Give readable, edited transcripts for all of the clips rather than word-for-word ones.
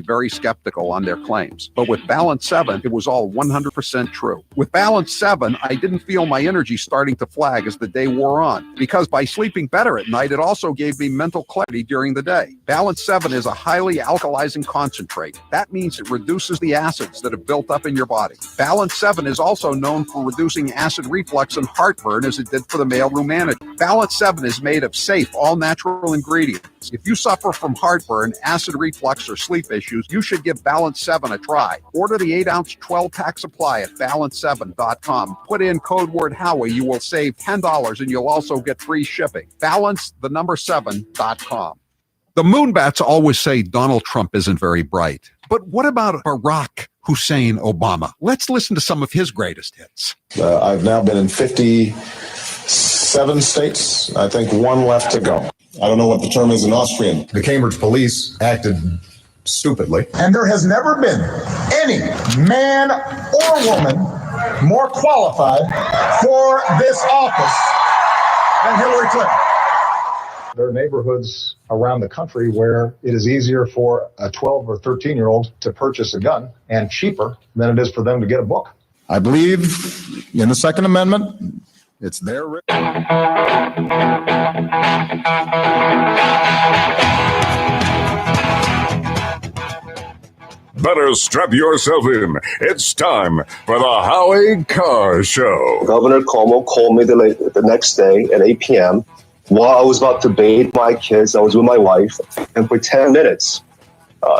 very skeptical on their claims. But with Balance 7, it was all 100% true. With Balance 7, I didn't feel my energy starting to flag as the day wore on, because by sleeping better at night, it also gave me mental clarity during the day. Balance 7 is a highly alkalizing concentrate. That means it reduces the acids that have built up in your body. Balance 7 is also known for reducing acid reflux and heartburn as it did for the mailroom manager. Balance 7 is made of safe, all-natural ingredients. If you suffer from heartburn, acid reflux, or sleep issues, you should give Balance 7 a try. Order the 8-ounce 12-pack supply at balance7.com. Put in code word Howie. You will save $10 and you'll also get free shipping. Balance7.com. The Moonbats always say Donald Trump isn't very bright. But what about Barack Hussein Obama? Let's listen to some of his greatest hits. I've now been in 57 states. I think one left to go. I don't know what the term is in Austrian. The Cambridge police acted stupidly. And there has never been any man or woman more qualified for this office than Hillary Clinton. There are neighborhoods around the country where it is easier for a 12 or 13-year-old to purchase a gun and cheaper than it is for them to get a book. I believe in the Second Amendment. It's there. Better strap yourself in. It's time for the Howie Carr Show. Governor Cuomo called me the next day at 8 p.m. while I was about to bathe my kids. I was with my wife, and for 10 minutes,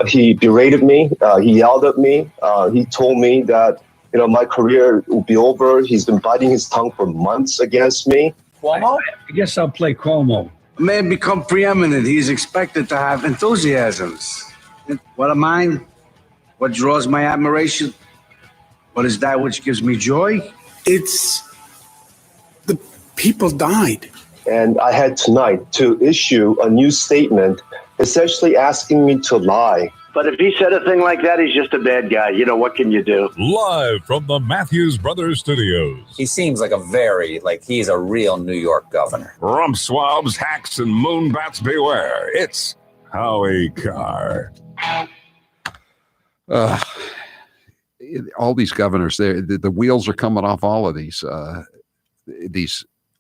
he berated me. He yelled at me. He told me that my career will be over. He's been biting his tongue for months against me. Cuomo? I guess I'll play Cuomo. A man become preeminent. He's expected to have enthusiasms. What am I? What draws my admiration? What is that which gives me joy? It's the people died. And I had tonight to issue a new statement essentially asking me to lie. But if he said a thing like that, he's just a bad guy. What can you do? Live from the Matthews Brothers Studios. He seems like he's a real New York governor. Rump swabs, hacks, and moonbats beware. It's Howie Carr. All these governors, the wheels are coming off all of these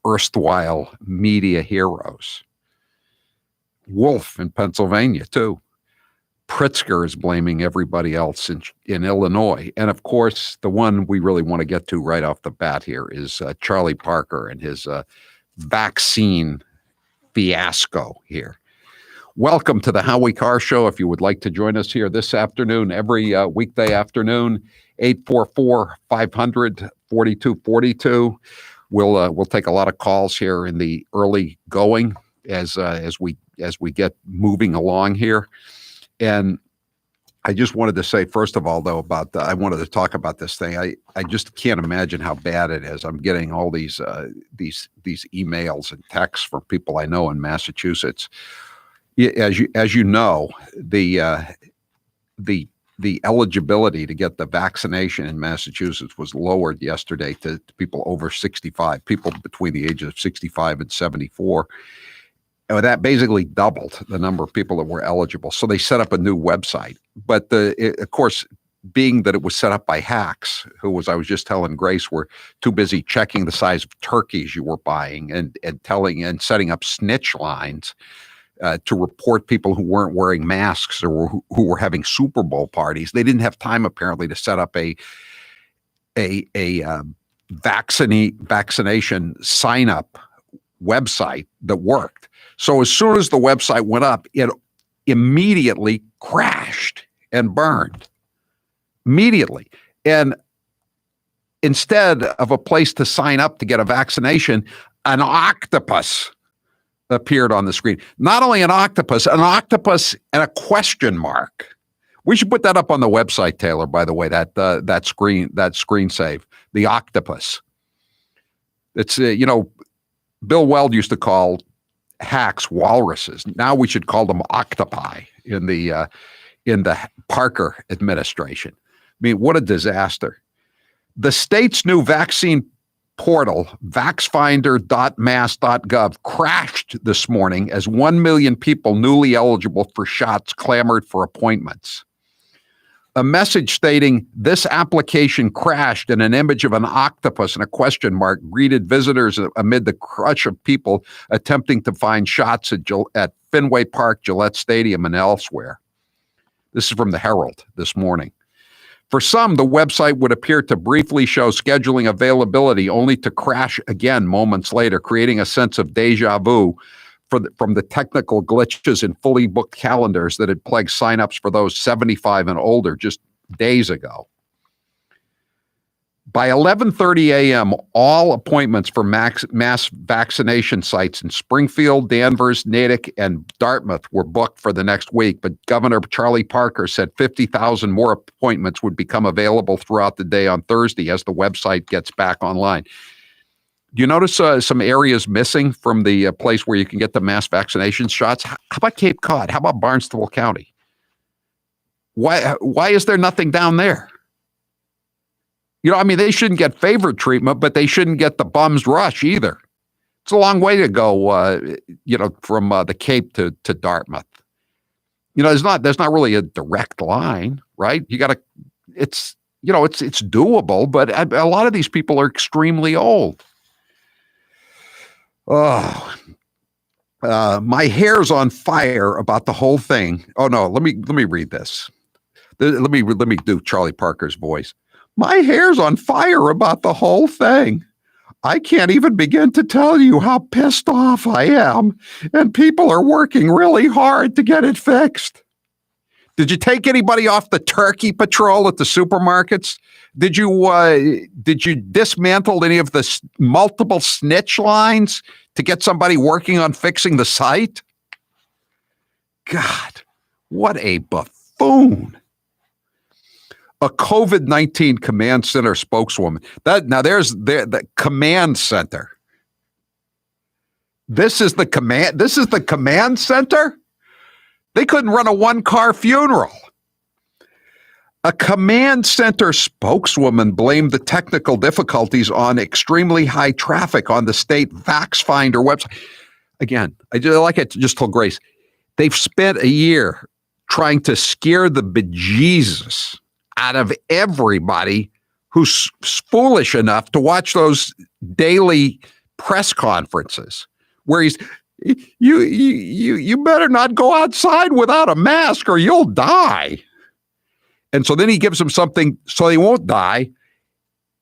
erstwhile media heroes. Wolf in Pennsylvania, too. Pritzker is blaming everybody else in Illinois. And, of course, the one we really want to get to right off the bat here is Charlie Parker and his vaccine fiasco here. Welcome to the Howie Carr Show. If you would like to join us here this afternoon, every weekday afternoon, 844-500-4242. We'll take a lot of calls here in the early going as we get moving along here. And I just wanted to say, first of all, though, I wanted to talk about this thing. I just can't imagine how bad it is. I'm getting all these emails and texts from people I know in Massachusetts. As you know, the eligibility to get the vaccination in Massachusetts was lowered yesterday to people over 65, people between the ages of 65 and 74. And that basically doubled the number of people that were eligible. So they set up a new website. But of course, being that it was set up by hacks, I was just telling Grace, were too busy checking the size of turkeys you were buying and setting up snitch lines to report people who weren't wearing masks or who were having Super Bowl parties. They didn't have time apparently to set up a vaccination sign up website that worked. So as soon as the website went up, it immediately crashed and burned. Immediately. And instead of a place to sign up to get a vaccination, an octopus appeared on the screen. Not only an octopus and a question mark. We should put that up on the website, Taylor, by the way, that screen save, the octopus. It's, Bill Weld used to call hacks walruses. Now we should call them octopi in the Parker administration. I mean, what a disaster. The state's new vaccine portal, vaxfinder.mass.gov, crashed this morning as 1 million people newly eligible for shots clamored for appointments. a message stating this application crashed, and an image of an octopus and a question mark greeted visitors amid the crush of people attempting to find shots at Fenway Park, Gillette Stadium, and elsewhere. This is from the Herald this morning. For some, the website would appear to briefly show scheduling availability only to crash again moments later, creating a sense of deja vu from the technical glitches in fully booked calendars that had plagued signups for those 75 and older just days ago. By 11:30 a.m., all appointments for mass vaccination sites in Springfield, Danvers, Natick, and Dartmouth were booked for the next week, but Governor Charlie Parker said 50,000 more appointments would become available throughout the day on Thursday as the website gets back online. Do you notice some areas missing from the place where you can get the mass vaccination shots? How about Cape Cod? How about Barnstable County? Why is there nothing down there? You know, I mean, they shouldn't get favored treatment, but they shouldn't get the bum's rush either. It's a long way to go, from the Cape to Dartmouth. You know, there's not really a direct line, right? It's doable, but a lot of these people are extremely old. Oh, my hair's on fire about the whole thing. Oh no, let me read this. Let me do Charlie Parker's voice. My hair's on fire about the whole thing. I can't even begin to tell you how pissed off I am, and people are working really hard to get it fixed. Did you take anybody off the turkey patrol at the supermarkets? Did you dismantle any of the multiple snitch lines to get somebody working on fixing the site? God, what a buffoon. A COVID-19 command center spokeswoman. There's the command center. This is the command center? They couldn't run a one-car funeral. A command center spokeswoman blamed the technical difficulties on extremely high traffic on the state VaxFinder website. Again, I just told Grace, they've spent a year trying to scare the bejesus out of everybody who's foolish enough to watch those daily press conferences where you better not go outside without a mask or you'll die. And so then he gives them something so they won't die.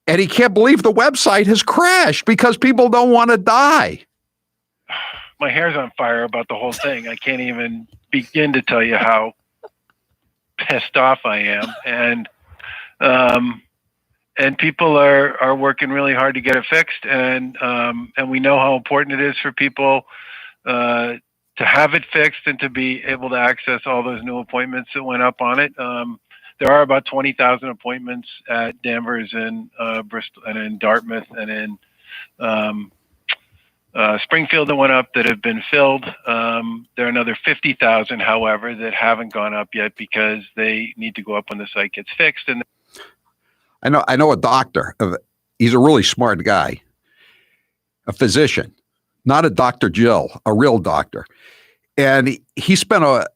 And he can't believe the website has crashed because people don't want to die. My hair's on fire about the whole thing. I can't even begin to tell you how pissed off I am. And people are working really hard to get it fixed. And we know how important it is for people to have it fixed and to be able to access all those new appointments that went up on it. There are about 20,000 appointments at Danvers and Bristol and in Dartmouth and in Springfield that went up that have been filled. There are another 50,000, however, that haven't gone up yet because they need to go up when the site gets fixed. And I know a doctor. He's a really smart guy, a physician, not a Dr. Jill, a real doctor. And he spent a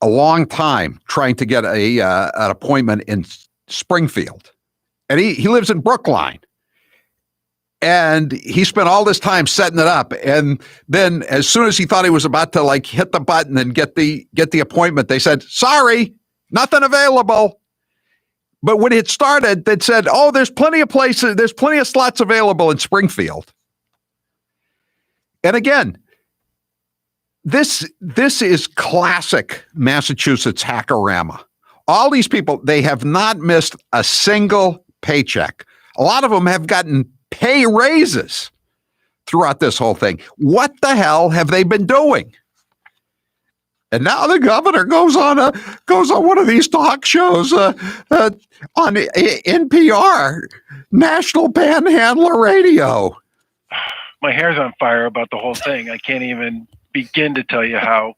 long time trying to get an appointment in Springfield. And he lives in Brookline. And he spent all this time setting it up. And then as soon as he thought he was about to hit the button and get the appointment, they said, sorry, nothing available. But when it started, they said, oh, there's plenty of places, there's plenty of slots available in Springfield. And again, this is classic Massachusetts hackorama. All these people, they have not missed a single paycheck. A lot of them have gotten pay raises throughout this whole thing. What the hell have they been doing? And now the governor goes on one of these talk shows on NPR, National Panhandler Radio. my hair's on fire about the whole thing. I can't even begin to tell you how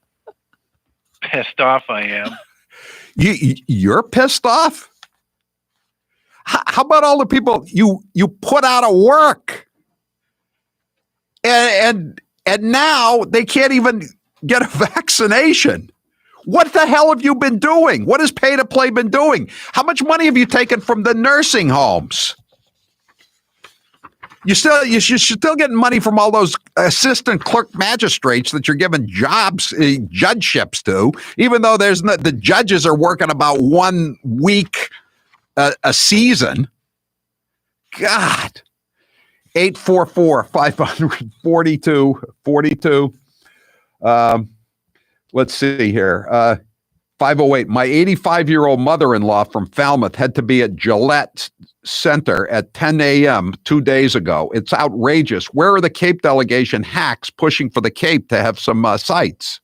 pissed off I am. You're pissed off? How about all the people you put out of work? And now they can't even get a vaccination. What the hell have you been doing? What has pay to play been doing? How much money have you taken from the nursing homes? You're still getting money from all those assistant clerk magistrates that you're giving jobs, judgeships to, even though the judges are working about 1 week a season. God. 844-542-42. Let's see here. 508. My 85-year-old mother-in-law from Falmouth had to be at Gillette Center at 10 a.m. 2 days ago. It's outrageous. Where are the Cape delegation hacks pushing for the Cape to have some sites?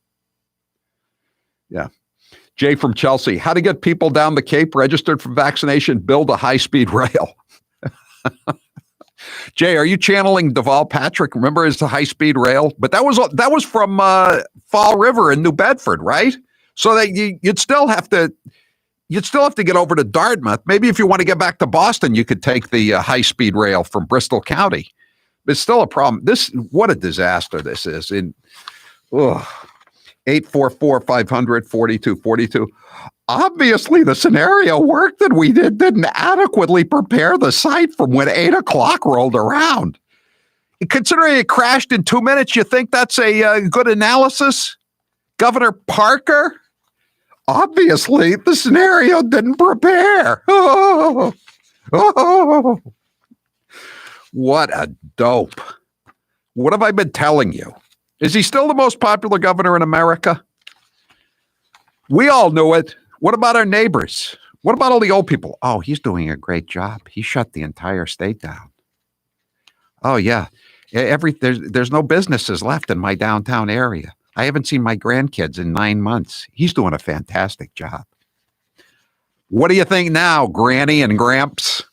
Yeah. Jay from Chelsea. How to get people down the Cape registered for vaccination? Build a high-speed rail. Jay, are you channeling Deval Patrick? Remember his high-speed rail? But that was from Fall River in New Bedford, right? So that you'd still have to get over to Dartmouth. Maybe if you want to get back to Boston, you could take the high-speed rail from Bristol County. But it's still a problem. What a disaster this is. 844-500-4242. Obviously, the scenario work that we didn't adequately prepare the site from when 8 o'clock rolled around. Considering it crashed in 2 minutes, you think that's a good analysis? Governor Parker? Obviously, the scenario didn't prepare. Oh, what a dope. What have I been telling you? Is he still the most popular governor in America? We all knew it. What about our neighbors? What about all the old people? Oh, he's doing a great job. He shut the entire state down. Oh, yeah. There's no businesses left in my downtown area. I haven't seen my grandkids in 9 months. He's doing a fantastic job. What do you think now, Granny and Gramps?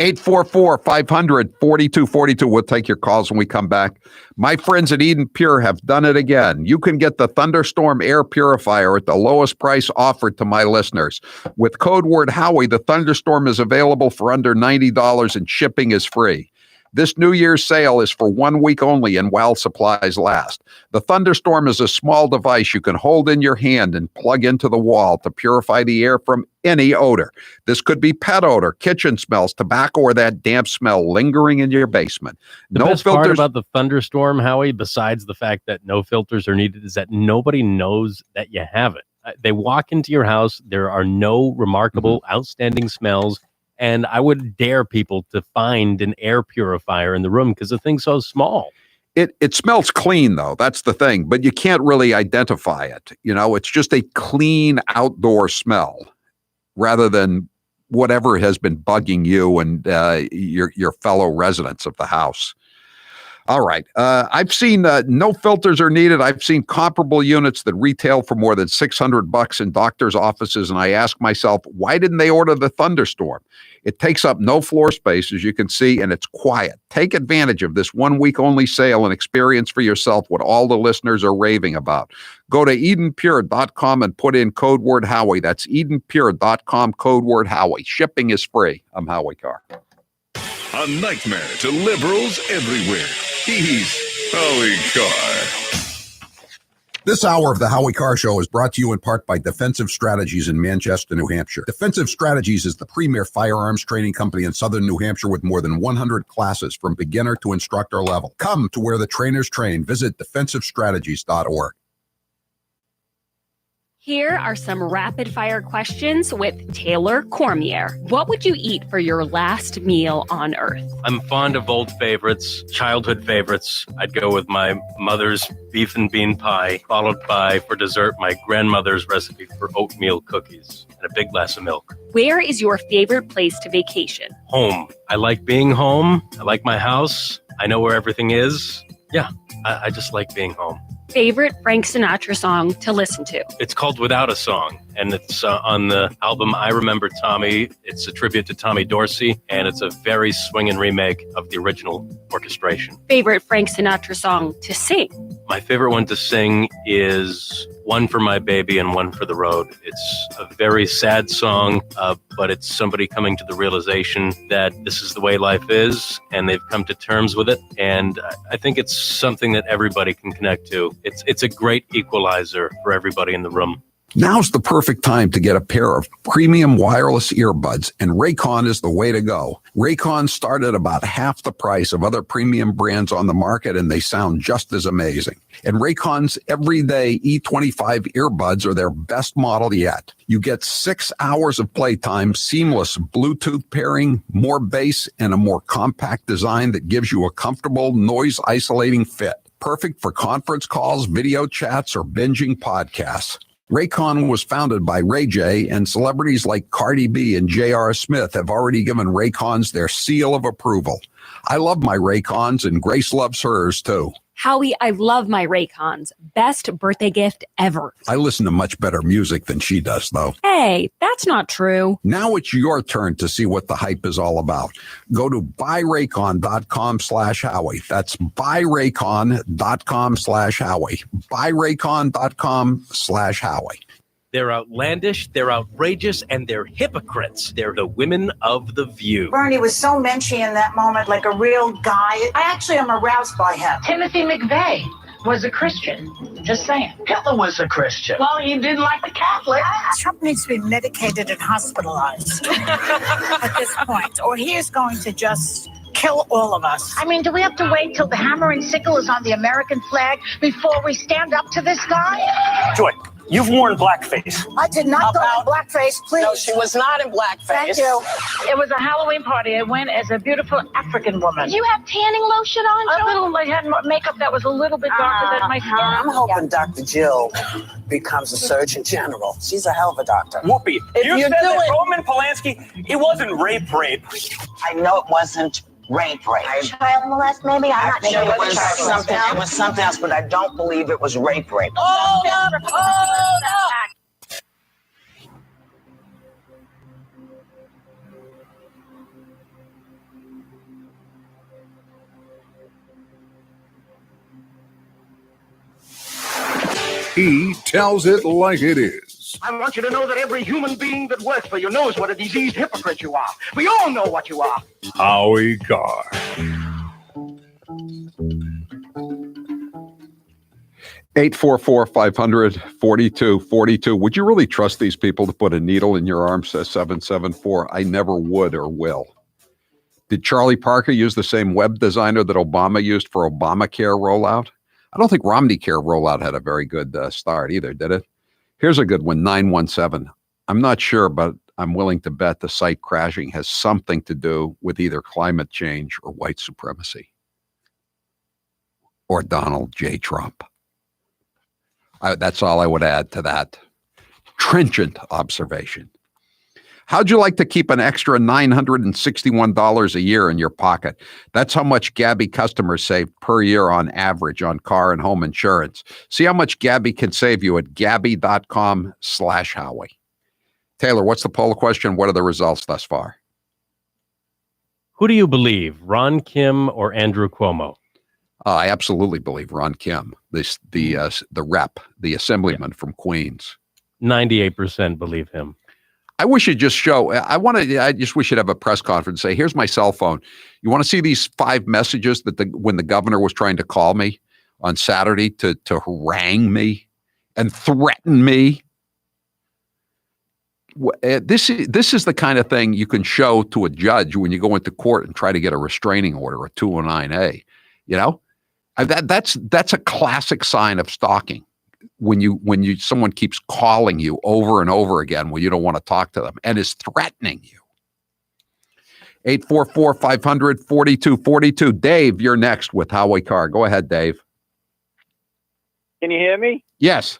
844-500-4242. We'll take your calls when we come back. My friends at Eden Pure have done it again. You can get the Thunderstorm air purifier at the lowest price offered to my listeners. With code word Howie, the Thunderstorm is available for under $90 and shipping is free. This New Year's sale is for 1 week only and while supplies last. The Thunderstorm is a small device you can hold in your hand and plug into the wall to purify the air from any odor. This could be pet odor, kitchen smells, tobacco, or that damp smell lingering in your basement. The best part about the Thunderstorm, Howie, besides the fact that no filters are needed, is that nobody knows that you have it. They walk into your house. There are no remarkable, outstanding smells. And I would dare people to find an air purifier in the room because the thing's so small. It smells clean, though. That's the thing. But you can't really identify it. You know, it's just a clean outdoor smell rather than whatever has been bugging you and your fellow residents of the house. All right. I've seen no filters are needed. I've seen comparable units that retail for more than $600 in doctors' offices. And I ask myself, why didn't they order the Thunderstorm? It takes up no floor space, as you can see, and it's quiet. Take advantage of this 1 week only sale and experience for yourself what all the listeners are raving about. Go to EdenPure.com and put in code word Howie. That's EdenPure.com, code word Howie. Shipping is free. I'm Howie Carr. A nightmare to liberals everywhere. He's Howie Carr. This hour of the Howie Carr Show is brought to you in part by Defensive Strategies in Manchester, New Hampshire. Defensive Strategies is the premier firearms training company in southern New Hampshire with more than 100 classes from beginner to instructor level. Come to where the trainers train. Visit defensivestrategies.org. Here are some rapid-fire questions with Taylor Cormier. What would you eat for your last meal on Earth? I'm fond of old favorites, childhood favorites. I'd go with my mother's beef and bean pie, followed by, for dessert, my grandmother's recipe for oatmeal cookies and a big glass of milk. Where is your favorite place to vacation? Home. I like being home. I like my house. I know where everything is. Yeah, I just like being home. Favorite Frank Sinatra song to listen to? It's called Without a Song, and it's on the album I Remember Tommy. It's a tribute to Tommy Dorsey, and it's a very swinging remake of the original orchestration. Favorite Frank Sinatra song to sing? My favorite one to sing is One for My Baby and One for the Road. It's a very sad song, but it's somebody coming to the realization that this is the way life is, and they've come to terms with it. And I think it's something that everybody can connect to. It's a great equalizer for everybody in the room. Now's the perfect time to get a pair of premium wireless earbuds, and Raycon is the way to go. Raycon start at about half the price of other premium brands on the market, and they sound just as amazing. And Raycon's everyday E25 earbuds are their best model yet. You get 6 hours of playtime, seamless Bluetooth pairing, more bass, and a more compact design that gives you a comfortable, noise-isolating fit. Perfect for conference calls, video chats, or binging podcasts. Raycon was founded by Ray J, and celebrities like Cardi B and J.R. Smith have already given Raycons their seal of approval. I love my Raycons, and Grace loves hers, too. Howie, I love my Raycons. Best birthday gift ever. I listen to much better music than she does, though. Hey, that's not true. Now it's your turn to see what the hype is all about. Go to buyraycon.com/Howie. That's buyraycon.com/Howie. buyraycon.com/Howie. They're outlandish, they're outrageous, and they're hypocrites. They're the women of The View. Bernie was so menschy in that moment, like a real guy. I actually am aroused by him. Timothy McVeigh was a Christian. Just saying. Hitler was a Christian. Well, he didn't like the Catholics. Trump needs to be medicated and hospitalized at this point, or he is going to just kill all of us. I mean, do we have to wait till the hammer and sickle is on the American flag before we stand up to this guy? Joy, you've worn blackface. I did not go in blackface, please. No, she was not in blackface. Thank you. It was a Halloween party. I went as a beautiful African woman. Did you have tanning lotion on, A little, I had makeup that was a little bit darker than my skin. I'm hoping Dr. Jill becomes a Surgeon General. She's a hell of a doctor. Whoopi, you said that Roman Polanski, it wasn't rape. I know it wasn't rape. Child molest, maybe? I'm not sure. It was something. It was something else, but I don't believe it was rape. Hold up! He tells it like it is. I want you to know that every human being that works for you knows what a diseased hypocrite you are. We all know what you are. Howie Carr. 844-500-4242. Would you really trust these people to put a needle in your arm, says 774? I never would or will. Did Charlie Parker use the same web designer that Obama used for Obamacare rollout? I don't think Romney Care rollout had a very good start either, did it? Here's a good one, 917. I'm not sure, but I'm willing to bet the site crashing has something to do with either climate change or white supremacy. Or Donald J. Trump. That's all I would add to that trenchant observation. How'd you like to keep an extra $961 a year in your pocket? That's how much Gabby customers save per year on average on car and home insurance. See how much Gabby can save you at Gabby.com/Howie. Taylor, what's the poll question? What are the results thus far? Who do you believe, Ron Kim or Andrew Cuomo? I absolutely believe Ron Kim, the rep, the assemblyman from Queens. 98% believe him. I wish you'd just show. I just wish you'd have a press conference. Say, here's my cell phone. You want to see these 5 messages that when the governor was trying to call me on Saturday to harangue me and threaten me? This is the kind of thing you can show to a judge when you go into court and try to get a restraining order, a 209A. You know, that's a classic sign of stalking. When someone keeps calling you over and over again when you don't want to talk to them and is threatening you. 844-500-4242. Dave, you're next with Howie Carr. Go ahead, Dave. Can you hear me? Yes.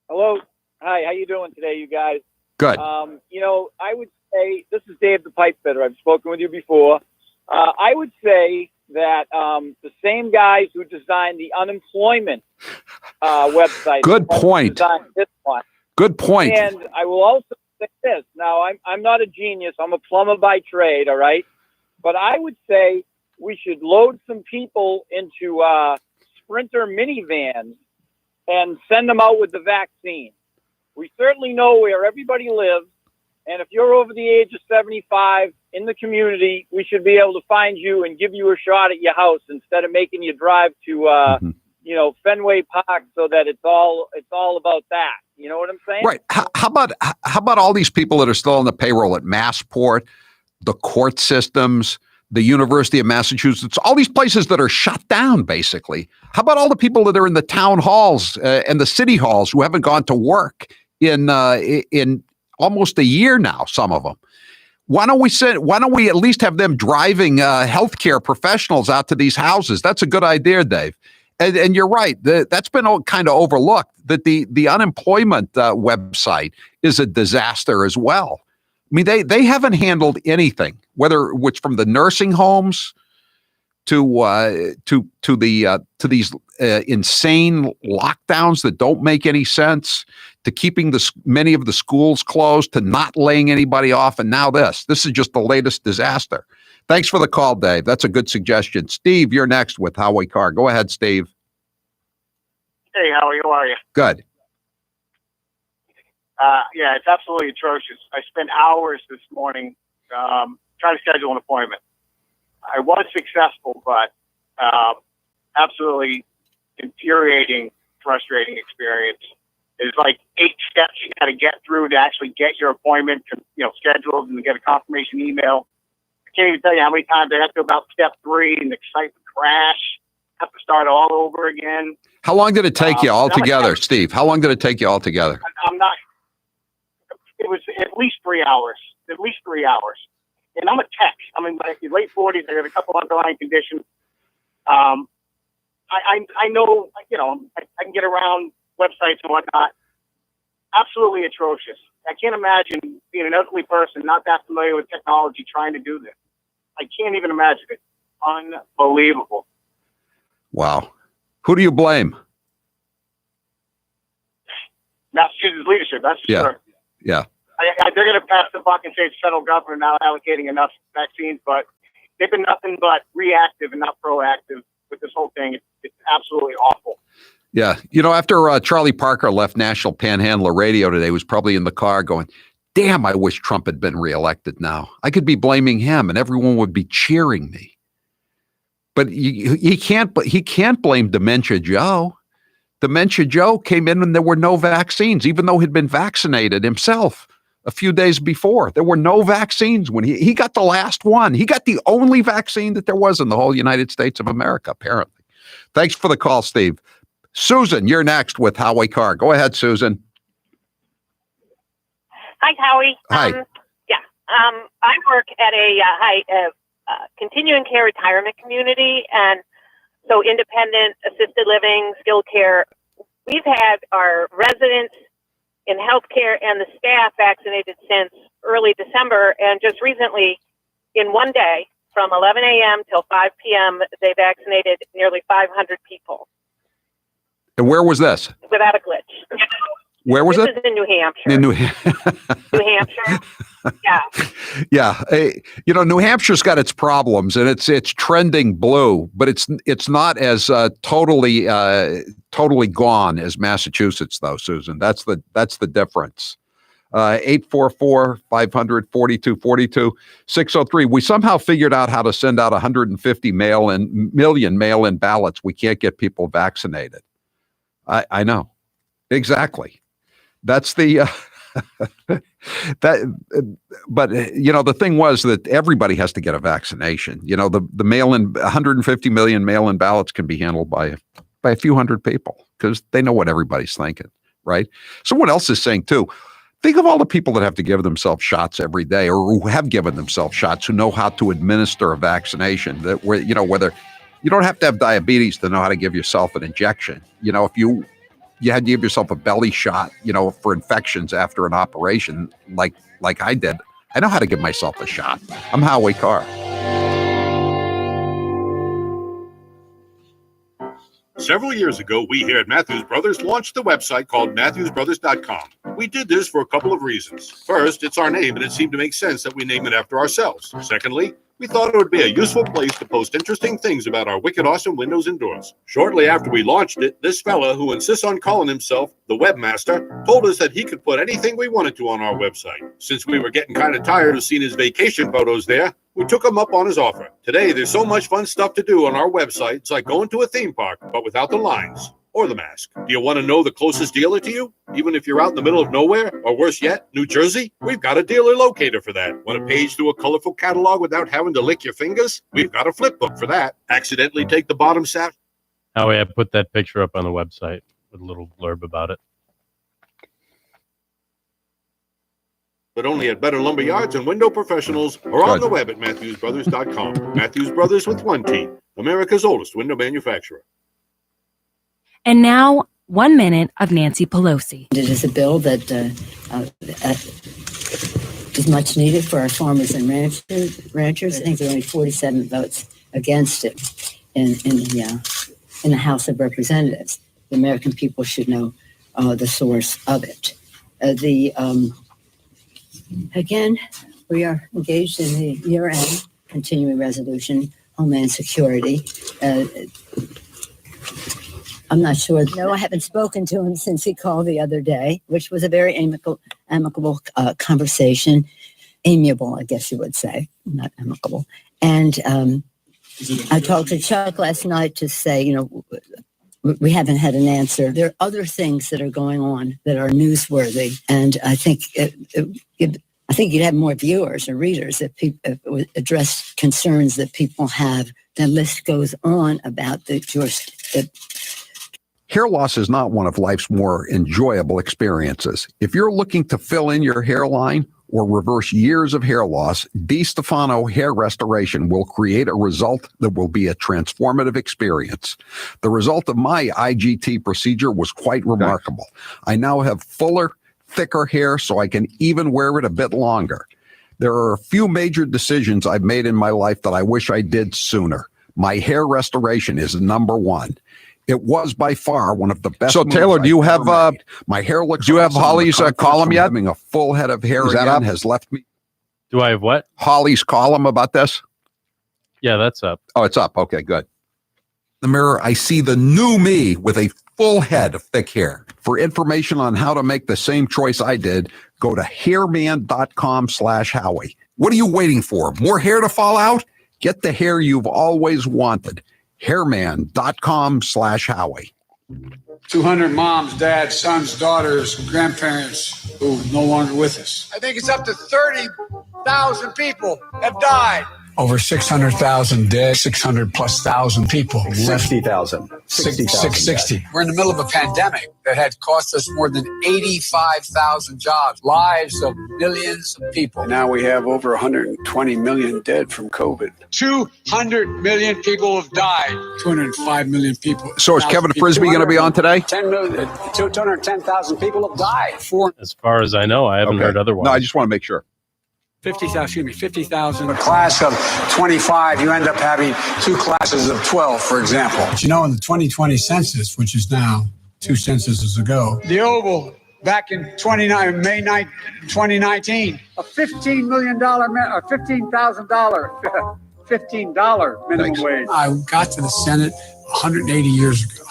Hello. Hi. How you doing today, you guys? Good. I would say, this is Dave the Pipe Fitter. I've spoken with you before. I would say that the same guys who designed the unemployment website. Good point. This one. Good point. And I will also say this. Now, I'm not a genius. I'm a plumber by trade, all right? But I would say we should load some people into Sprinter minivans and send them out with the vaccine. We certainly know where everybody lives. And if you're over the age of 75 in the community, we should be able to find you and give you a shot at your house instead of making you drive to, Fenway Park, so that it's all about that. You know what I'm saying? Right. How about all these people that are still on the payroll at Massport, the court systems, the University of Massachusetts, all these places that are shut down, basically? How about all the people that are in the town halls and the city halls who haven't gone to work in almost a year now, some of them? Why don't we at least have them driving healthcare professionals out to these houses? That's a good idea, Dave. And you're right. That's been kind of overlooked, that the unemployment website is a disaster as well. I mean, they haven't handled anything, whether it's from the nursing homes to these insane lockdowns that don't make any sense, to keeping many of the schools closed, to not laying anybody off, and now this is just the latest disaster. Thanks for the call, Dave. That's a good suggestion. Steve, you're next with Howie Carr. Go ahead, Steve. Hey, Howie, how are you? Good. Yeah, it's absolutely atrocious. I spent hours this morning trying to schedule an appointment. I was successful, but absolutely infuriating, frustrating experience. There's like 8 steps you got to get through to actually get your appointment, scheduled, and get a confirmation email. I can't even tell you how many times I have to go about step 3 and the excitement crash, have to start all over again. How long did it take you altogether, Steve? How long did it take you altogether? It was at least 3 hours. At least 3 hours. And I'm a tech. I'm in my late 40s. I got a couple underlying conditions. I know, I can get around websites and whatnot. Absolutely atrocious. I can't imagine being an elderly person not that familiar with technology trying to do this. I can't even imagine it. Unbelievable. Wow. Who do you blame? Massachusetts leadership, that's for sure. Yeah. They're going to pass the buck and say it's federal government not allocating enough vaccines, but they've been nothing but reactive and not proactive with this whole thing. It's absolutely awful. Yeah. After Charlie Parker left National Panhandler Radio today, he was probably in the car going, damn, I wish Trump had been reelected now. I could be blaming him and everyone would be cheering me. But he can't blame Dementia Joe. Dementia Joe came in and there were no vaccines, even though he'd been vaccinated himself a few days before. There were no vaccines when he got the last one. He got the only vaccine that there was in the whole United States of America, apparently. Thanks for the call, Steve. Susan, you're next with Howie Carr. Go ahead, Susan. Hi, Howie. Hi. I work at a continuing care retirement community, and so independent, assisted living, skilled care. We've had our residents in healthcare and the staff vaccinated since early December, and just recently, in one day, from 11 a.m. till 5 p.m., they vaccinated nearly 500 people. And where was this? Without a glitch. Where was this it? This is in New Hampshire. In New Hampshire. Yeah. Yeah. New Hampshire's got its problems and it's trending blue, but it's not as totally gone as Massachusetts, though, Susan. That's the difference. 844-500-4242, 603. We somehow figured out how to send out 150 million mail-in ballots. We can't get people vaccinated. I know. Exactly. That's the but the thing was that everybody has to get a vaccination. The mail-in 150 million mail-in ballots can be handled by a few hundred people because they know what everybody's thinking, right? Someone else is saying too, think of all the people that have to give themselves shots every day or who have given themselves shots, who know how to administer a vaccination, that whether you don't have to have diabetes to know how to give yourself an injection. If you had to give yourself a belly shot, for infections after an operation, like I did, I know how to give myself a shot. I'm Howie Carr. Several years ago, we here at Matthews Brothers launched a website called MatthewsBrothers.com. We did this for a couple of reasons. First, it's our name, and it seemed to make sense that we name it after ourselves. Secondly, we thought it would be a useful place to post interesting things about our wicked awesome windows and doors. Shortly after we launched it, this fella, who insists on calling himself the webmaster, told us that he could put anything we wanted to on our website. Since we were getting kind of tired of seeing his vacation photos there, we took him up on his offer. Today, there's so much fun stuff to do on our website. It's like going to a theme park, but without the lines or the mask. Do you want to know the closest dealer to you? Even if you're out in the middle of nowhere, or worse yet, New Jersey? We've got a dealer locator for that. Want to page through a colorful catalog without having to lick your fingers? We've got a flip book for that. Accidentally take the bottom sat. Howie, I put that picture up on the website with a little blurb about it. But only at Better Lumber Yards and Window Professionals, or on the web at MatthewsBrothers.com. Matthews Brothers with one T, America's oldest window manufacturer. And now, 1 minute of Nancy Pelosi. It is a bill that is much needed for our farmers and ranchers. I think there are only 47 votes against it in the House of Representatives. The American people should know the source of it. Again, we are engaged in the year-end continuing resolution, Homeland Security. I'm not sure. No, I haven't spoken to him since he called the other day, which was a very amicable conversation. Amiable, I guess you would say, not amicable. And I talked to Chuck last night to say, we haven't had an answer. There are other things that are going on that are newsworthy, and I think you'd have more viewers or readers if people address concerns that people have. The list goes on about the Hair loss is not one of life's more enjoyable experiences. If you're looking to fill in your hairline or reverse years of hair loss, DiStefano Hair Restoration will create a result that will be a transformative experience. The result of my IGT procedure was quite remarkable. I now have fuller, thicker hair, so I can even wear it a bit longer. There are a few major decisions I've made in my life that I wish I did sooner. My hair restoration is number one. It was by far one of the best. So Taylor, do you have my hair looks? Do you have Holly's column yet? Having a full head of hair again has left me. Do I have what? Holly's column about this? Yeah, that's up. Oh, it's up. Okay, good. In the mirror, I see the new me with a full head of thick hair. For information on how to make the same choice I did, go to hairman.com/Howie. What are you waiting for? More hair to fall out? Get the hair you've always wanted. Hairman.com/Howie. 200 moms, dads, sons, daughters, grandparents who are no longer with us. I think it's up to 30,000 people have died. Over 600,000 dead, 600 plus thousand people. 60,000. 660. We're in the middle of a pandemic that had cost us more than 85,000 jobs, lives of millions of people. And now we have over 120 million dead from COVID. 200 million people have died. 205 million people. So is Kevin Frisbee going to be on today? 210,000 people have died. As far as I know, I haven't heard otherwise. No, I just want to make sure. 50,000. A class of 25, you end up having two classes of 12, for example. But in the 2020 census, which is now 2 censuses ago, the Oval back in May 9, 2019, a $15 million, $15,000 minimum wage. I got to the Senate 180 years ago.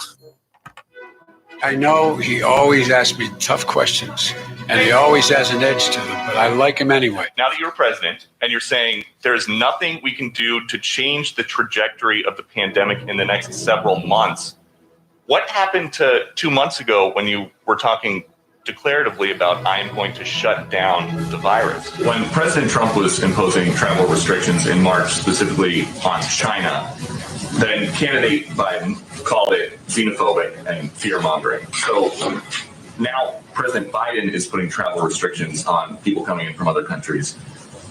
I know he always asks me tough questions, and he always has an edge to them, but I like him anyway. Now that you're president and you're saying there's nothing we can do to change the trajectory of the pandemic in the next several months, what happened to 2 months ago when you were talking declaratively about I am going to shut down the virus? When President Trump was imposing travel restrictions in March, specifically on China, then candidate Biden called it xenophobic and fear-mongering. So now President Biden is putting travel restrictions on people coming in from other countries.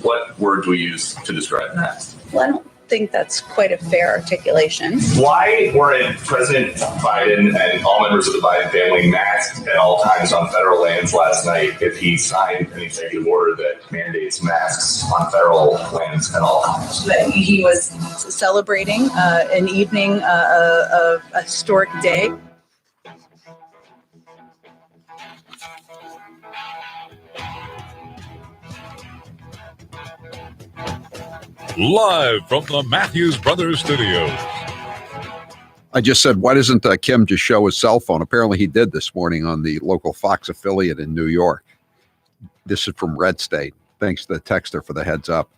What word do we use to describe that? Well, I don't think that's quite a fair articulation. Why weren't President Biden and all members of the Biden family masked at all times on federal lands last night if he signed an executive order that mandates masks on federal lands at all times? He was celebrating an evening, a historic day. Live from the Matthews Brothers Studios. I just said, why doesn't Kim just show his cell phone? Apparently he did this morning on the local Fox affiliate in New York. This is from Red State. Thanks to the texter for the heads up.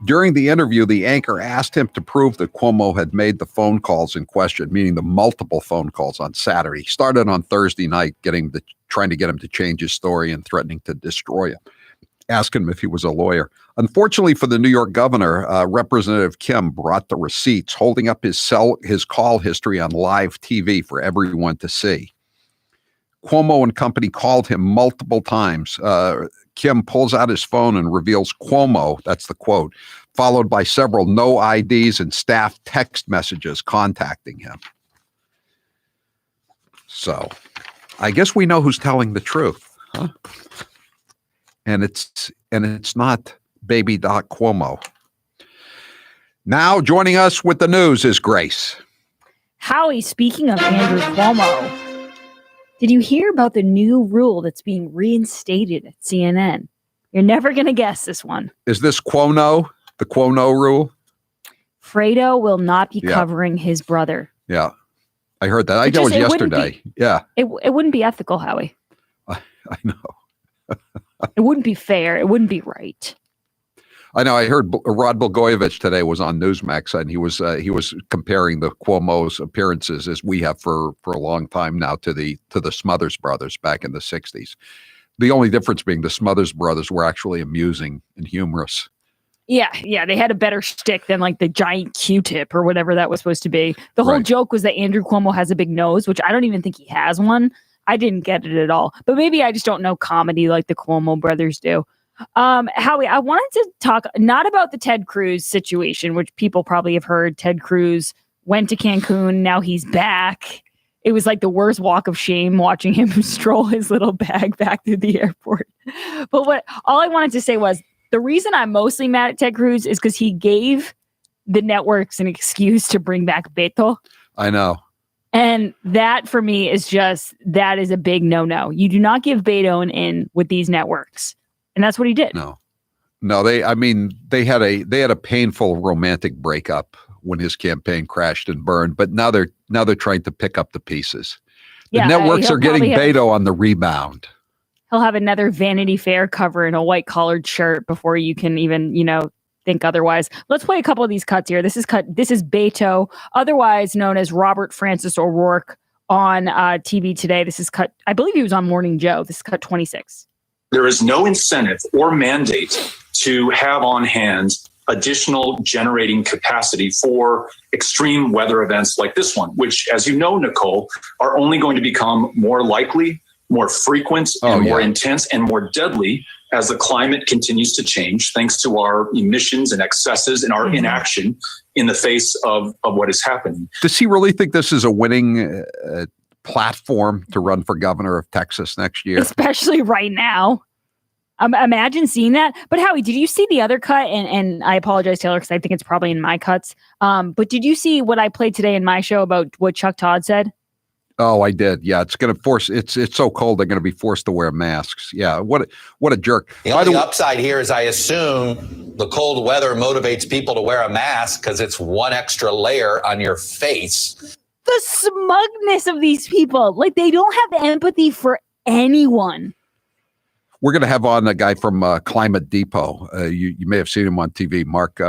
During the interview, the anchor asked him to prove that Cuomo had made the phone calls in question, meaning the multiple phone calls on Saturday. He started on Thursday night trying to get him to change his story and threatening to destroy him, asking him if he was a lawyer. Unfortunately for the New York governor, Representative Kim brought the receipts, holding up his call history on live TV for everyone to see. Cuomo and company called him multiple times. Kim pulls out his phone and reveals Cuomo, that's the quote, followed by several no IDs and staff text messages contacting him. So I guess we know who's telling the truth, huh? And it's not baby Doc Cuomo. Now joining us with the news is Grace. Howie, speaking of Andrew Cuomo, did you hear about the new rule that's being reinstated at CNN? You're never going to guess this one. Is this Cuomo, the Cuomo rule? Fredo will not be covering his brother. Yeah, I heard that. I think it was yesterday. Yeah. It wouldn't be ethical, Howie. I know. It wouldn't be fair. It wouldn't be right. I know. I heard Rod Blagojevich today was on Newsmax, and he was comparing the Cuomo's appearances, as we have for a long time now, to the Smothers Brothers back in the 60s. The only difference being the Smothers Brothers were actually amusing and humorous. Yeah, they had a better shtick than like the giant Q-tip or whatever that was supposed to be. The whole joke was that Andrew Cuomo has a big nose, which I don't even think he has one. I didn't get it at all, but maybe I just don't know comedy like the Cuomo brothers do. Howie, I wanted to talk not about the Ted Cruz situation, which people probably have heard. Ted Cruz went to Cancun. Now he's back. It was like the worst walk of shame watching him stroll his little bag back through the airport. But all I wanted to say was the reason I'm mostly mad at Ted Cruz is because he gave the networks an excuse to bring back Beto. I know. And that for me is that is a big no-no. You do not give Beto an in with these networks. And that's what he did. No, they had a painful romantic breakup when his campaign crashed and burned, but now they're trying to pick up the pieces. The networks are getting Beto on the rebound. He'll have another Vanity Fair cover in a white collared shirt before you can even, think otherwise. Let's play a couple of these cuts here. This is Beto, otherwise known as Robert Francis O'Rourke, on TV today. This is cut, I believe he was on Morning Joe. This is cut 26. There is no incentive or mandate to have on hand additional generating capacity for extreme weather events like this one, which, as you know, Nicole, are only going to become more likely, more frequent, and more intense and more deadly as the climate continues to change, thanks to our emissions and excesses and our inaction in the face of what is happening. Does he really think this is a winning platform to run for governor of Texas next year? Especially right now. Imagine seeing that. But Howie, did you see the other cut? And I apologize, Taylor, because I think it's probably in my cuts. But did you see what I played today in my show about what Chuck Todd said? Oh, I did. Yeah, it's going to force. It's so cold they're going to be forced to wear masks. Yeah, what a jerk. The only upside here is I assume the cold weather motivates people to wear a mask because it's one extra layer on your face. The smugness of these people, like they don't have empathy for anyone. We're going to have on a guy from Climate Depot. You may have seen him on TV, Mark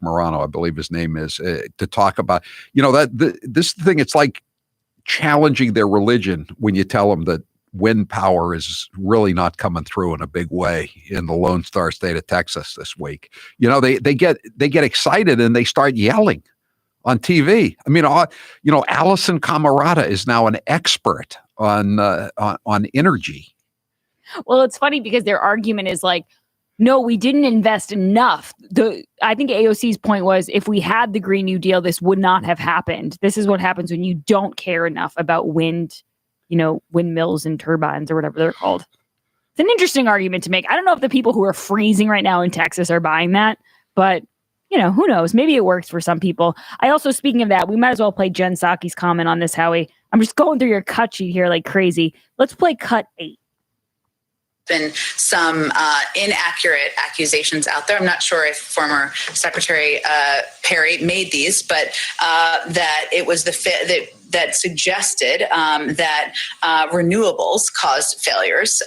Morano, I believe his name is, to talk about, this thing. It's like challenging their religion when you tell them that wind power is really not coming through in a big way in the Lone Star State of Texas this week. They get excited and they start yelling on TV. I mean, Allison Camerata is now an expert on energy. Well, it's funny because their argument is like, no, we didn't invest enough. I think AOC's point was if we had the Green New Deal, this would not have happened. This is what happens when you don't care enough about windmills and turbines or whatever they're called. It's an interesting argument to make. I don't know if the people who are freezing right now in Texas are buying that, but who knows? Maybe it works for some people. I also, speaking of that, we might as well play Jen Psaki's comment on this, Howie. I'm just going through your cut sheet here like crazy. Let's play cut 8. been some inaccurate accusations out there. I'm not sure if former Secretary Perry made these, but that it was that suggested that renewables caused failures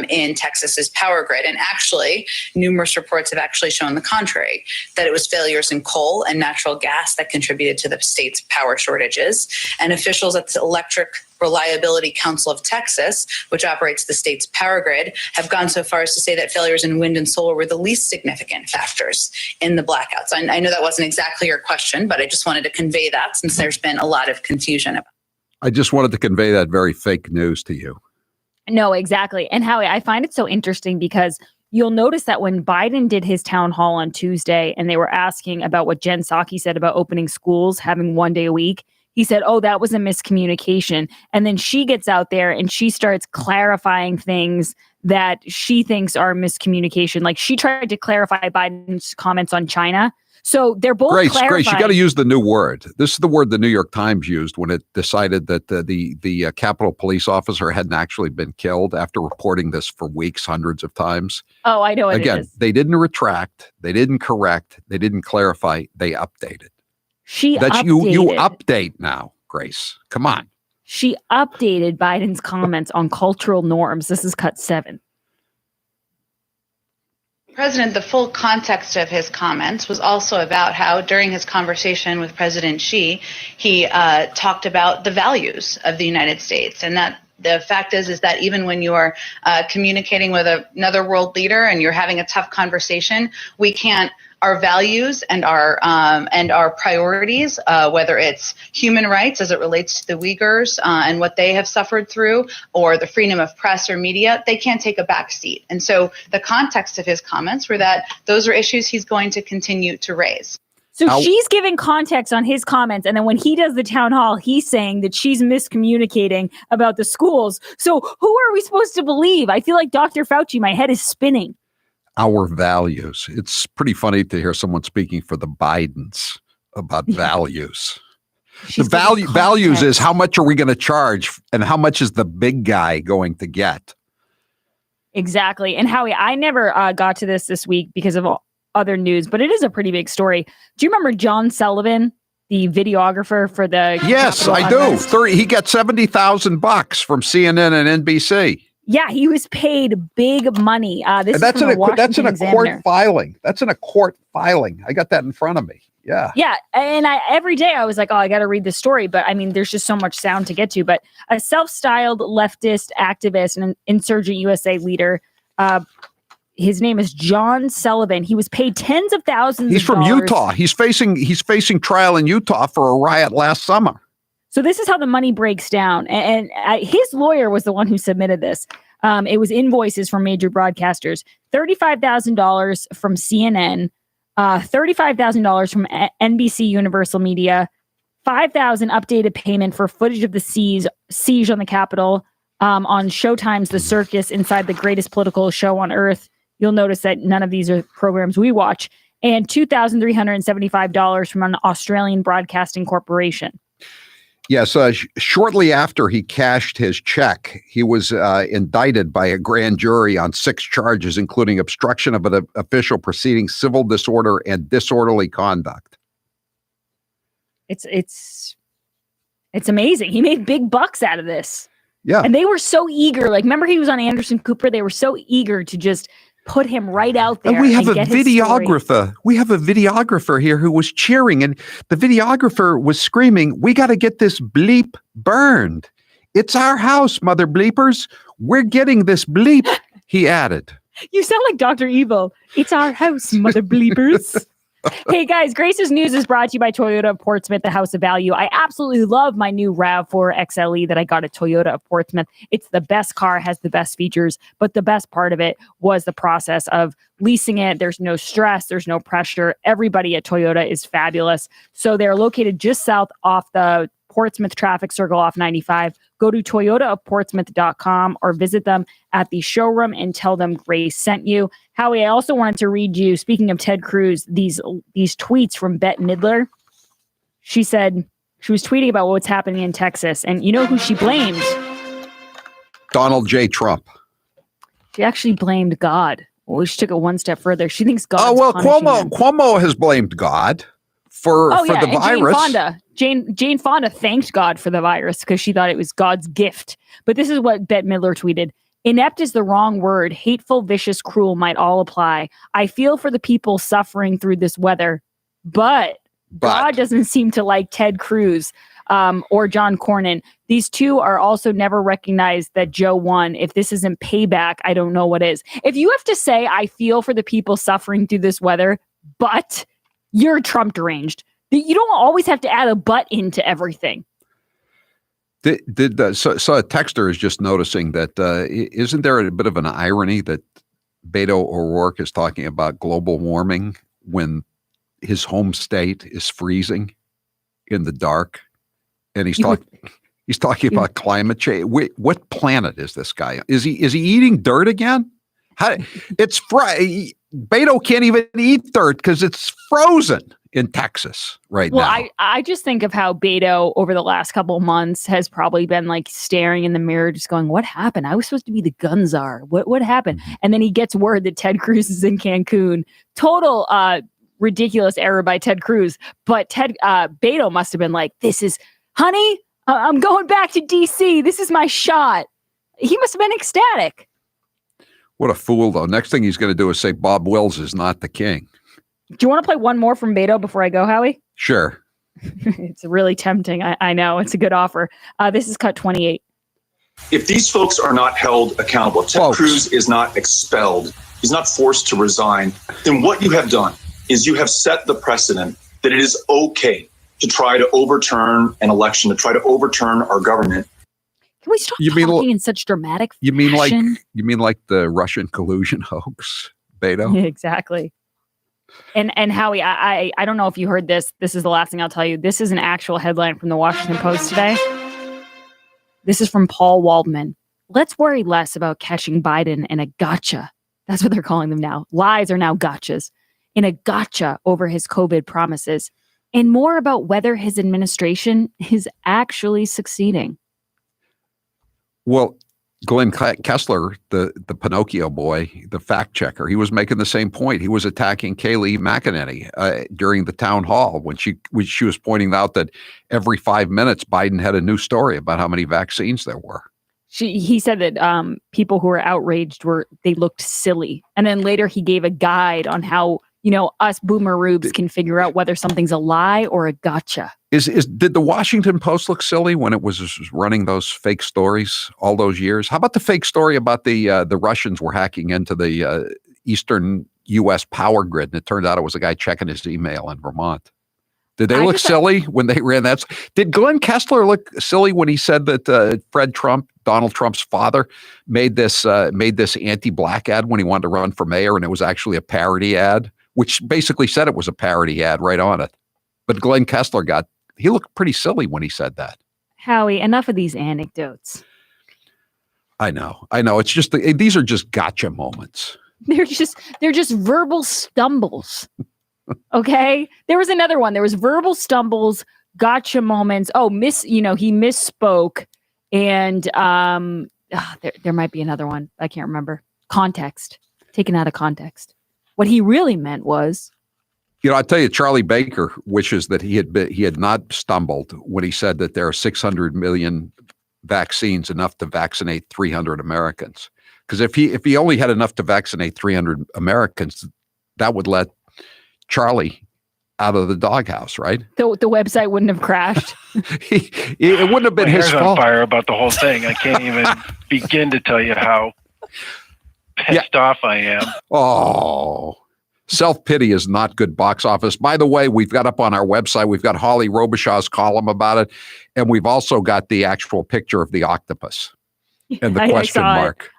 in Texas's power grid. And actually, numerous reports have actually shown the contrary, that it was failures in coal and natural gas that contributed to the state's power shortages. And officials at the Electric Reliability Council of Texas, which operates the state's power grid, have gone so far as to say that failures in wind and solar were the least significant factors in the blackouts. I know that wasn't exactly your question, but I just wanted to convey that since there's been a lot of confusion about it. I just wanted to convey that very fake news to you. No, exactly. And Howie, I find it so interesting because you'll notice that when Biden did his town hall on Tuesday and they were asking about what Jen Psaki said about opening schools, having 1 day a week, he said, oh, that was a miscommunication. And then she gets out there and she starts clarifying things that she thinks are miscommunication. Like she tried to clarify Biden's comments on China. So they're both clarifying. Grace, you got to use the new word. This is the word the New York Times used when it decided that the Capitol police officer hadn't actually been killed after reporting this for weeks, hundreds of times. Oh, I know what Again, it is. they didn't retract. They didn't correct. They didn't clarify. They updated. You update now, Grace. Come on. She updated Biden's comments on cultural norms. This is cut 7. President, the full context of his comments was also about how during his conversation with President Xi, he talked about the values of the United States, and that the fact is that even when you are communicating with another world leader and you're having a tough conversation, we can't. Our values and our priorities, whether it's human rights as it relates to the Uyghurs and what they have suffered through, or the freedom of press or media, they can't take a back seat. And so the context of his comments were that those are issues he's going to continue to raise. So she's giving context on his comments. And then when he does the town hall, he's saying that she's miscommunicating about the schools. So who are we supposed to believe? I feel like Dr. Fauci, my head is spinning. Our values. It's pretty funny to hear someone speaking for the Bidens about values. The values is how much are we going to charge and how much is the big guy going to get? Exactly. And Howie, I never got to this week because of other news, but it is a pretty big story. Do you remember John Sullivan, the videographer for the Yes, Capitol I do. unrest? He got $70,000 from CNN and NBC. Yeah, he was paid big money. That's in a court filing. That's in a court filing. I got that in front of me. Yeah. Yeah. And every day I was like, oh, I got to read this story. But I mean, there's just so much sound to get to. But a self-styled leftist activist and an Insurgent USA leader, his name is John Sullivan. He was paid tens of thousands He's of from dollars. Utah. He's facing trial in Utah for a riot last summer. So this is how the money breaks down. And his lawyer was the one who submitted this. It was invoices from major broadcasters, $35,000 from CNN, $35,000 from NBC Universal Media, $5,000 updated payment for footage of the siege on the Capitol on Showtime's The Circus inside the greatest political show on earth. You'll notice that none of these are programs we watch. And $2,375 from an Australian Broadcasting Corporation. Yes, shortly after he cashed his check, he was indicted by a grand jury on 6 charges, including obstruction of an official proceeding, civil disorder, and disorderly conduct. It's amazing. He made big bucks out of this. Yeah. And they were so eager. Like, remember he was on Anderson Cooper? They were so eager to just put him right out there. And we have a get his videographer. story. We have a videographer here who was cheering, and the videographer was screaming, "We got to get this bleep burned. It's our house, mother bleepers. We're getting this bleep," he added. You sound like Dr. Evil. It's our house, mother bleepers. Hey guys, Grace's News is brought to you by Toyota of Portsmouth, the house of value. I absolutely love my new RAV4 XLE that I got at Toyota of Portsmouth. It's the best car, has the best features, but the best part of it was the process of leasing it. There's no stress, there's no pressure. Everybody at Toyota is fabulous. So they're located just south off the Portsmouth traffic circle off 95. Go to toyotaofportsmouth.com or visit them at the showroom and tell them Grace sent you. Howie, I also wanted to read you, speaking of Ted Cruz, these tweets from Bette Midler. She said she was tweeting about what's happening in Texas, and you know who she blamed? Donald J. Trump. She actually blamed God. Well, she took it one step further. She thinks God. Oh well, Cuomo has blamed God for the and virus. Jane Fonda thanked God for the virus because she thought it was God's gift. But this is what Bette Midler tweeted. Inept is the wrong word. Hateful, vicious, cruel might all apply. I feel for the people suffering through this weather, but God doesn't seem to like Ted Cruz or John Cornyn. These two are also never recognized that Joe won. If this isn't payback, I don't know what is. If you have to say, I feel for the people suffering through this weather, but you're Trump deranged. You don't always have to add a but into everything. So a texter is just noticing that isn't there a bit of an irony that Beto O'Rourke is talking about global warming when his home state is freezing in the dark, and he's talking about climate change. What planet is this guy? Is he eating dirt again? It's Beto can't even eat dirt because it's frozen in Texas now. Well, I just think of how Beto over the last couple of months has probably been like staring in the mirror, just going, what happened? I was supposed to be the gun czar. What happened? And then he gets word that Ted Cruz is in Cancun. Total ridiculous error by Ted Cruz. But Beto must have been like, honey, I'm going back to DC. This is my shot. He must have been ecstatic. What a fool, though. Next thing he's going to do is say Bob Wills is not the king. Do you want to play one more from Beto before I go, Howie? Sure. It's really tempting. I know. It's a good offer. This is cut 28. If these folks are not held accountable, Ted Cruz is not expelled, he's not forced to resign, then what you have done is you have set the precedent that it is okay to try to overturn an election, to try to overturn our government. Can we stop talking in such dramatic fashion? You mean like the Russian collusion hoax, Beto? Yeah, exactly. And Howie, I don't know if you heard this. This is the last thing I'll tell you. This is an actual headline from the Washington Post today. This is from Paul Waldman. Let's worry less about catching Biden in a gotcha. That's what they're calling them now. Lies are now gotchas. In a gotcha over his COVID promises. And more about whether his administration is actually succeeding. Well, Glenn Kessler, the Pinocchio boy, the fact checker, he was making the same point. He was attacking Kayleigh McEnany during the town hall when she was pointing out that every 5 minutes Biden had a new story about how many vaccines there were. He said that people who were outraged they looked silly, and then later he gave a guide on how us boomer rubes can figure out whether something's a lie or a gotcha. Did the Washington Post look silly when it was running those fake stories all those years? How about the fake story about the Russians were hacking into the eastern U.S. power grid, and it turned out it was a guy checking his email in Vermont? Did they look silly when they ran that? Did Glenn Kessler look silly when he said that Fred Trump, Donald Trump's father, made this anti-black ad when he wanted to run for mayor, and it was actually a parody ad, which basically said it was a parody ad right on it? But Glenn Kessler he looked pretty silly when he said that. Howie, enough of these anecdotes. I know. It's just these are just gotcha moments. They're just verbal stumbles. Okay. There was another one. There was verbal stumbles, gotcha moments. Oh, he misspoke. And there might be another one. I can't remember. Context. Taken out of context. What he really meant was, I tell you, Charlie Baker wishes that he had not stumbled when he said that there are 600 million vaccines, enough to vaccinate 300 Americans. Because if he only had enough to vaccinate 300 Americans, that would let Charlie out of the doghouse, right? The website wouldn't have crashed. It wouldn't have been his fault. My hair's on fire about the whole thing. I can't even begin to tell you how pissed off I am. Oh. Self-pity is not good box office. By the way, we've got up on our website, we've got Holly Robichaux's column about it, and we've also got the actual picture of the octopus and the question mark.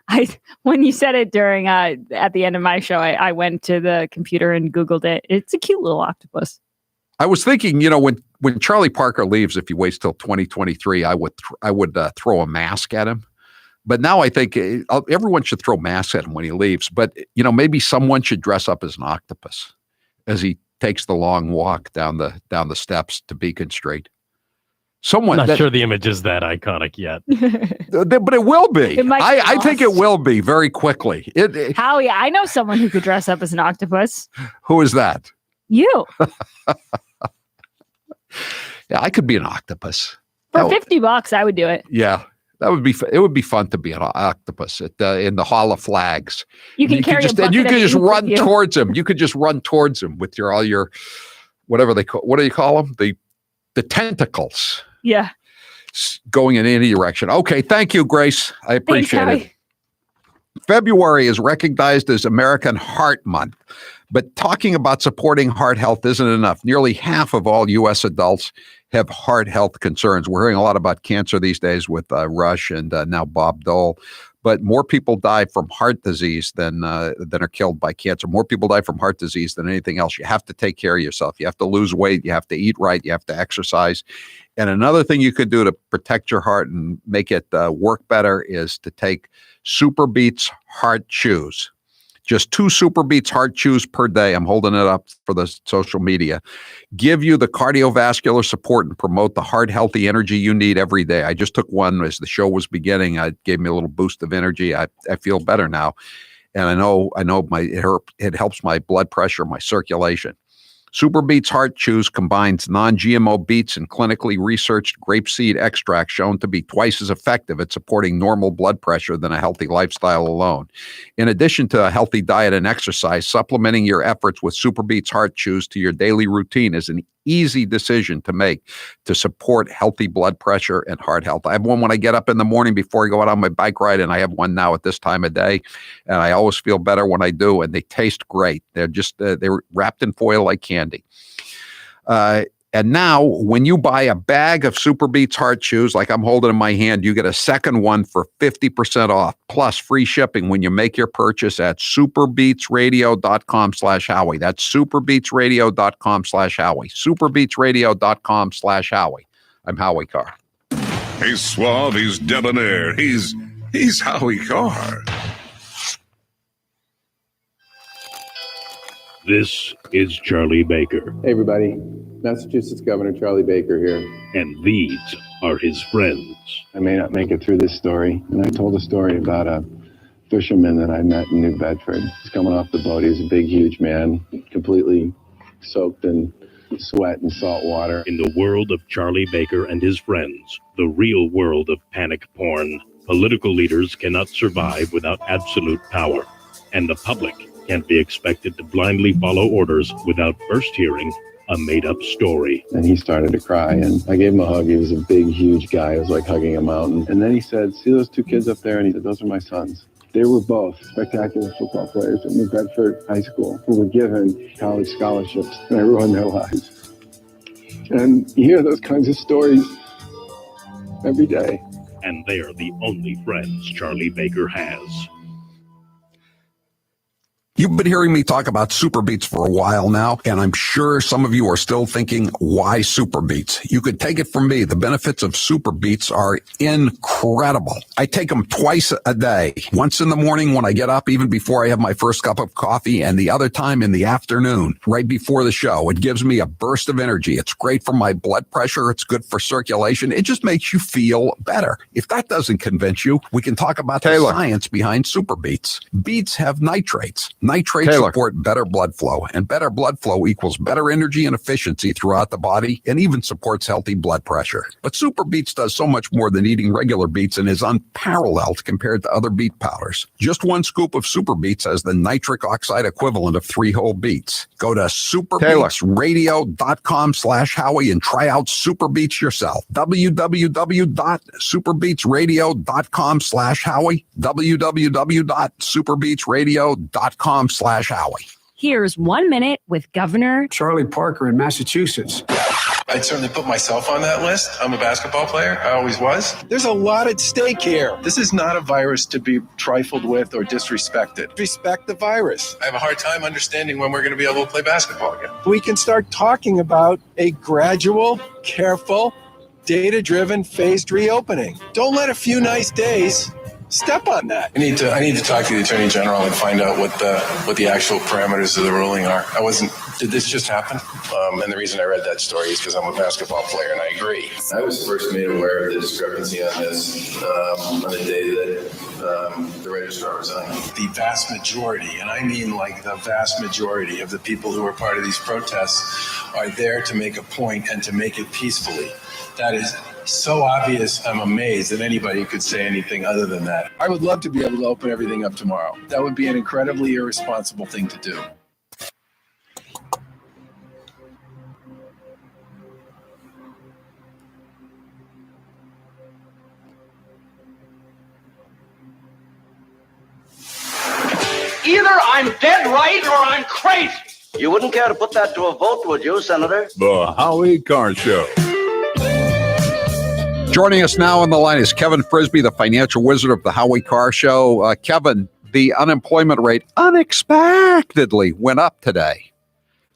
When you said it during at the end of my show, I went to the computer and Googled it. It's a cute little octopus. I was thinking, when Charlie Parker leaves, if he waits till 2023, I would throw a mask at him. But now I think everyone should throw masks at him when he leaves. But, maybe someone should dress up as an octopus as he takes the long walk down the steps to Beacon Street. Someone I'm not sure the image is that iconic yet. but it will be. It might be I think it lost. will be very quickly. Howie, I know someone who could dress up as an octopus. Who is that? You. Yeah, I could be an octopus. For That would- $50, I would do it. Yeah, that would be. It would be fun to be an octopus in the Hall of Flags. You can And carry a bucket you of could just ink with run you. towards him. You could just run towards him with all your whatever they call. What do you call them? The tentacles Yeah. going in any direction. Okay, thank you, Grace. I appreciate Howie. it. February is recognized as American Heart Month, but talking about supporting heart health isn't enough. Nearly half of all U.S. adults have heart health concerns. We're hearing a lot about cancer these days with Rush and now Bob Dole, but more people die from heart disease than are killed by cancer. More people die from heart disease than anything else. You have to take care of yourself. You have to lose weight. You have to eat right. You have to exercise. And another thing you could do to protect your heart and make it work better is to take Super Beats Heart Chews. Just 2 Super Beats Heart Chews per day. I'm holding it up for the social media. Give you the cardiovascular support and promote the heart healthy energy you need every day. I just took one as the show was beginning. It gave me a little boost of energy. I feel better now. And I know it helps my blood pressure, my circulation. Super Beets Heart Chews combines non-GMO beets and clinically researched grapeseed extract shown to be twice as effective at supporting normal blood pressure than a healthy lifestyle alone. In addition to a healthy diet and exercise, supplementing your efforts with Super Beets Heart Chews to your daily routine is an easy decision to make to support healthy blood pressure and heart health. I have one when I get up in the morning before I go out on my bike ride, and I have one now at this time of day, and I always feel better when I do, and they taste great. They're just they're wrapped in foil like candy. And now when you buy a bag of Super Beets Heart Chews, like I'm holding in my hand, you get a second one for 50% off, plus free shipping when you make your purchase at superbeatsradio.com/Howie. That's superbeatsradio.com/Howie. Superbeatsradio.com/Howie. I'm Howie Carr. He's suave, he's debonair, he's Howie Carr. This is Charlie Baker. Hey, everybody. Massachusetts Governor Charlie Baker here. And these are his friends. I may not make it through this story. And I told a story about a fisherman that I met in New Bedford. He's coming off the boat. He's a big, huge man, completely soaked in sweat and salt water. In the world of Charlie Baker and his friends, the real world of panic porn, political leaders cannot survive without absolute power. And the public can't be expected to blindly follow orders without first hearing a made-up story. And he started to cry, and I gave him a hug. He was a big, huge guy. It was like hugging a mountain. And then he said, "See those 2 kids up there?" And he said, "Those are my sons." They were both spectacular football players at New Bedford High School who were given college scholarships, and I ruined their lives. And you hear those kinds of stories every day. And they are the only friends Charlie Baker has. You've been hearing me talk about Super Beets for a while now, and I'm sure some of you are still thinking, why Super Beets? You could take it from me. The benefits of Super Beets are incredible. I take them twice a day, once in the morning when I get up, even before I have my first cup of coffee, and the other time in the afternoon, right before the show. It gives me a burst of energy. It's great for my blood pressure. It's good for circulation. It just makes you feel better. If that doesn't convince you, we can talk about the science behind Super Beets. Beets have nitrates. Nitrates support better blood flow, and better blood flow equals better energy and efficiency throughout the body, and even supports healthy blood pressure. But Super Beets does so much more than eating regular beets and is unparalleled compared to other beet powders. Just 1 scoop of Super Beets has the nitric oxide equivalent of 3 whole beets. Go to superbeatsradio.com/Howie and try out Super Beets yourself. www.superbeatsradio.com/Howie. www.superbeatsradio.com/Howie. Here's 1 minute with Governor Charlie Parker in Massachusetts. I'd certainly put myself on that list. I'm a basketball player. I always was. There's a lot at stake here. This is not a virus to be trifled with or disrespected. Respect the virus. I have a hard time understanding when we're going to be able to play basketball again. We can start talking about a gradual, careful, data-driven, phased reopening. Don't let a few nice days step on that. I need to talk to the Attorney General and find out what the actual parameters of the ruling are. Did this just happen? And the reason I read that story is because I'm a basketball player, and I agree. I was first made aware of the discrepancy on this on the day that the registrar resigned. The vast majority, and I mean like the vast majority of the people who are part of these protests are there to make a point and to make it peacefully. That is so obvious, I'm amazed that anybody could say anything other than that. I would love to be able to open everything up tomorrow. That would be an incredibly irresponsible thing to do. Either I'm dead right or I'm crazy. You wouldn't care to put that to a vote, would you, Senator? The Howie Carr Show. Joining us now on the line is Kevin Frisby, the financial wizard of the Howie Carr Show. Kevin, the unemployment rate unexpectedly went up today.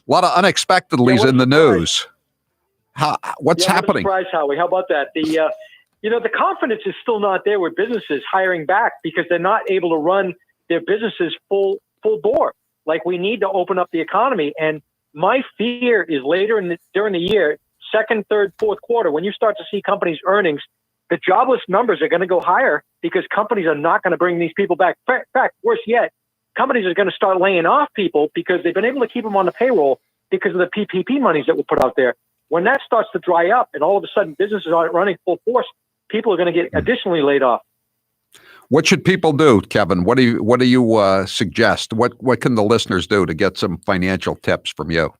A lot of unexpectedlies in the news. What's happening? Surprise, Howie. How about that? The confidence is still not there with businesses hiring back because they're not able to run their businesses full bore. Like, we need to open up the economy. And my fear is later during the year, second, third, fourth quarter, when you start to see companies' earnings, the jobless numbers are going to go higher because companies are not going to bring these people back. In fact, worse yet, companies are going to start laying off people because they've been able to keep them on the payroll because of the PPP monies that were put out there. When that starts to dry up and all of a sudden businesses aren't running full force, people are going to get additionally laid off. What should people do, Kevin? What do you suggest? What can the listeners do to get some financial tips from you?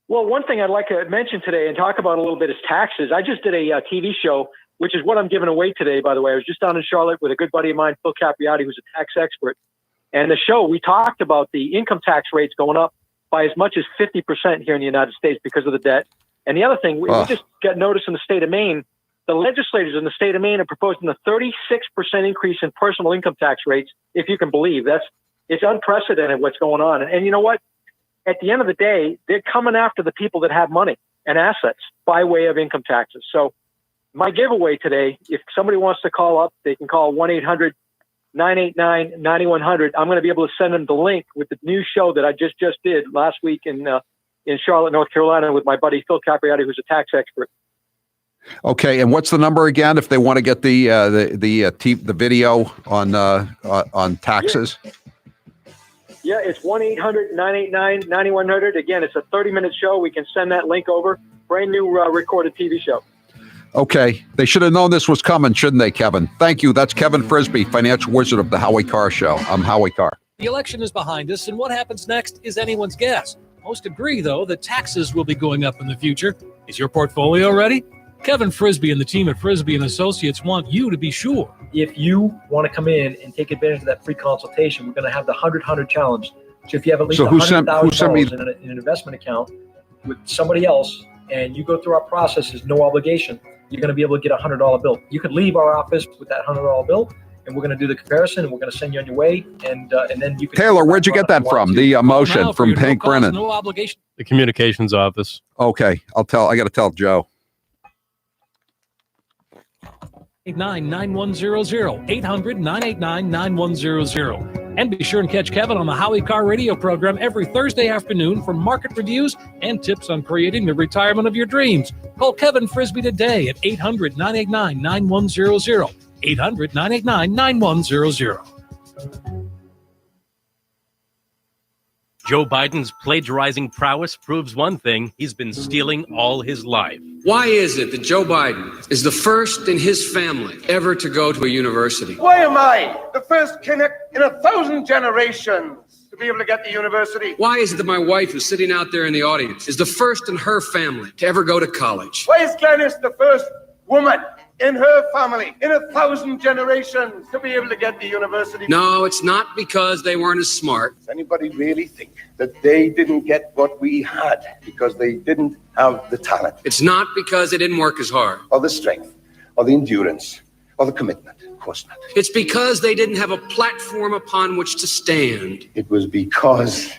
Well, one thing I'd like to mention today and talk about a little bit is taxes. I just did a TV show, which is what I'm giving away today, by the way. I was just down in Charlotte with a good buddy of mine, Phil Capriati, who's a tax expert. And the show, we talked about the income tax rates going up by as much as 50% here in the United States because of the debt. And the other thing, we just got notice in the state of Maine, the legislators in the state of Maine are proposing a 36% increase in personal income tax rates, if you can believe. It's unprecedented what's going on. And you know what? At the end of the day, they're coming after the people that have money and assets by way of income taxes. So my giveaway today, if somebody wants to call up, they can call 1-800-989-9100. I'm going to be able to send them the link with the new show that I just did last week in Charlotte, North Carolina, with my buddy Phil Capriati, who's a tax expert. Okay, and what's the number again if they want to get the video on taxes? Yeah, it's 1-800-989-9100. Again, it's a 30-minute show. We can send that link over. Brand new recorded TV show. Okay, they should have known this was coming, shouldn't they, Kevin? Thank you. That's Kevin Frisby, financial wizard of the Howie Carr Show. I'm Howie Carr. The election is behind us, and what happens next is anyone's guess. Most agree, though, that taxes will be going up in the future. Is your portfolio ready? Kevin Frisby and the team at Frisby & Associates want you to be sure. If you want to come in and take advantage of that free consultation, we're going to have the 100 challenge. So if you have at least $100,000 in an investment account with somebody else, and you go through our process, there's no obligation, you're going to be able to get a $100 bill. You could leave our office with that $100 bill, and we're going to do the comparison, and we're going to send you on your way, and then you can. Taylor, where'd you get that from? The motion from Hank Brennan. No obligation. The communications office. Okay, I got to tell Joe. 800-989-9100, 800-989-9100. And be sure and catch Kevin on the Howie Carr radio program every Thursday afternoon for market reviews and tips on creating the retirement of your dreams. Call Kevin Frisby today at 800-989-9100, 800-989-9100. Joe Biden's plagiarizing prowess proves one thing: he's been stealing all his life. Why is it that Joe Biden is the first in his family ever to go to a university? Why am I the first connect in 1,000 generations to be able to get the university? Why is it that my wife, who's sitting out there in the audience, is the first in her family to ever go to college? Why is Glenys the first woman in her family in 1,000 generations to be able to get the university? No, it's not because they weren't as smart. Does anybody really think that they didn't get what we had because they didn't have the talent? It's not because they didn't work as hard. Or the strength, or the endurance, or the commitment. Of course not. It's because they didn't have a platform upon which to stand. It was because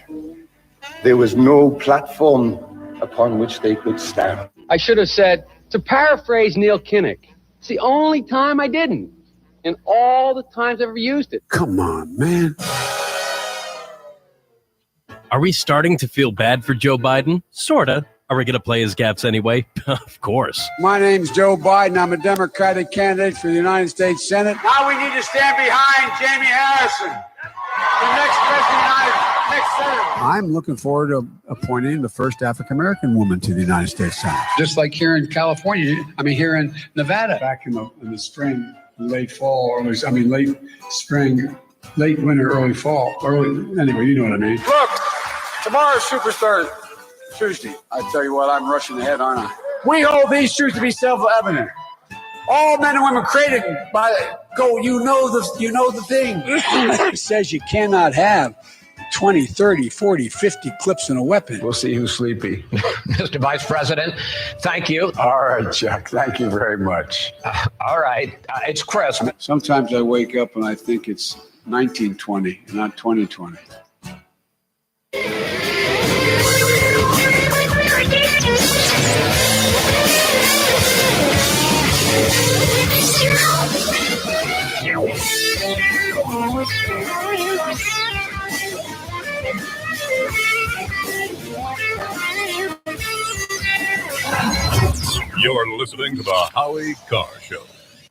there was no platform upon which they could stand. I should have said, to paraphrase Neil Kinnock, it's the only time I didn't. in all the times I've ever used it. Come on, man. Are we starting to feel bad for Joe Biden? Sorta. Are we going to play his gaffes anyway? Of course. My name's Joe Biden. I'm a Democratic candidate for the United States Senate. Now we need to stand behind Jamie Harrison, the next president, next senator. I'm looking forward to appointing the first African-American woman to the United States Senate. Just like here in California, here in Nevada. Back in the spring, late fall, late spring, late winter, early fall. Anyway, you know what I mean. Look, tomorrow's Superstar Tuesday. I tell you what, I'm rushing ahead, aren't I? We hold these truths to be self-evident. All men and women created by go. You know the thing. It says you cannot have 20, 30, 40, 50 clips in a weapon. We'll see who's sleepy. Mr. Vice President, thank you. All right, Chuck. Thank you very much. All right. It's Chris. Sometimes I wake up and I think it's 1920, not 2020. You're listening to the Howie Carr Show.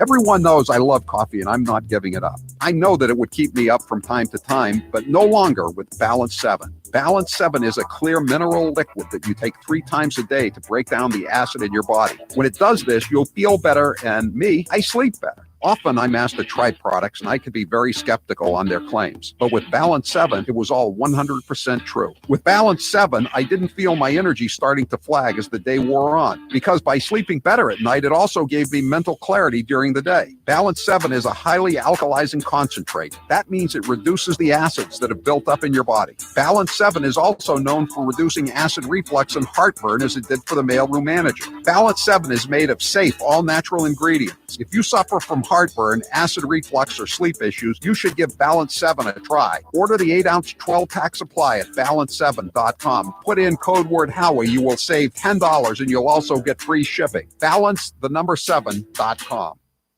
Everyone knows I love coffee and I'm not giving it up. I know that it would keep me up from time to time, but no longer with Balance 7. Balance 7 is a clear mineral liquid that you take 3 times a day to break down the acid in your body. When it does this, you'll feel better, and I sleep better. Often I'm asked to try products and I can be very skeptical on their claims. But with Balance 7, it was all 100% true. With Balance 7, I didn't feel my energy starting to flag as the day wore on. Because by sleeping better at night, it also gave me mental clarity during the day. Balance 7 is a highly alkalizing concentrate. That means it reduces the acids that have built up in your body. Balance 7 is also known for reducing acid reflux and heartburn as it did for the mailroom manager. Balance 7 is made of safe, all-natural ingredients. If you suffer from heartburn, acid reflux, or sleep issues, you should give Balance 7 a try. Order the 8-ounce 12-pack supply at balance7.com. Put in code word Howie. You will save $10 and you'll also get free shipping. Balance7.com.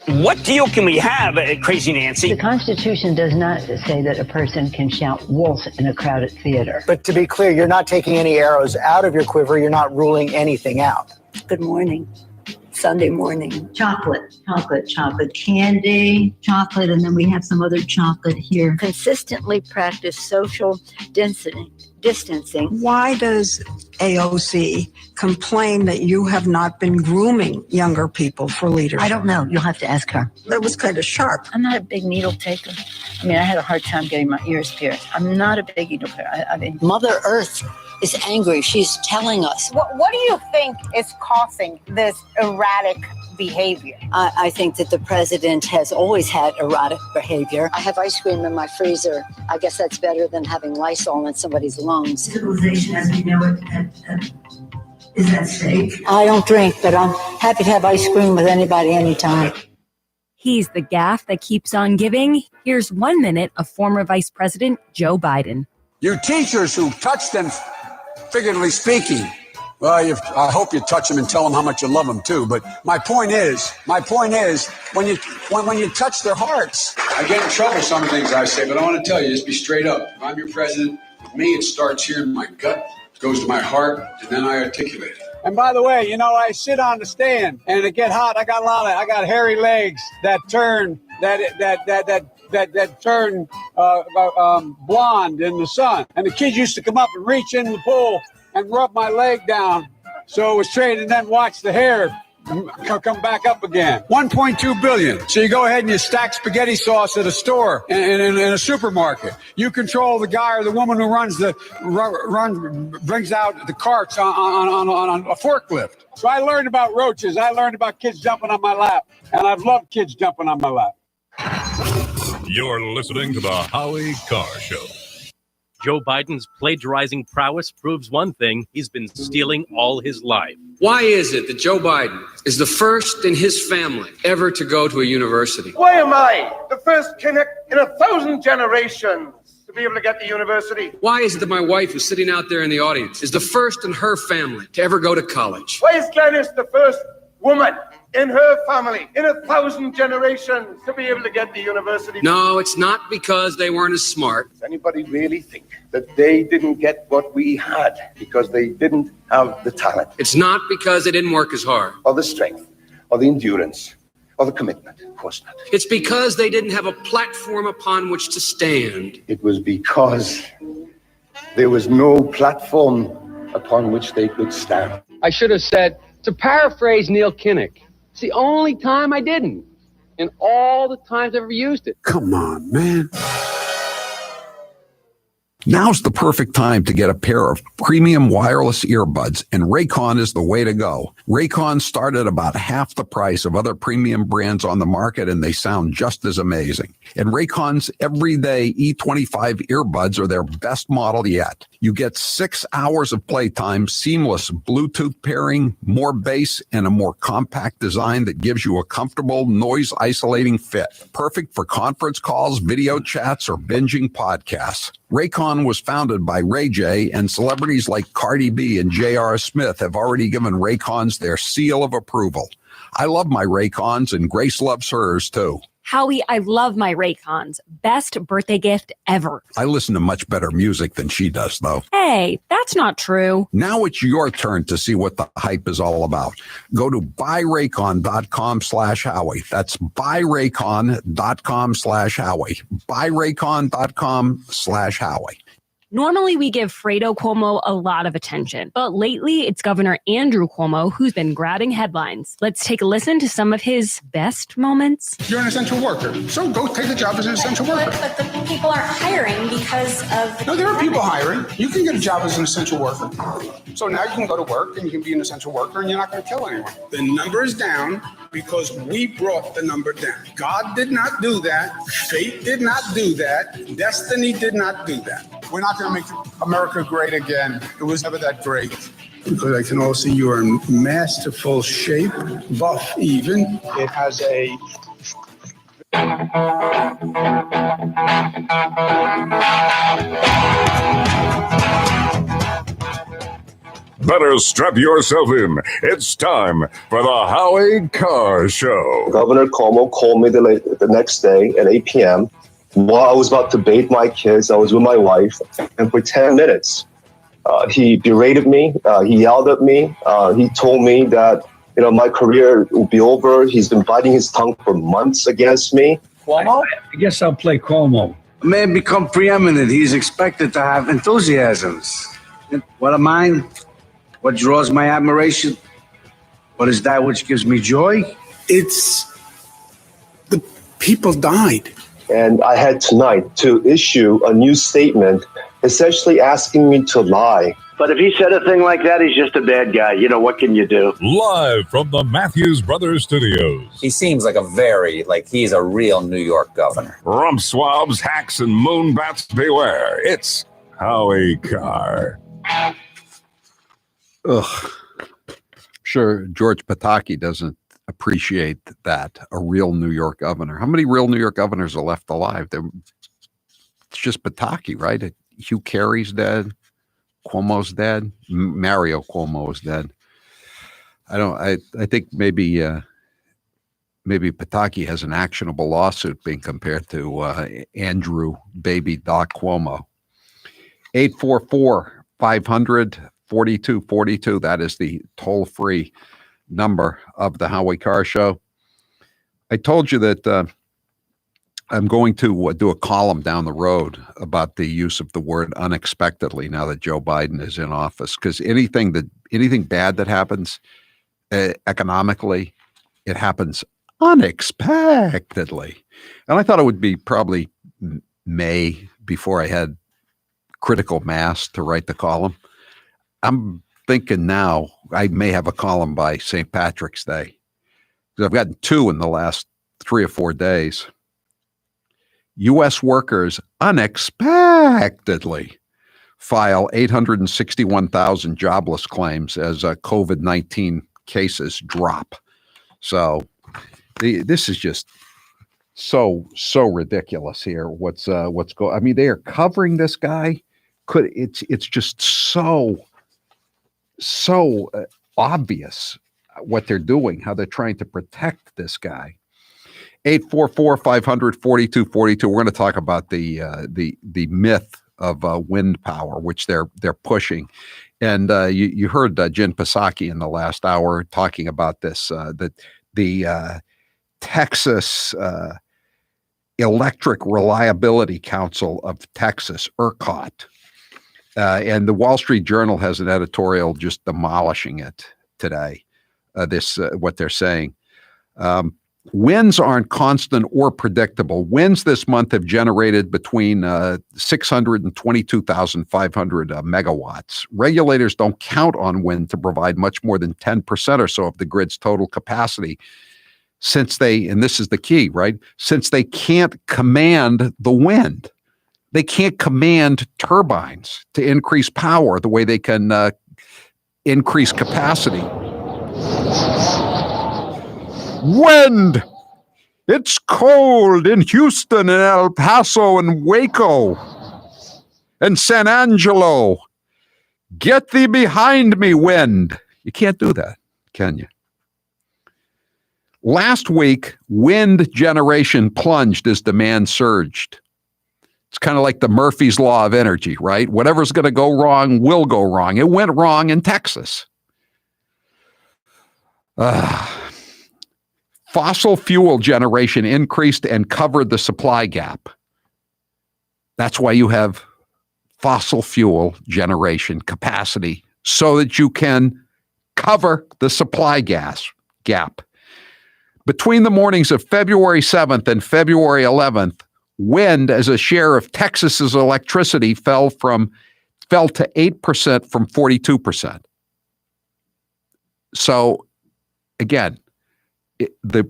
What deal can we have, Crazy Nancy? The Constitution does not say that a person can shout wolf in a crowded theater. But to be clear, you're not taking any arrows out of your quiver. You're not ruling anything out. Good morning. Sunday morning. Chocolate, candy, chocolate, and then we have some other chocolate here. Consistently practice social distancing. Why does AOC complain that you have not been grooming younger people for leadership? I don't know. You'll have to ask her. That was kind of sharp. I'm not a big needle taker. I had a hard time getting my ears pierced. I'm not a big needle taker. Mother Earth is angry. She's telling us. What do you think is causing this erratic behavior? I think that the president has always had erratic behavior. I have ice cream in my freezer. I guess that's better than having Lysol in somebody's lungs. Civilization as we know it is at stake. I don't drink, but I'm happy to have ice cream with anybody, anytime. He's the gaff that keeps on giving. Here's 1 minute of former Vice President Joe Biden. You teachers who touch them, figuratively speaking, well, I hope you touch them and tell them how much you love them too. But my point is, when you touch their hearts, I get in trouble with some things I say, but I want to tell you, just be straight up. If I'm your president, for me, it starts here in my gut, it goes to my heart, and then I articulate it. And by the way, I sit on the stand and it get hot. I got hairy legs that turn blonde in the sun. And the kids used to come up and reach in the pool and rub my leg down so it was straight and then watch the hair come back up again. 1.2 billion. So you go ahead and you stack spaghetti sauce at a store in a supermarket. You control the guy or the woman who brings out the carts on a forklift. So I learned about roaches. I learned about kids jumping on my lap. And I've loved kids jumping on my lap. You're listening to the Howie Carr Show. Joe Biden's plagiarizing prowess proves one thing: he's been stealing all his life. Why is it that Joe Biden is the first in his family ever to go to a university? Why am I the first connect in 1,000 generations to be able to get to university? Why is it that my wife, who's sitting out there in the audience, is the first in her family to ever go to college? Why is Glenys the first woman in her family in 1,000 generations to be able to get the university. No, it's not because they weren't as smart. Does anybody really think that they didn't get what we had because they didn't have the talent? It's not because they didn't work as hard. Or the strength, or the endurance, or the commitment? Of course not. It's because they didn't have a platform upon which to stand. It was because there was no platform upon which they could stand. I should have said, to paraphrase Neil Kinnock, it's the only time I didn't, and all the times I've ever used it. Come on, man. Now's the perfect time to get a pair of premium wireless earbuds, and Raycon is the way to go. Raycon start at about half the price of other premium brands on the market, and they sound just as amazing. And Raycon's everyday E25 earbuds are their best model yet. You get 6 hours of playtime, seamless Bluetooth pairing, more bass, and a more compact design that gives you a comfortable, noise-isolating fit. Perfect for conference calls, video chats, or binging podcasts. Raycon was founded by Ray J, and celebrities like Cardi B and J.R. Smith have already given Raycons their seal of approval. I love my Raycons, and Grace loves hers, too. Howie, I love my Raycons. Best birthday gift ever. I listen to much better music than she does, though. Hey, that's not true. Now it's your turn to see what the hype is all about. Go to buyraycon.com/Howie. That's buyraycon.com/Howie. Buyraycon.com/Howie. Normally, we give Fredo Cuomo a lot of attention, but lately it's Governor Andrew Cuomo who's been grabbing headlines. Let's take a listen to some of his best moments. You're an essential worker, so go take a job as an essential worker. But the people aren't hiring because of... No, there are people hiring. You can get a job as an essential worker. So now you can go to work and you can be an essential worker and you're not going to kill anyone. The number is down because we brought the number down. God did not do that. Fate did not do that. Destiny did not do that. We're not going to make America great again. It was never that great. Because I can also see you are in masterful shape, buff even. It has a... Better strap yourself in. It's time for the Howie Carr Show. Governor Cuomo called me the next day at 8 p.m. While I was about to bathe my kids. I was with my wife, and for 10 minutes, he berated me. He yelled at me. He told me that my career will be over. He's been biting his tongue for months against me. Cuomo? I guess I'll play Cuomo. A man become preeminent. He's expected to have enthusiasms. What am I? What draws my admiration? What is that which gives me joy? It's the people died. And I had tonight to issue a new statement essentially asking me to lie. But if he said a thing like that, he's just a bad guy. What can you do? Live from the Matthews Brothers Studios. He seems like he's a real New York governor. Rump swabs, hacks, and moonbats beware. It's Howie Carr. Ugh. Sure, George Pataki doesn't appreciate that, a real New York governor. How many real New York governors are left alive? It's just Pataki, right? Hugh Carey's dead. Cuomo's dead. Mario Cuomo is dead. I think maybe Pataki has an actionable lawsuit being compared to Andrew Baby Doc Cuomo. 844-500-4242. That is the toll-free number of the Howie Carr Show. I told you that I'm going to do a column down the road about the use of the word unexpectedly now that Joe Biden is in office, because anything bad that happens economically, it happens unexpectedly. And I thought it would be probably May before I had critical mass to write the column. I'm thinking now I may have a column by St. Patrick's Day, because I've gotten 2 in the last 3 or 4 days. U.S. workers unexpectedly file 861,000 jobless claims as COVID-19 cases drop. So this is just so ridiculous here. What's going? I mean, they are covering this guy. It's just so obvious what they're doing, how they're trying to protect this guy. 844-500-4242. We're going to talk about the myth of wind power, which they're pushing. And you heard Jen Psaki in the last hour talking about this, that the Texas Electric Reliability Council of Texas, ERCOT, and the Wall Street Journal has an editorial just demolishing it today. What they're saying. Winds aren't constant or predictable. Winds this month have generated between 600 and 22,500 megawatts. Regulators don't count on wind to provide much more than 10% or so of the grid's total capacity, since they, and this is the key, right? Since they can't command the wind. They can't command turbines to increase power the way they can increase capacity. Wind! It's cold in Houston and El Paso and Waco and San Angelo. Get thee behind me, wind. You can't do that, can you? Last week, wind generation plunged as demand surged. It's kind of like the Murphy's Law of energy, right? Whatever's going to go wrong will go wrong. It went wrong in Texas. Fossil fuel generation increased and covered the supply gap. That's why you have fossil fuel generation capacity, so that you can cover the supply gap. Between the mornings of February 7th and February 11th, wind as a share of Texas's electricity fell to 8% from 42%. So again, the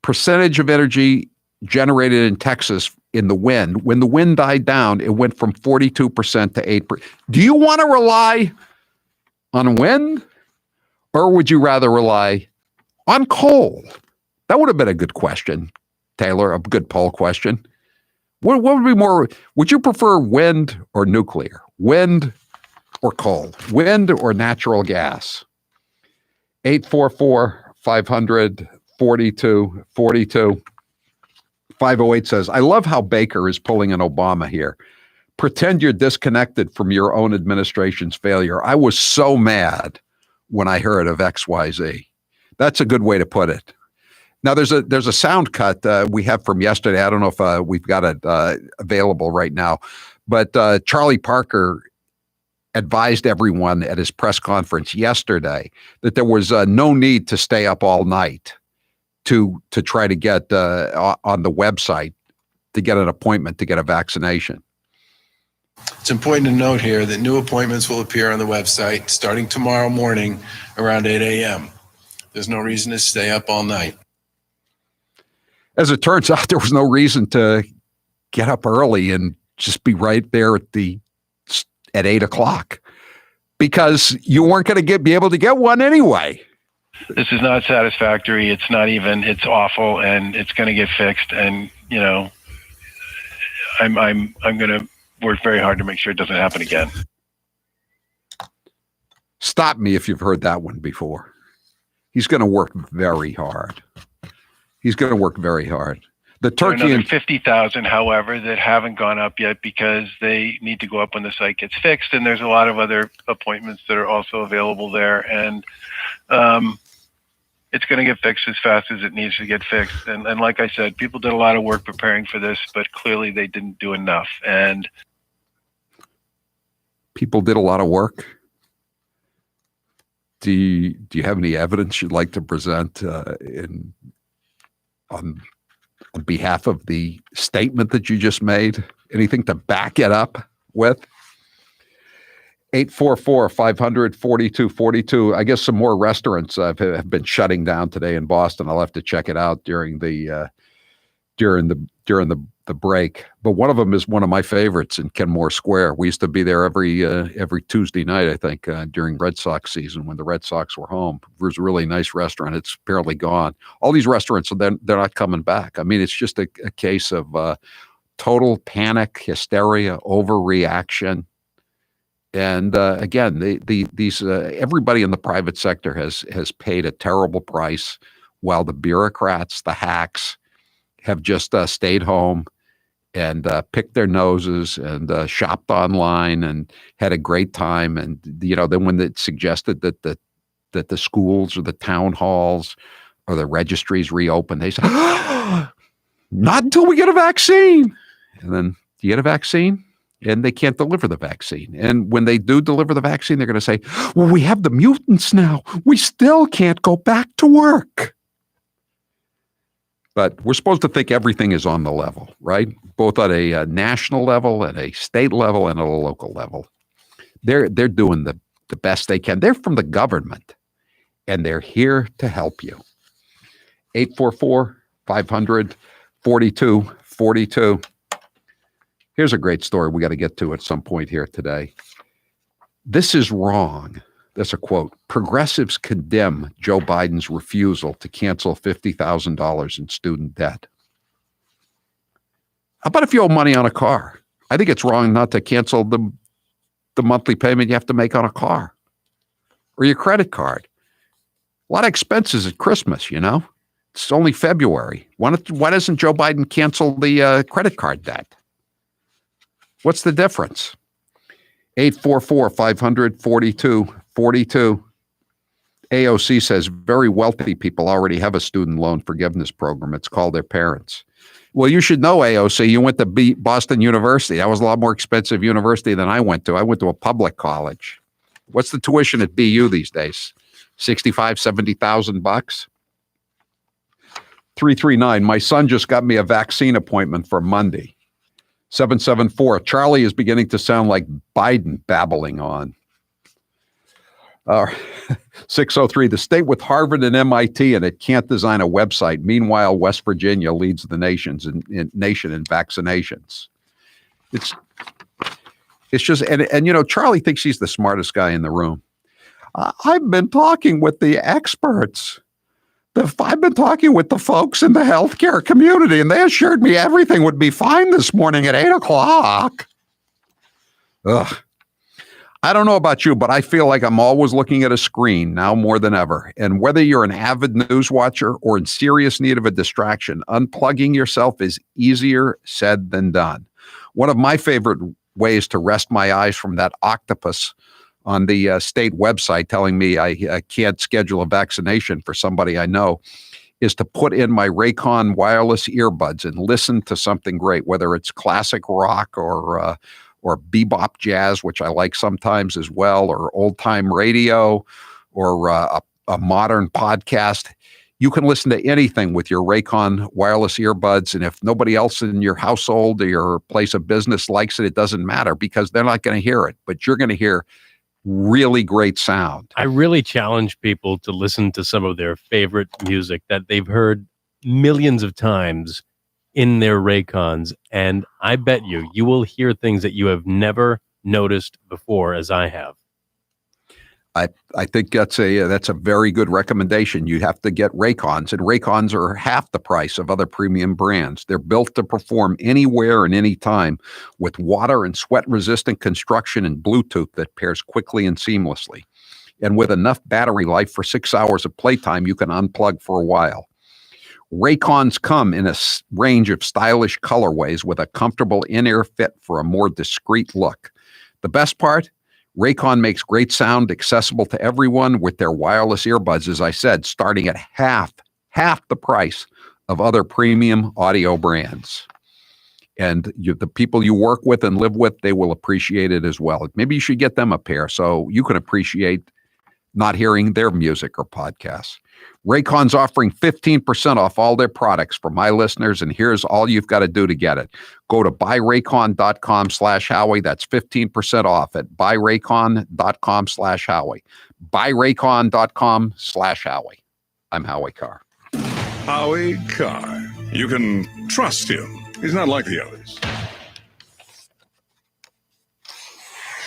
percentage of energy generated in Texas in the wind, when the wind died down, it went from 42% to 8%. Do you want to rely on wind, or would you rather rely on coal? That would have been a good question, Taylor, a good poll question. What would be more, would you prefer wind or nuclear? Wind or coal? Wind or natural gas? 844-500-4242. 508 says, I love how Baker is pulling an Obama here. Pretend you're disconnected from your own administration's failure. I was so mad when I heard of XYZ. That's a good way to put it. Now, there's a sound cut we have from yesterday. I don't know if we've got it available right now, but Charlie Parker advised everyone at his press conference yesterday that there was no need to stay up all night to try to get on the website to get an appointment to get a vaccination. It's important to note here that new appointments will appear on the website starting tomorrow morning around 8 a.m. There's no reason to stay up all night. As it turns out, there was no reason to get up early and just be right there at 8 o'clock, because you weren't going to be able to get one anyway. This is not satisfactory. It's not even. It's awful, and it's going to get fixed. And you know, I'm going to work very hard to make sure it doesn't happen again. Stop me if you've heard that one before. He's going to work very hard. He's going to work very hard. The turkey and 50,000, however, that haven't gone up yet because they need to go up when the site gets fixed. And there's a lot of other appointments that are also available there. And it's going to get fixed as fast as it needs to get fixed. And like I said, people did a lot of work preparing for this, but clearly they didn't do enough. And people did a lot of work. Do you have any evidence you'd like to present on behalf of the statement that you just made? Anything to back it up with? 844-500-4242. I guess some more restaurants have been shutting down today in Boston. I'll have to check it out during the break. But one of them is one of my favorites in Kenmore Square. We used to be there every Tuesday night, I think, during Red Sox season when the Red Sox were home. It was a really nice restaurant. It's apparently gone. All these restaurants, they're not coming back. I mean, it's just a case of total panic, hysteria, overreaction. And again, these everybody in the private sector has paid a terrible price, while the bureaucrats, the hacks, have just stayed home and picked their noses and shopped online and had a great time. And then when it suggested that the schools or the town halls or the registries reopen, they said, "Not until we get a vaccine." And then you get a vaccine, and they can't deliver the vaccine. And when they do deliver the vaccine, they're going to say, "Well, we have the mutants now. We still can't go back to work." But we're supposed to think everything is on the level, right? Both at a national level, at a state level, and at a local level. They're doing the best they can. They're from the government, and they're here to help you. 844-500-4242. Here's a great story we got to get to at some point here today. This is wrong. That's a quote. Progressives condemn Joe Biden's refusal to cancel $50,000 in student debt. How about if you owe money on a car? I think it's wrong not to cancel the monthly payment you have to make on a car or your credit card. A lot of expenses at Christmas, It's only February. Why doesn't Joe Biden cancel the credit card debt? What's the difference? 844-500-4242. AOC says very wealthy people already have a student loan forgiveness program. It's called their parents. Well, you should know, AOC, you went to Boston University. That was a lot more expensive university than I went to. I went to a public college. What's the tuition at BU these days? $65,000, $70,000? 339, my son just got me a vaccine appointment for Monday. 774, Charlie is beginning to sound like Biden babbling on. 603, the state with Harvard and MIT and it can't design a website. Meanwhile, West Virginia leads the nation in vaccinations. It's just, and Charlie thinks he's the smartest guy in the room. I've been talking with the experts. I've been talking with the folks in the healthcare community, and they assured me everything would be fine this morning at 8:00. Ugh. I don't know about you, but I feel like I'm always looking at a screen now more than ever. And whether you're an avid news watcher or in serious need of a distraction, unplugging yourself is easier said than done. One of my favorite ways to rest my eyes from that octopus on the state website telling me I can't schedule a vaccination for somebody I know is to put in my Raycon wireless earbuds and listen to something great, whether it's classic rock or bebop jazz, which I like sometimes as well, or old-time radio or a modern podcast. You can listen to anything with your Raycon wireless earbuds, and if nobody else in your household or your place of business likes it, it doesn't matter because they're not going to hear it, but you're going to hear really great sound. I really challenge people to listen to some of their favorite music that they've heard millions of times in their Raycons, and I bet you will hear things that you have never noticed before, as I have. I think that's a very good recommendation. You have to get Raycons, and Raycons are half the price of other premium brands. They're built to perform anywhere and anytime with water and sweat-resistant construction and Bluetooth that pairs quickly and seamlessly. And with enough battery life for 6 hours of playtime, you can unplug for a while. Raycons come in a range of stylish colorways with a comfortable in-ear fit for a more discreet look. The best part? Raycon makes great sound accessible to everyone with their wireless earbuds, as I said, starting at half the price of other premium audio brands. And the people you work with and live with, they will appreciate it as well. Maybe you should get them a pair so you can appreciate not hearing their music or podcasts. Raycon's offering 15% off all their products for my listeners, and here's all you've got to do to get it. Go to buyraycon.com/Howie. That's 15% off at buyraycon.com/Howie. Buyraycon.com/Howie. I'm Howie Carr. Howie Carr. You can trust him. He's not like the others.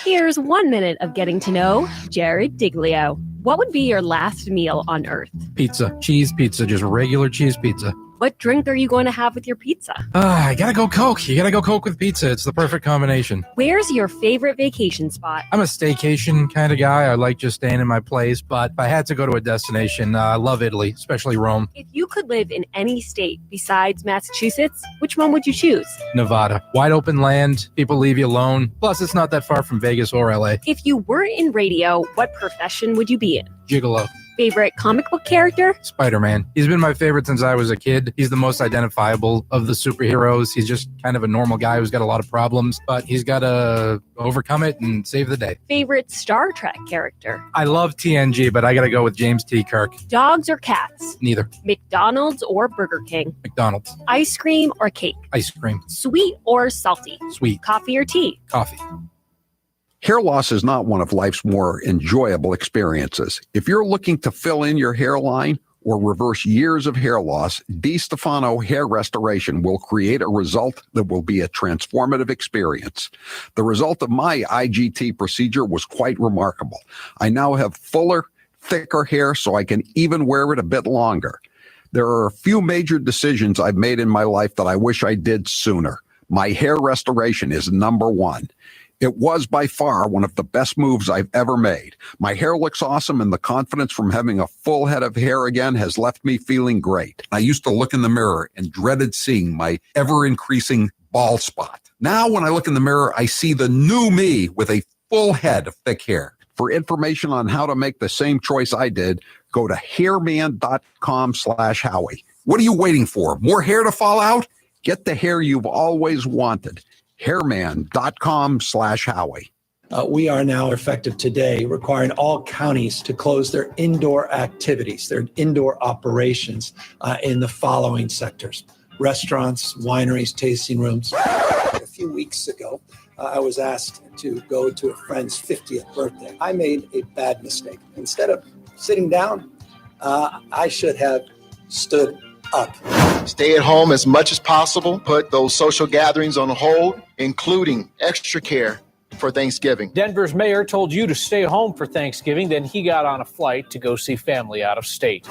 Here's 1 minute of getting to know Jared Diglio. What would be your last meal on Earth? Pizza. Cheese pizza. Just regular cheese pizza. What drink are you going to have with your pizza? I gotta go Coke. You gotta go Coke with pizza. It's the perfect combination. Where's your favorite vacation spot? I'm a staycation kind of guy. I like just staying in my place, but if I had to go to a destination, I love Italy, especially Rome. If you could live in any state besides Massachusetts, which one would you choose? Nevada. Wide open land, people leave you alone. Plus, it's not that far from Vegas or LA. If you weren't in radio, what profession would you be in? Gigolo. Favorite comic book character? Spider-Man. He's been my favorite since I was a kid. He's the most identifiable of the superheroes. He's just kind of a normal guy who's got a lot of problems, but he's got to overcome it and save the day. Favorite Star Trek character? I love TNG, but I got to go with James T. Kirk. Dogs or cats? Neither. McDonald's or Burger King? McDonald's. Ice cream or cake? Ice cream. Sweet or salty? Sweet. Coffee or tea? Coffee. Hair loss is not one of life's more enjoyable experiences. If you're looking to fill in your hairline or reverse years of hair loss, DiStefano Hair Restoration will create a result that will be a transformative experience. The result of my IGT procedure was quite remarkable. I now have fuller, thicker hair so I can even wear it a bit longer. There are a few major decisions I've made in my life that I wish I did sooner. My hair restoration is number one. It was by far one of the best moves I've ever made. My hair looks awesome, and the confidence from having a full head of hair again has left me feeling great. I used to look in the mirror and dreaded seeing my ever-increasing bald spot. Now, when I look in the mirror, I see the new me with a full head of thick hair. For information on how to make the same choice I did, go to hairman.com/Howie. What are you waiting for? More hair to fall out? Get the hair you've always wanted. hairman.com/Howie. We are now effective today requiring all counties to close their indoor activities, their indoor operations in the following sectors: restaurants, wineries, tasting rooms. A few weeks ago, I was asked to go to a friend's 50th birthday. I made a bad mistake. Instead of sitting down, I should have stood up. Stay at home as much as possible. Put those social gatherings on hold, including extra care for Thanksgiving. Denver's mayor told you to stay home for Thanksgiving, then he got on a flight to go see family out of state.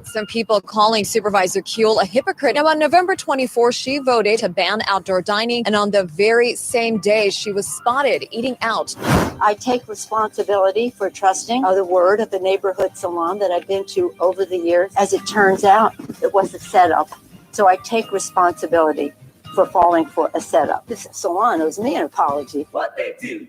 Some people calling Supervisor Kuehl a hypocrite. Now, on November 24th, she voted to ban outdoor dining, and on the very same day, she was spotted eating out. I take responsibility for trusting the word of the neighborhood salon that I've been to over the years. As it turns out, it was a setup. So I take responsibility for falling for a setup. This salon owes me an apology. What they do.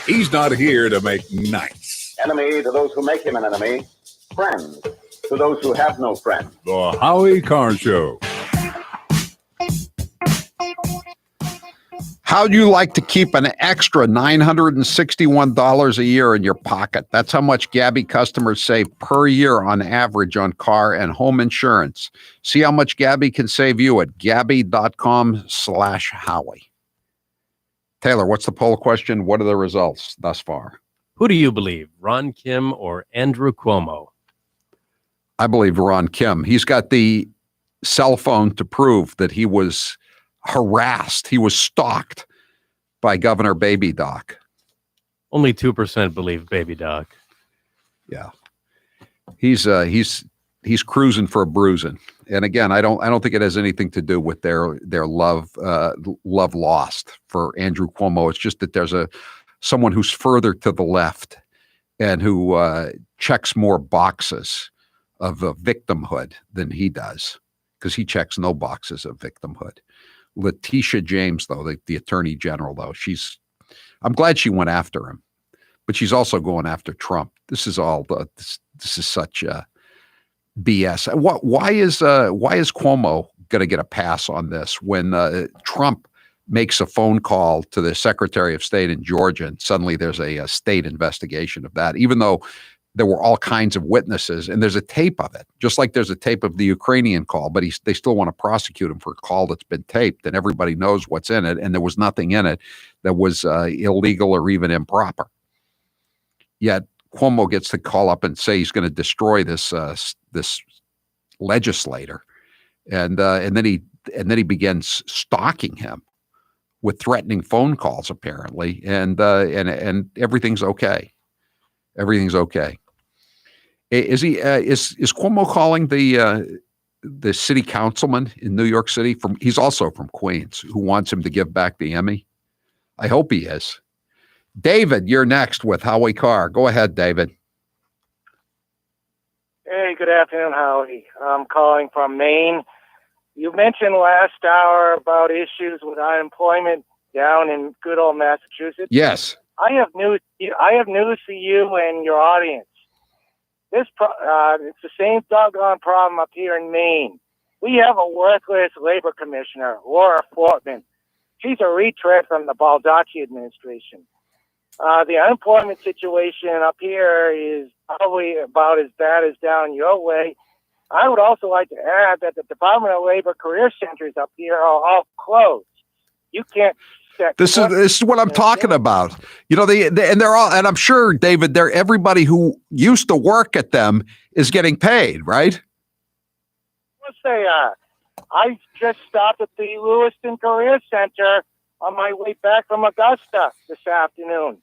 He's not here to make nice. Enemy to those who make him an enemy. Friend to those who have no friend. The Howie Carr Show. How'd you like to keep an extra $961 a year in your pocket? That's how much Gabby customers save per year on average on car and home insurance. See how much Gabby can save you at Gabby.com/Howie. Taylor, what's the poll question? What are the results thus far? Who do you believe, Ron Kim or Andrew Cuomo? I believe Ron Kim. He's got the cell phone to prove that he was harassed. He was stalked by Governor Baby Doc. Only 2% believe Baby Doc. Yeah. He's cruising for a bruising. And again, I don't think it has anything to do with their love lost for Andrew Cuomo. It's just that there's someone who's further to the left and who checks more boxes of victimhood than he does, because he checks no boxes of victimhood. Letitia James, though, the attorney general, though, I'm glad she went after him, but she's also going after Trump. This is all this is such BS. Why is Cuomo going to get a pass on this when Trump makes a phone call to the Secretary of State in Georgia and suddenly there's a state investigation of that, even though there were all kinds of witnesses and there's a tape of it, just like there's a tape of the Ukrainian call, but they still want to prosecute him for a call that's been taped and everybody knows what's in it. And there was nothing in it that was illegal or even improper. Yet Cuomo gets to call up and say he's going to destroy this legislator. And then he then he begins stalking him with threatening phone calls, apparently, and everything's okay. Everything's okay. Is Cuomo calling the city councilman in New York City he's also from Queens, who wants him to give back the Emmy? I hope he is. David, you're next with Howie Carr. Go ahead, David. Hey, good afternoon, Howie. I'm calling from Maine. You mentioned last hour about issues with unemployment down in good old Massachusetts. Yes. I have news for you and your audience. It's the same doggone problem up here in Maine. We have a worthless labor commissioner, Laura Fortman. She's a retread from the Baldacci administration. The unemployment situation up here is probably about as bad as down your way. I would also like to add that the Department of Labor career centers up here are all closed. You can't. This is what I'm talking about. You know, and they're all, and I'm sure, David, everybody who used to work at them is getting paid, right? Let's say, I just stopped at the Lewiston Career Center on my way back from Augusta this afternoon.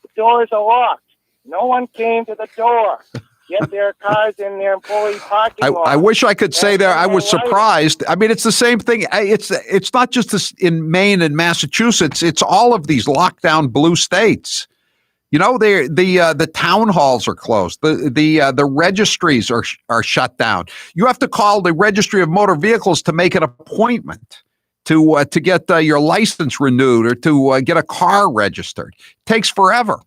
The doors are locked. No one came to the door. Yet there are cars in their employee parking lot. I wish I could say that I was surprised. I mean, it's the same thing. It's not just this in Maine and Massachusetts. It's all of these lockdown blue states. You know, the town halls are closed. The registries are shut down. You have to call the Registry of Motor Vehicles to make an appointment to get your license renewed or to get a car registered. It takes forever.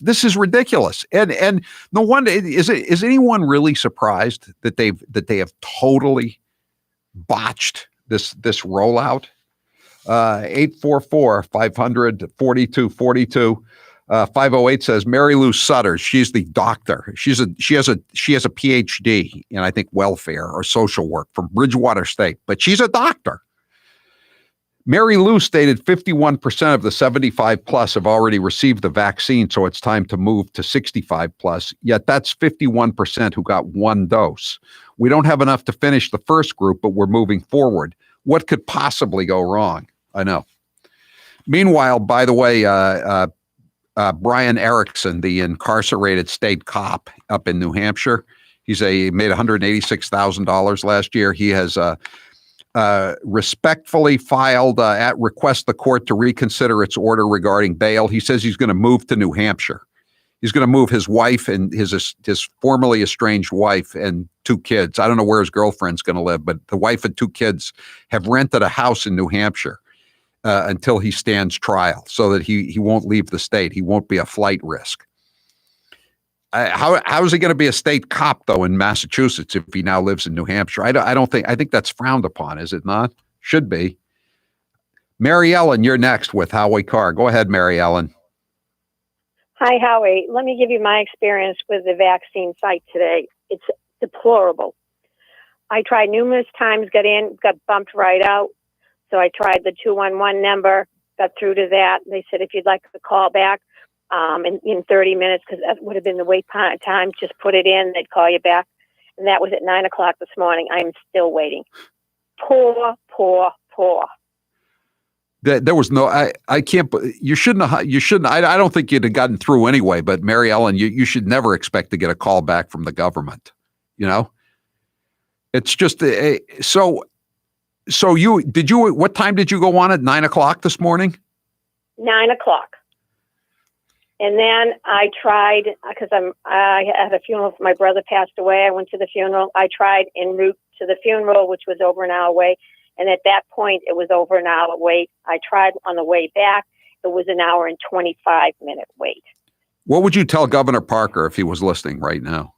This is ridiculous, and no wonder is anyone really surprised that they have totally botched this rollout? 844-500-4242. 508 says Mary Lou Sutter. She's the doctor. She has a PhD in, I think, welfare or social work from Bridgewater State, but she's a doctor. Mary Lou stated 51% of the 75 plus have already received the vaccine, so it's time to move to 65 plus. Yet that's 51% who got one dose. We don't have enough to finish the first group, but we're moving forward. What could possibly go wrong? I know. Meanwhile, by the way, Brian Erickson, the incarcerated state cop up in New Hampshire, he made $186,000 last year. He has respectfully filed request the court to reconsider its order regarding bail. He says he's going to move to New Hampshire. He's going to move his wife and his formerly estranged wife and two kids. I don't know where his girlfriend's going to live, but the wife and two kids have rented a house in New Hampshire until he stands trial, so that he won't leave the state. He won't be a flight risk. How is he going to be a state cop, though, in Massachusetts if he now lives in New Hampshire? I think that's frowned upon, is it not? Should be. Mary Ellen, you're next with Howie Carr. Go ahead, Mary Ellen. Hi, Howie. Let me give you my experience with the vaccine site today. It's deplorable. I tried numerous times, got bumped right out. So I tried the 211 number, got through to that. They said, if you'd like to call back, in 30 minutes, because that would have been the wait time. Just put it in, they'd call you back. And that was at 9 o'clock this morning. I'm still waiting. Poor. There was no, I can't, you shouldn't, I don't think you'd have gotten through anyway, but Mary Ellen, you should never expect to get a call back from the government. You know, it's just, so what time did you go on at 9 o'clock this morning? 9 o'clock. And then I tried, because I had a funeral. My brother passed away. I went to the funeral. I tried en route to the funeral, which was over an hour away. And at that point, it was over an hour wait. I tried on the way back. It was an hour and 25-minute wait. What would you tell Governor Parker if he was listening right now?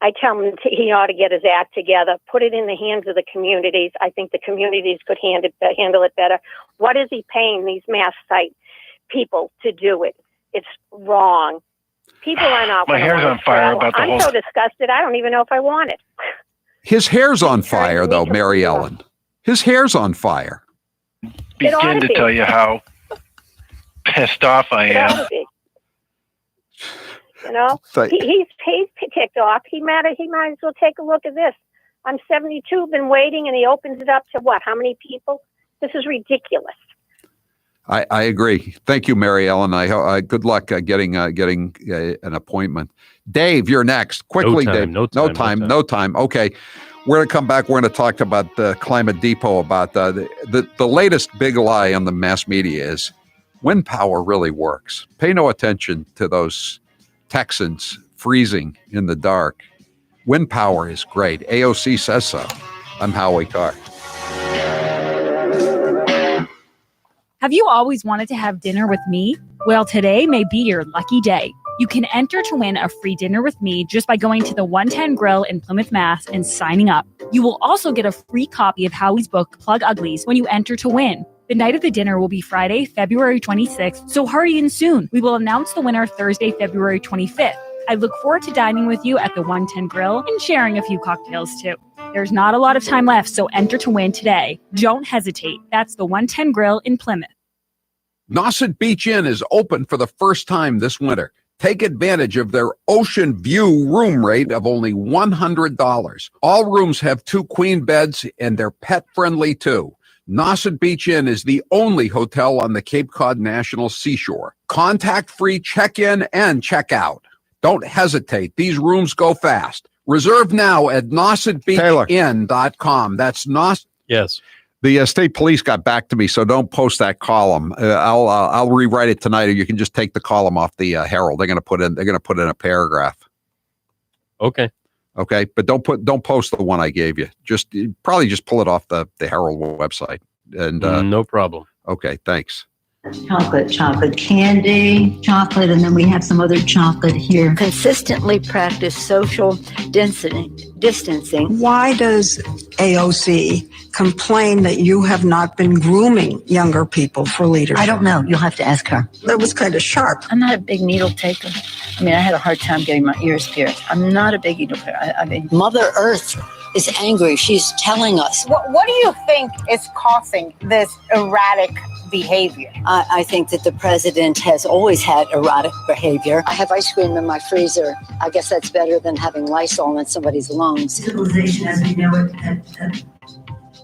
I tell him he ought to get his act together, put it in the hands of the communities. I think the communities could handle it better. What is he paying these mass site people to do it? It's wrong. People are not. My hair's on fire about the whole. I'm so disgusted. I don't even know if I want it. His hair's on fire, though, Mary Ellen. His hair's on fire. Begin to tell you how pissed off I am. You know, he's ticked off. He might as well take a look at this. I'm 72, been waiting, and he opens it up to what? How many people? This is ridiculous. I agree. Thank you, Mary Ellen. Good luck getting an appointment. Dave, you're next. Quickly, Dave. No time. Okay. We're going to come back. We're going to talk about the Climate Depot, about the latest big lie on the mass media is wind power really works. Pay no attention to those Texans freezing in the dark. Wind power is great. AOC says so. I'm Howie Carr. Have you always wanted to have dinner with me? Well, today may be your lucky day. You can enter to win a free dinner with me just by going to the 110 Grill in Plymouth, Mass. and signing up. You will also get a free copy of Howie's book, Plug Uglies, when you enter to win. The night of the dinner will be Friday, February 26th, so hurry in soon. We will announce the winner Thursday, February 25th. I look forward to dining with you at the 110 Grill and sharing a few cocktails too. There's not a lot of time left, so enter to win today. Don't hesitate. That's the 110 Grill in Plymouth. Nauset Beach Inn is open for the first time this winter. Take advantage of their ocean view room rate of only $100. All rooms have 2 queen beds and they're pet friendly too. Nauset Beach Inn is the only hotel on the Cape Cod National Seashore. Contact-free check-in and check-out. Don't hesitate. These rooms go fast. Reserve now at nausetbeachinn.com. That's Nauset. Yes. The state police got back to me, so don't post that column. I'll rewrite it tonight, or you can just take the column off the Herald. They're going to put in a paragraph. Okay. Okay, but don't post the one I gave you. Probably just pull it off the Herald website. And no problem. Okay, thanks. Chocolate candy, chocolate, and then we have some other chocolate here. Consistently practice social distancing. Why does AOC complain that you have not been grooming younger people for leadership? I don't know. You'll have to ask her. That was kind of sharp. I'm not a big needle taker. I mean, I had a hard time getting my ears pierced. I'm not a big needle taker. I mean, Mother Earth is angry. She's telling us. What do you think is causing this erratic behavior? I think that the president has always had erratic behavior. I have ice cream in my freezer. I guess that's better than having Lysol in somebody's lungs. Civilization as we know it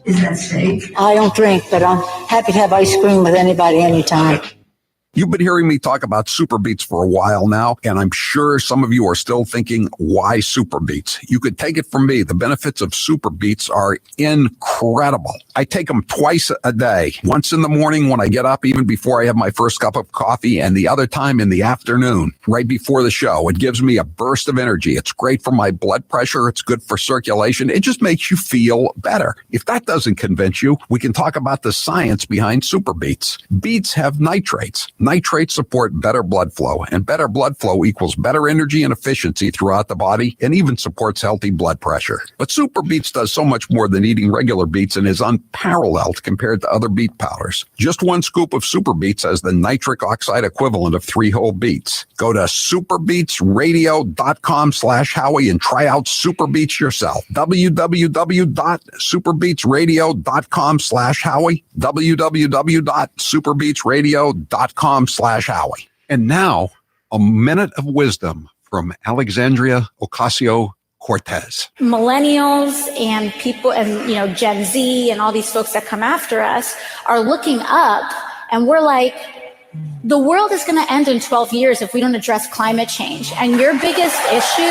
is at stake. I don't drink, but I'm happy to have ice cream with anybody anytime. You've been hearing me talk about Super Beets for a while now, and I'm sure some of you are still thinking, why Super Beets? You could take it from me. The benefits of Super Beets are incredible. I take them twice a day, once in the morning when I get up, even before I have my first cup of coffee, and the other time in the afternoon, right before the show. It gives me a burst of energy. It's great for my blood pressure. It's good for circulation. It just makes you feel better. If that doesn't convince you, we can talk about the science behind Super Beets. Beets have nitrates. Nitrates support better blood flow, and better blood flow equals better energy and efficiency throughout the body, and even supports healthy blood pressure. But Super Beets does so much more than eating regular beets and is unparalleled compared to other beet powders. Just 1 scoop of Super Beets has the nitric oxide equivalent of 3 whole beets. Go to superbeetsradio.com/Howie and try out Super Beets yourself. www.superbeetsradio.com/Howie. www.superbeetsradio.com/Howie. And now, a minute of wisdom from Alexandria Ocasio-Cortez. Millennials and people and Gen Z and all these folks that come after us are looking up, and we're like, the world is going to end in 12 years if we don't address climate change. And your biggest issue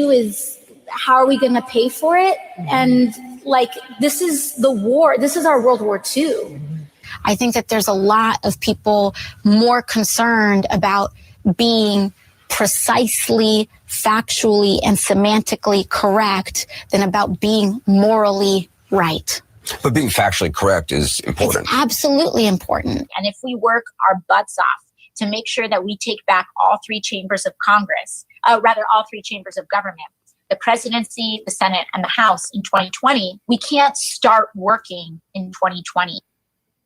is how are we going to pay for it? And this is the war. This is our World War II. I think that there's a lot of people more concerned about being precisely, factually, and semantically correct than about being morally right. But being factually correct is important. It's absolutely important. And if we work our butts off to make sure that we take back all 3 chambers of Congress, all 3 chambers of government, the presidency, the Senate, and the House in 2020, we can't start working in 2020.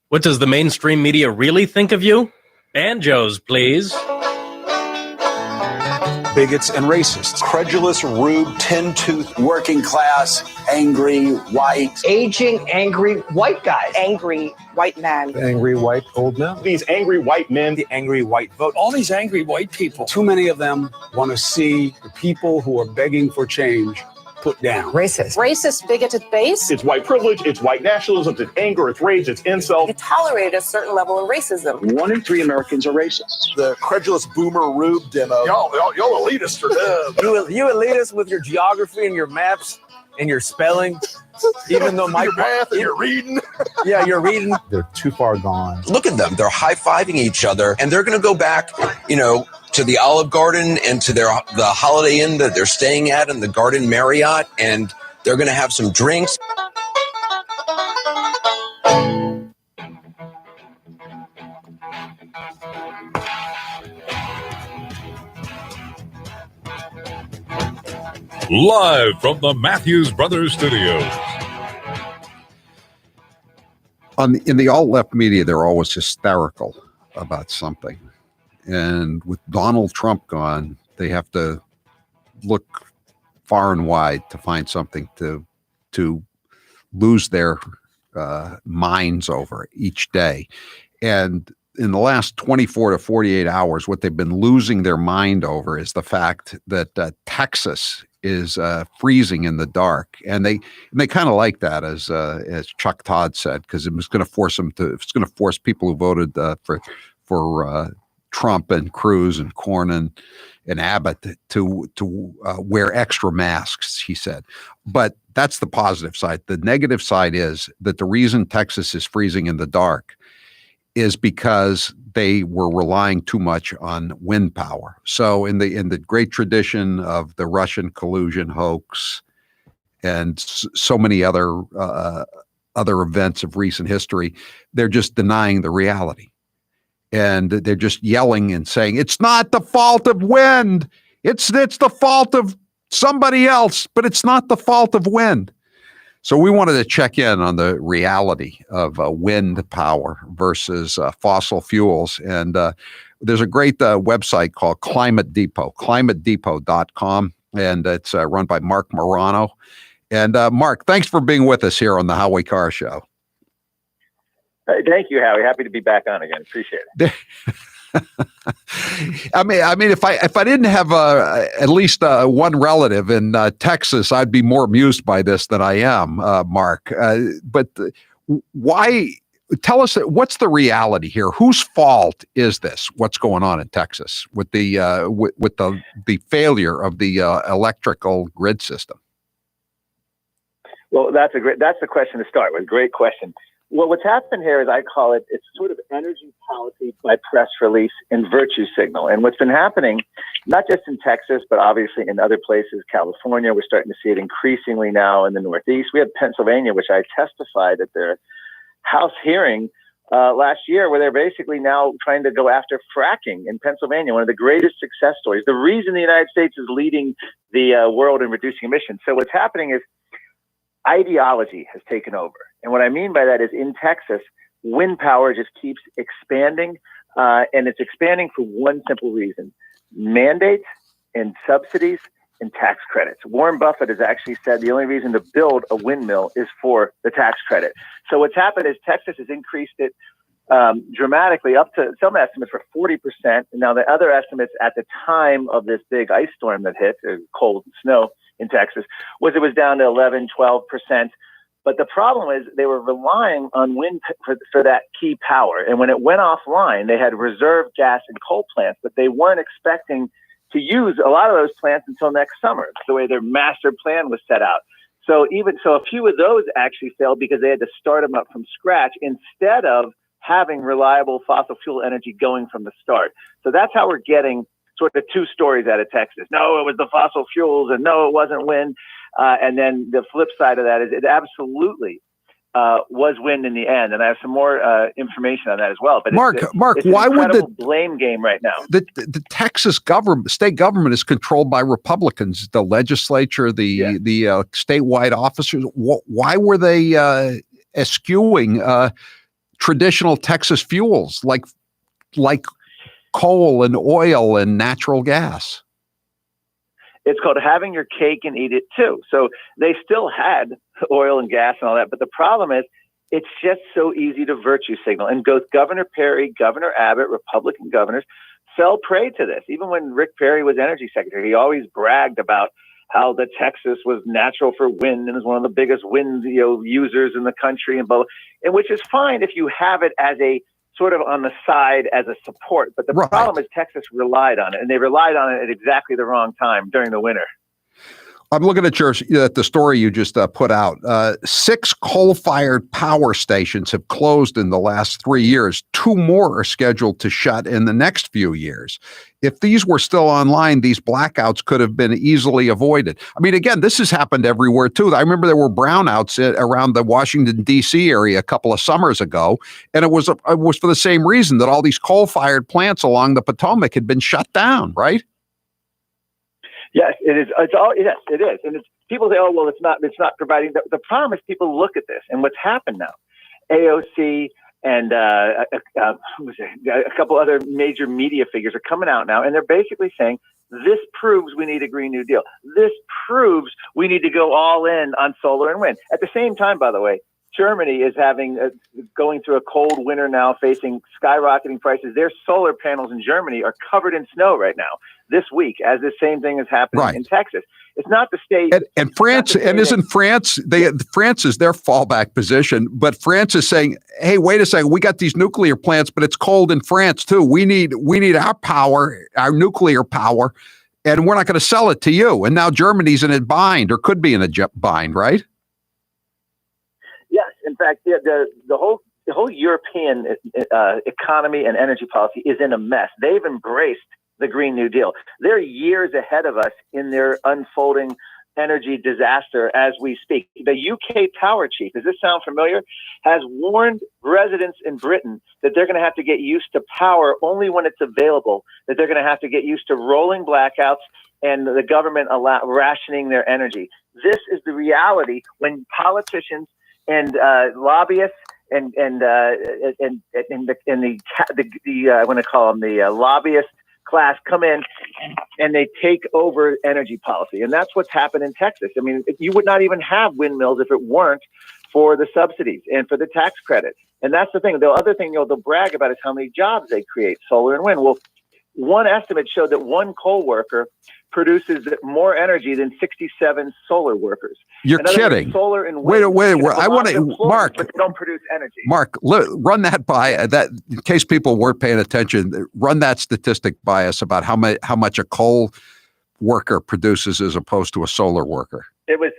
What does the mainstream media really think of you? Banjos, please. bigots, and racists. Credulous, rude, tin-toothed, working class, angry, white. Aging, angry white guys. Angry white men. Angry white old men. These angry white men. The angry white vote. All these angry white people. Too many of them want to see the people who are begging for change put down. Racist. Racist, bigoted base. It's white privilege, it's white nationalism, it's anger, it's rage, it's insult. You tolerate a certain level of racism. 1 in 3 Americans are racist. The credulous boomer rube demo. Y'all elitists are dumb. You elitists with your geography and your maps and your spelling. Even though your math and your reading. Yeah, you're reading. They're too far gone. Look at them. They're high-fiving each other, and they're going to go back, to the Olive Garden and to the Holiday Inn that they're staying at and the Garden Marriott, and they're going to have some drinks. Live from the Matthews Brothers Studios. In the alt-left media, they're always hysterical about something. And with Donald Trump gone, they have to look far and wide to find something to lose their minds over each day. And in the last 24 to 48 hours, what they've been losing their mind over is the fact that Texas is freezing in the dark, and they kind of like that, as Chuck Todd said, because it was going to force them to. It's going to force people who voted for Trump and Cruz and Cornyn and Abbott to wear extra masks, he said. But that's the positive side. The negative side is that the reason Texas is freezing in the dark is because they were relying too much on wind power. So in the great tradition of the Russian collusion hoax and so many other events of recent history, they're just denying the reality. And they're just yelling and saying, it's not the fault of wind. It's the fault of somebody else, but it's not the fault of wind. So we wanted to check in on the reality of wind power versus fossil fuels. And there's a great website called Climate Depot, climatedepot.com. And it's run by Mark Morano. And Mark, thanks for being with us here on the Howie Carr Show. Thank you, Howie. Happy to be back on again. Appreciate it. I mean, if I didn't have at least one relative in Texas, I'd be more amused by this than I am, Mark. But why? Tell us, what's the reality here? Whose fault is this? What's going on in Texas with the the failure of the electrical grid system? Well, that's the question to start with. Great question. Well, what's happened here is, I call it, it's sort of energy policy by press release and virtue signal. And what's been happening, not just in Texas, but obviously in other places, California, we're starting to see it increasingly now in the Northeast. We have Pennsylvania, which I testified at their House hearing last year, where they're basically now trying to go after fracking in Pennsylvania, one of the greatest success stories. The reason the United States is leading the world in reducing emissions. So what's happening is ideology has taken over. And what I mean by that is, in Texas, wind power just keeps expanding, and it's expanding for one simple reason: mandates and subsidies and tax credits. Warren Buffett has actually said the only reason to build a windmill is for the tax credit. So what's happened is Texas has increased it dramatically, up to some estimates for 40%. Now, the other estimates at the time of this big ice storm that hit, cold snow in Texas, was it was down to 11, 12%. But the problem is they were relying on wind for that key power. And when it went offline, they had reserve gas and coal plants, but they weren't expecting to use a lot of those plants until next summer, the way their master plan was set out. So a few of those actually failed because they had to start them up from scratch instead of having reliable fossil fuel energy going from the start. So that's how we're getting sort of two stories out of Texas. No, it was the fossil fuels, and no, it wasn't wind. And then the flip side of that is it absolutely was wind in the end. And I have some more information on that as well. But Mark, it's why would the blame game right now? The Texas government, state government, is controlled by Republicans. The legislature, the statewide officers. Why were they eschewing traditional Texas fuels like coal and oil and natural gas? It's called having your cake and eat it too. So they still had oil and gas and all that. But the problem is it's just so easy to virtue signal. And both Governor Perry, Governor Abbott, Republican governors fell prey to this. Even when Rick Perry was energy secretary, he always bragged about how the Texas was natural for wind and is one of the biggest wind users in the country, and which is fine if you have it as a sort of on the side as a support. But the problem is Texas relied on it, and they relied on it at exactly the wrong time during the winter. I'm looking at the story you just put out. 6 coal-fired power stations have closed in the last 3 years. 2 more are scheduled to shut in the next few years. If these were still online, these blackouts could have been easily avoided. I mean, again, this has happened everywhere, too. I remember there were brownouts around the Washington, D.C. area a couple of summers ago, and it was for the same reason, that all these coal-fired plants along the Potomac had been shut down, right? Yes, it is. Yes, it is. And people say, "Oh, well, it's not providing." The problem is people look at this, and what's happened now. AOC and a couple other major media figures are coming out now, and they're basically saying this proves we need a Green New Deal. This proves we need to go all in on solar and wind. At the same time, by the way, Germany is going through a cold winter now, facing skyrocketing prices. Their solar panels in Germany are covered in snow right now this week, as the same thing is happening in Texas. It's not the state. And France, isn't France, France is their fallback position, but France is saying, hey, wait a second, we got these nuclear plants, but it's cold in France too. We need our power, our nuclear power, and we're not going to sell it to you. And now Germany's in a bind, or could be in a bind, right? Yes, in fact, the whole European economy and energy policy is in a mess. They've embraced the Green New Deal. They're years ahead of us in their unfolding energy disaster as we speak. The UK power chief, does this sound familiar, has warned residents in Britain that they're going to have to get used to power only when it's available, that they're going to have to get used to rolling blackouts and the government rationing their energy. This is the reality when politicians and lobbyists and I want to call them the lobbyist class come in and they take over energy policy. And that's what's happened in Texas. I mean, you would not even have windmills if it weren't for the subsidies and for the tax credit. And that's the thing. The other thing they'll brag about is how many jobs they create, solar and wind. Well, one estimate showed that one coal worker produces more energy than 67 solar workers. You're kidding. Solar and wind. Wait. I want to, Mark. But they don't produce energy. Mark, run that by that in case people weren't paying attention. Run that statistic by us about how much a coal worker produces as opposed to a solar worker. It was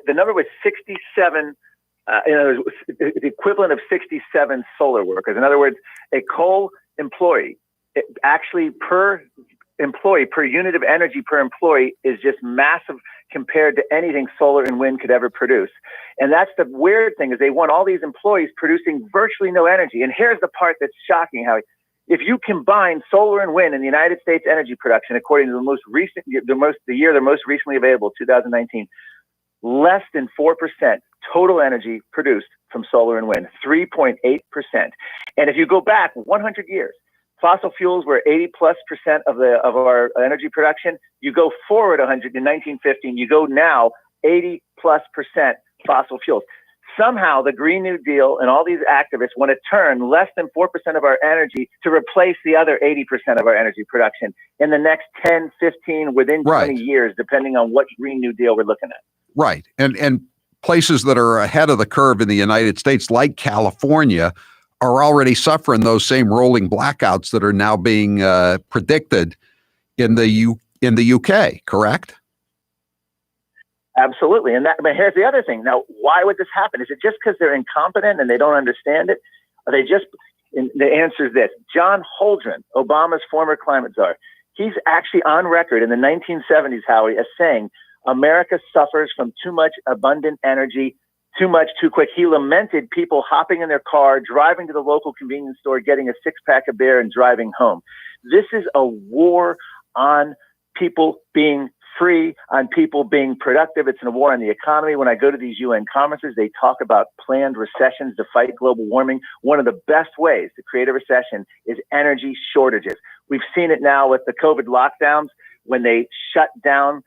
the number was 67. The equivalent of 67 solar workers. In other words, a coal employee. Actually, per employee, per unit of energy per employee is just massive compared to anything solar and wind could ever produce. And that's the weird thing is they want all these employees producing virtually no energy. And here's the part that's shocking, Howie. If you combine solar and wind in the United States energy production, according to the year they're most recently available, 2019, less than 4% total energy produced from solar and wind, 3.8%. And if you go back 100 years, fossil fuels were 80+% of our energy production. You go forward 100 in 1915, you go now 80+% fossil fuels. Somehow the Green New Deal and all these activists want to turn less than 4% of our energy to replace the other 80% of our energy production in the next 10, 15, within 20 years, depending on what Green New Deal we're looking at. Right. And places that are ahead of the curve in the United States, like California, are already suffering those same rolling blackouts that are now being predicted in the UK, correct? Absolutely. But here's the other thing. Now, why would this happen? Is it just because they're incompetent and they don't understand it? Are they just, the answer is this. John Holdren, Obama's former climate czar, he's actually on record in the 1970s, Howie, as saying America suffers from too much abundant energy, too much, too quick. He lamented people hopping in their car, driving to the local convenience store, getting a 6-pack of beer and driving home. This is a war on people being free, on people being productive. It's a war on the economy. When I go to these UN conferences, they talk about planned recessions to fight global warming. One of the best ways to create a recession is energy shortages. We've seen it now with the COVID lockdowns when they shut down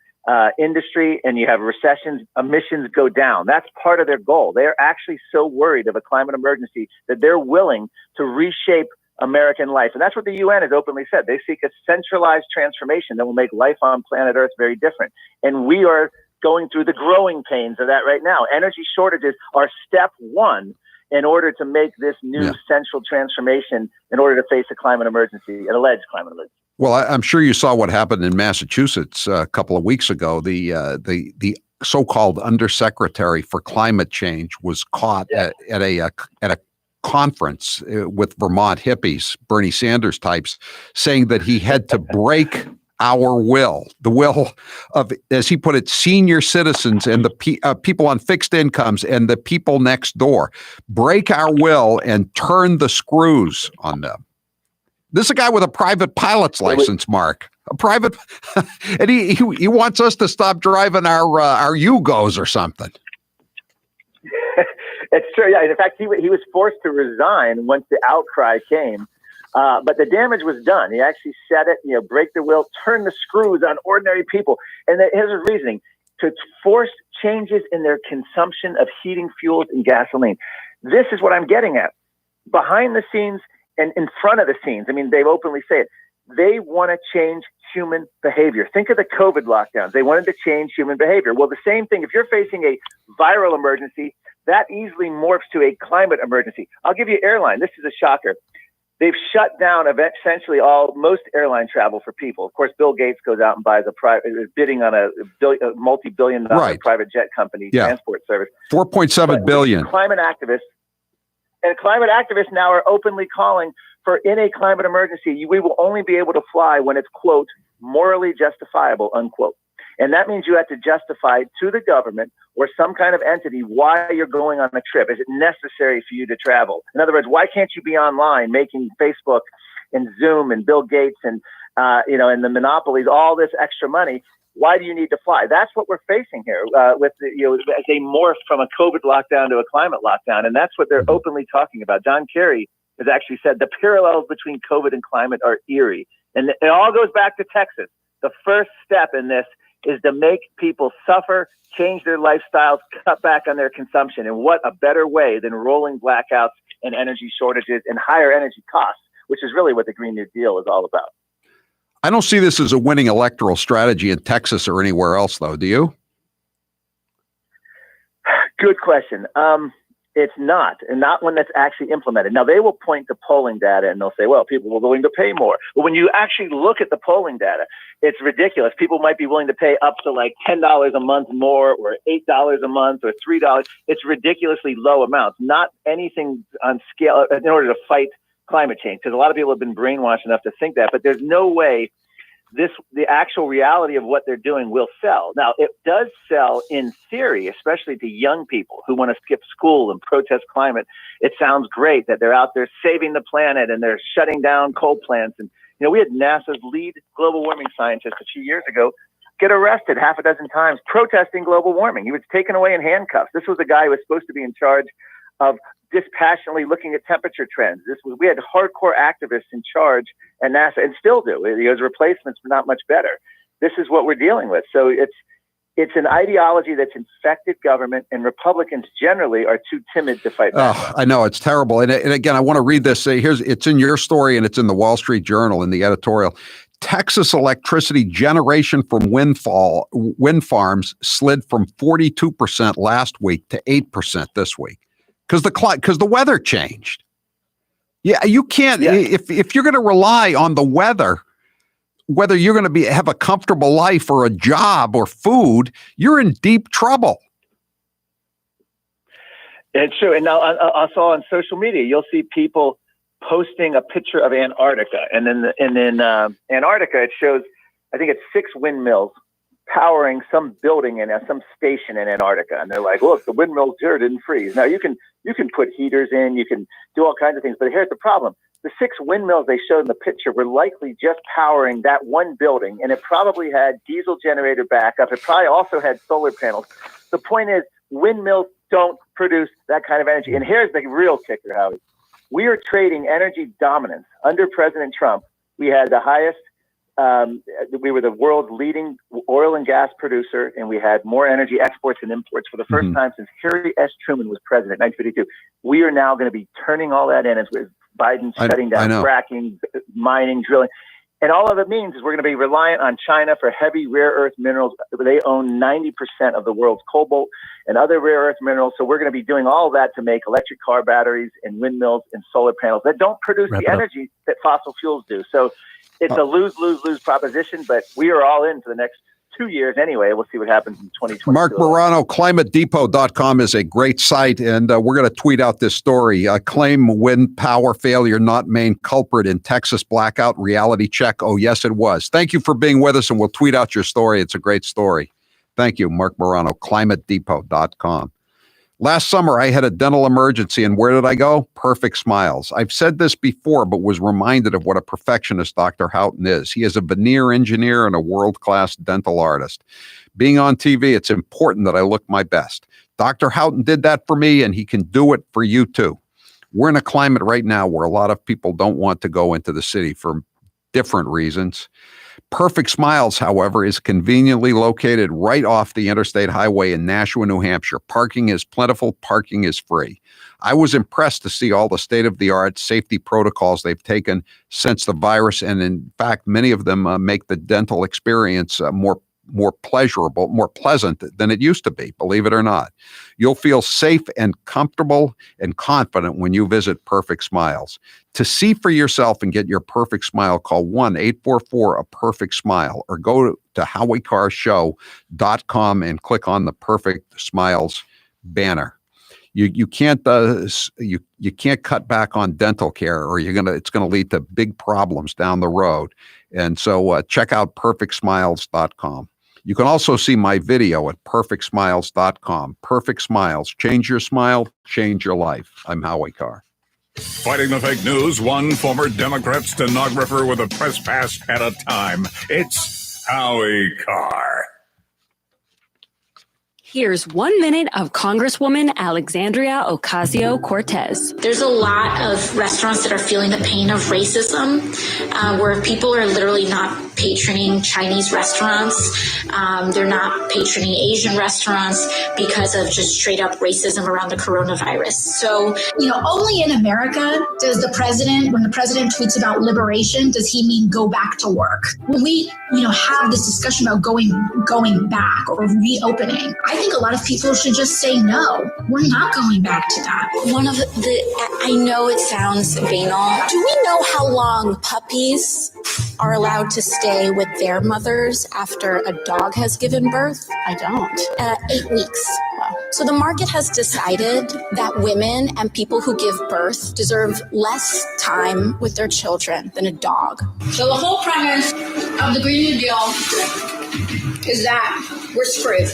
industry and you have recessions, emissions go down. That's part of their goal. They're actually so worried of a climate emergency that they're willing to reshape American life. And that's what the UN has openly said. They seek a centralized transformation that will make life on planet Earth very different. And we are going through the growing pains of that right now. Energy shortages are step one in order to make this new central transformation in order to face a climate emergency, an alleged climate emergency. Well, I'm sure you saw what happened in Massachusetts a couple of weeks ago. The so-called undersecretary for climate change was caught at a conference with Vermont hippies, Bernie Sanders types, saying that he had to break our will, the will of, as he put it, senior citizens and the people on fixed incomes and the people next door, break our will and turn the screws on them. This is a guy with a private pilot's license, Mark. A private, and he wants us to stop driving our Yugos or something. It's true. Yeah. In fact, he was forced to resign once the outcry came. But the damage was done. He actually said it, break the will, turn the screws on ordinary people. And here's his reasoning: to force changes in their consumption of heating fuels and gasoline. This is what I'm getting at. Behind the scenes and in front of the scenes, I mean, they openly say it. They want to change human behavior. Think of the COVID lockdowns. They wanted to change human behavior. Well, the same thing, if you're facing a viral emergency, that easily morphs to a climate emergency. I'll give you airline. This is a shocker. They've shut down essentially most airline travel for people. Of course, Bill Gates goes out and buys bidding on a multi-billion-dollar private jet company transport service. $4.7 billion. Climate activists now are openly calling for, in a climate emergency, we will only be able to fly when it's, quote, morally justifiable, unquote. And that means you have to justify to the government or some kind of entity why you're going on a trip. Is it necessary for you to travel? In other words, why can't you be online making Facebook and Zoom and Bill Gates and and the monopolies all this extra money? Why do you need to fly? That's what we're facing here with as they morph from a COVID lockdown to a climate lockdown, and that's what they're openly talking about. John Kerry has actually said the parallels between COVID and climate are eerie, and it all goes back to Texas. The first step in this is to make people suffer, change their lifestyles, cut back on their consumption. And what a better way than rolling blackouts and energy shortages and higher energy costs, which is really what the Green New Deal is all about. I don't see this as a winning electoral strategy in Texas or anywhere else, though. Do you? Good question. It's not, and not one that's actually implemented. Now, they will point to polling data and they'll say, well, people were willing to pay more. But when you actually look at the polling data, it's ridiculous. People might be willing to pay up to like $10 a month more or $8 a month or $3. It's ridiculously low amounts, not anything on scale in order to fight climate change. Because a lot of people have been brainwashed enough to think that, but there's no way the actual reality of what they're doing will sell. Now, it does sell in theory, especially to young people who want to skip school and protest climate. It sounds great that they're out there saving the planet and they're shutting down coal plants. And, we had NASA's lead global warming scientist a few years ago get arrested half a dozen times protesting global warming. He was taken away in handcuffs. This was a guy who was supposed to be in charge of dispassionately looking at temperature trends. We had hardcore activists in charge at NASA, and still do. His replacements were not much better. This is what we're dealing with. So it's an ideology that's infected government, and Republicans generally are too timid to fight back. I know, it's terrible. And again, I want to read this. It's in your story, and it's in the Wall Street Journal in the editorial. Texas electricity generation from wind farms slid from 42% last week to 8% this week. Because the weather changed. Yeah, you can't. Yeah. If you're going to rely on the weather, whether you're going to have a comfortable life or a job or food, you're in deep trouble. It's true. And now also on social media, you'll see people posting a picture of Antarctica, and then in Antarctica, it shows, I think it's 6 windmills powering some building in some station in Antarctica, and they're like, look, the windmills here didn't freeze. Now you can put heaters in, you can do all kinds of things, but here's the problem: the 6 windmills they showed in the picture were likely just powering that one building, and it probably had diesel generator backup. It probably also had solar panels. The point is, windmills don't produce that kind of energy. And here's the real kicker, Howie: we are trading energy dominance. Under President Trump, we had the highest we were the world's leading oil and gas producer, and we had more energy exports and imports for the first time since Harry S. Truman was president in 1952. We are now going to be turning all that in as with Biden shutting down fracking, mining, drilling. And all of it means is we're going to be reliant on China for heavy rare earth minerals. They own 90% of the world's cobalt and other rare earth minerals. So we're going to be doing all of that to make electric car batteries and windmills and solar panels that don't produce the energy that fossil fuels do. So it's a lose-lose-lose proposition, but we are all in for the next 2 years anyway. We'll see what happens in 2020. Mark Morano, climatedepot.com is a great site, and we're going to tweet out this story. Claim wind power failure not main culprit in Texas blackout reality check. Oh, yes, it was. Thank you for being with us, and we'll tweet out your story. It's a great story. Thank you, Mark Morano, climatedepot.com. Last summer, I had a dental emergency, and where did I go? Perfect Smiles. I've said this before, but was reminded of what a perfectionist Dr. Houghton is. He is a veneer engineer and a world-class dental artist. Being on TV, it's important that I look my best. Dr. Houghton did that for me, and he can do it for you too. We're in a climate right now where a lot of people don't want to go into the city for different reasons. Perfect Smiles, however, is conveniently located right off the interstate highway in Nashua, New Hampshire. Parking is plentiful. Parking is free. I was impressed to see all the state-of-the-art safety protocols they've taken since the virus, and in fact, many of them make the dental experience more pleasurable, more pleasant than it used to be, believe it or not. You'll feel safe and comfortable and confident when you visit Perfect Smiles. To see for yourself and get your perfect smile, call 1-844-A-PERFECT-SMILE or go to HowieCarrShow.com and click on the Perfect Smiles banner. You can't cut back on dental care, or it's gonna lead to big problems down the road. And so check out PerfectSmiles.com. You can also see my video at PerfectSmiles.com. Perfect Smiles. Change your smile, change your life. I'm Howie Carr. Fighting the fake news, one former Democrat stenographer with a press pass at a time. It's Howie Carr. Here's 1 minute of Congresswoman Alexandria Ocasio-Cortez. There's a lot of restaurants that are feeling the pain of racism, where people are literally not patroning Chinese restaurants. They're not patroning Asian restaurants because of just straight up racism around the coronavirus. So, only in America does when the president tweets about liberation, does he mean go back to work? When we, have this discussion about going back or reopening, I think a lot of people should just say, no, we're not going back to that. I know it sounds banal. Do we know how long puppies are allowed to stay with their mothers after a dog has given birth? I don't. 8 weeks. So the market has decided that women and people who give birth deserve less time with their children than a dog. So the whole premise of the Green New Deal is that we're screwed.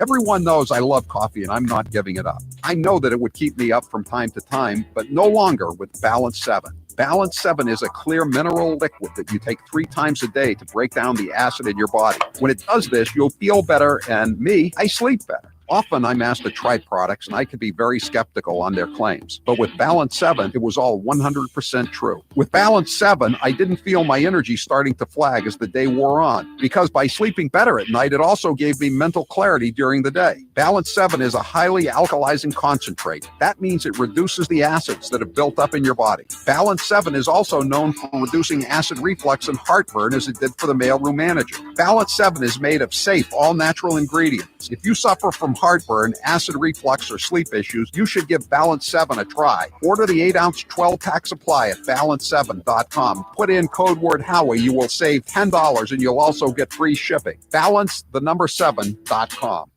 Everyone knows I love coffee, and I'm not giving it up. I know that it would keep me up from time to time, but no longer with Balance 7. Balance 7 is a clear mineral liquid that you take 3 times a day to break down the acid in your body. When it does this, you'll feel better, and I sleep better. Often I'm asked to try products, and I can be very skeptical on their claims. But with Balance 7, it was all 100% true. With Balance 7, I didn't feel my energy starting to flag as the day wore on, because by sleeping better at night, it also gave me mental clarity during the day. Balance 7 is a highly alkalizing concentrate. That means it reduces the acids that have built up in your body. Balance 7 is also known for reducing acid reflux and heartburn, as it did for the mailroom manager. Balance 7 is made of safe, all-natural ingredients. If you suffer from heartburn, acid reflux, or sleep issues, you should give Balance 7 a try. Order the 8-ounce 12-pack supply at balance7.com. Put in code word Howie. You will save $10, and you'll also get free shipping. Balance7.com.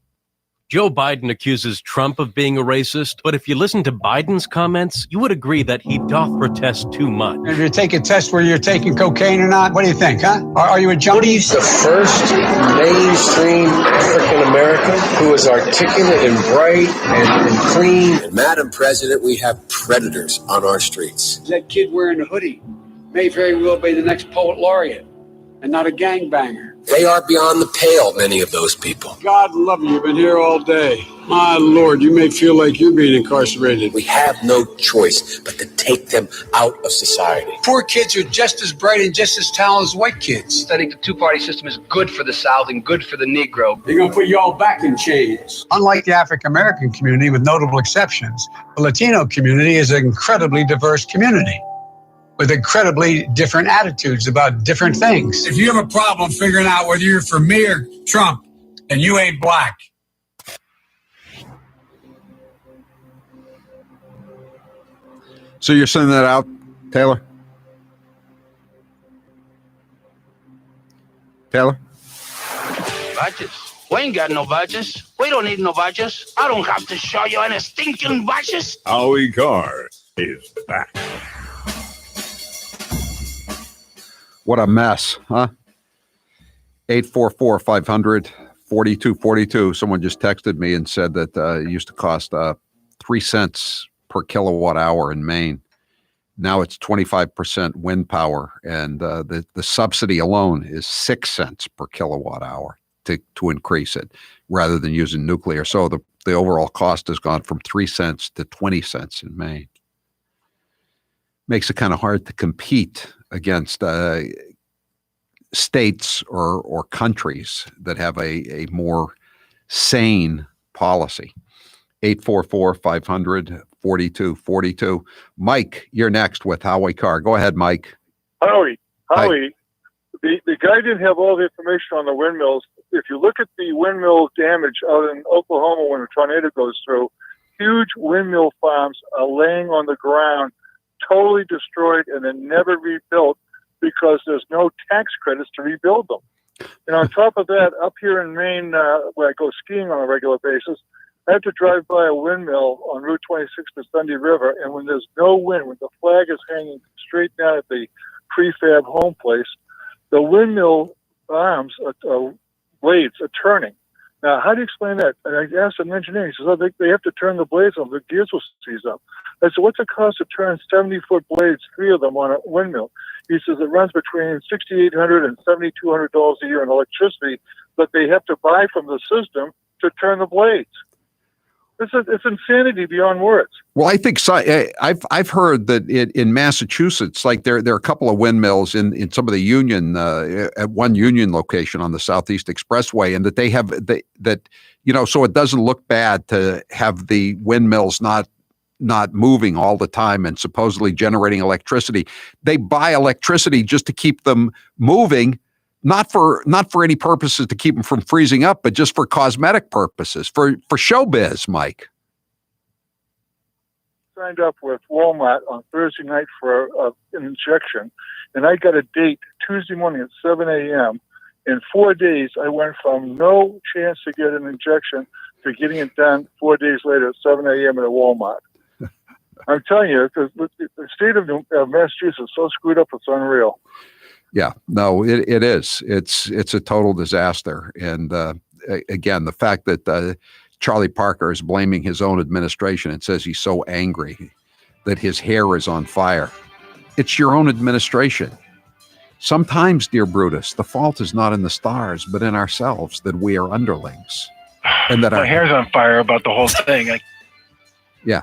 Joe Biden accuses Trump of being a racist, but if you listen to Biden's comments, you would agree that he doth protest too much. If you take a test where you're taking cocaine or not, what do you think, huh? Are you a junkie? The first mainstream African American who is articulate and bright and clean. And Madam President, we have predators on our streets. That kid wearing the hoodie may very well be the next poet laureate. and not a gangbanger. They are beyond the pale, many of those people. God love you. You've been here all day. My Lord, you may feel like you're being incarcerated. We have no choice but to take them out of society. Poor kids are just as bright and just as talented as white kids. I think the two-party system is good for the South and good for the Negro. They're going to put you all back in chains. Unlike the African-American community, with notable exceptions, the Latino community is an incredibly diverse community with incredibly different attitudes about different things. If you have a problem figuring out whether you're for me or Trump and you ain't black, So you're sending that out, Taylor? Taylor? Badges? We ain't got no badges. We don't need no badges. I don't have to show you any stinking badges. Howie Carr is back. What a mess, huh? 844-500-4242. Someone just texted me and said that it used to cost 3 cents per kilowatt hour in Maine. Now it's 25% wind power, and the subsidy alone is 6 cents per kilowatt hour to increase it rather than using nuclear. So the overall cost has gone from 3 cents to 20 cents in Maine. Makes it kind of hard to compete against states or countries that have a more sane policy. 844-500-4242. Mike, you're next with Howie Carr. Go ahead, Mike. Howie, Hi. the guy didn't have all the information on the windmills. If you look at the windmill damage out in Oklahoma when a tornado goes through, huge windmill farms are laying on the ground, totally destroyed and then never rebuilt because there's no tax credits to rebuild them. And on top of that, up here in Maine, where I go skiing on a regular basis, I have to drive by a windmill on Route 26 to Sunday River, and when there's no wind, when the flag is hanging straight down at the prefab home place, the windmill arms, blades are turning. Now, how do you explain that? And I asked an engineer, he says, oh, they have to turn the blades on, the gears will seize up. I said, what's it cost to turn 70-foot blades, 3 of them on a windmill? He says it runs between $6,800 and $7,200 a year in electricity that they have to buy from the system to turn the blades. It's insanity beyond words. Well, I think so. I've heard that in Massachusetts, like there are a couple of windmills in some of the Union at one Union location on the Southeast Expressway, and that they have that so it doesn't look bad to have the windmills not moving all the time and supposedly generating electricity. They buy electricity just to keep them moving. Not for any purposes to keep them from freezing up, but just for cosmetic purposes, for showbiz, Mike. Signed up with Walmart on Thursday night for an injection, and I got a date Tuesday morning at 7 a.m. In 4 days, I went from no chance to get an injection to getting it done 4 days later at 7 a.m. at a Walmart. I'm telling you, the state of Massachusetts is so screwed up, it's unreal. Yeah, no, it is. It's a total disaster. And again, the fact that Charlie Parker is blaming his own administration and says he's so angry that his hair is on fire. It's your own administration. Sometimes, dear Brutus, the fault is not in the stars, but in ourselves, that we are underlings. And that my hair's on fire about the whole thing. Yeah.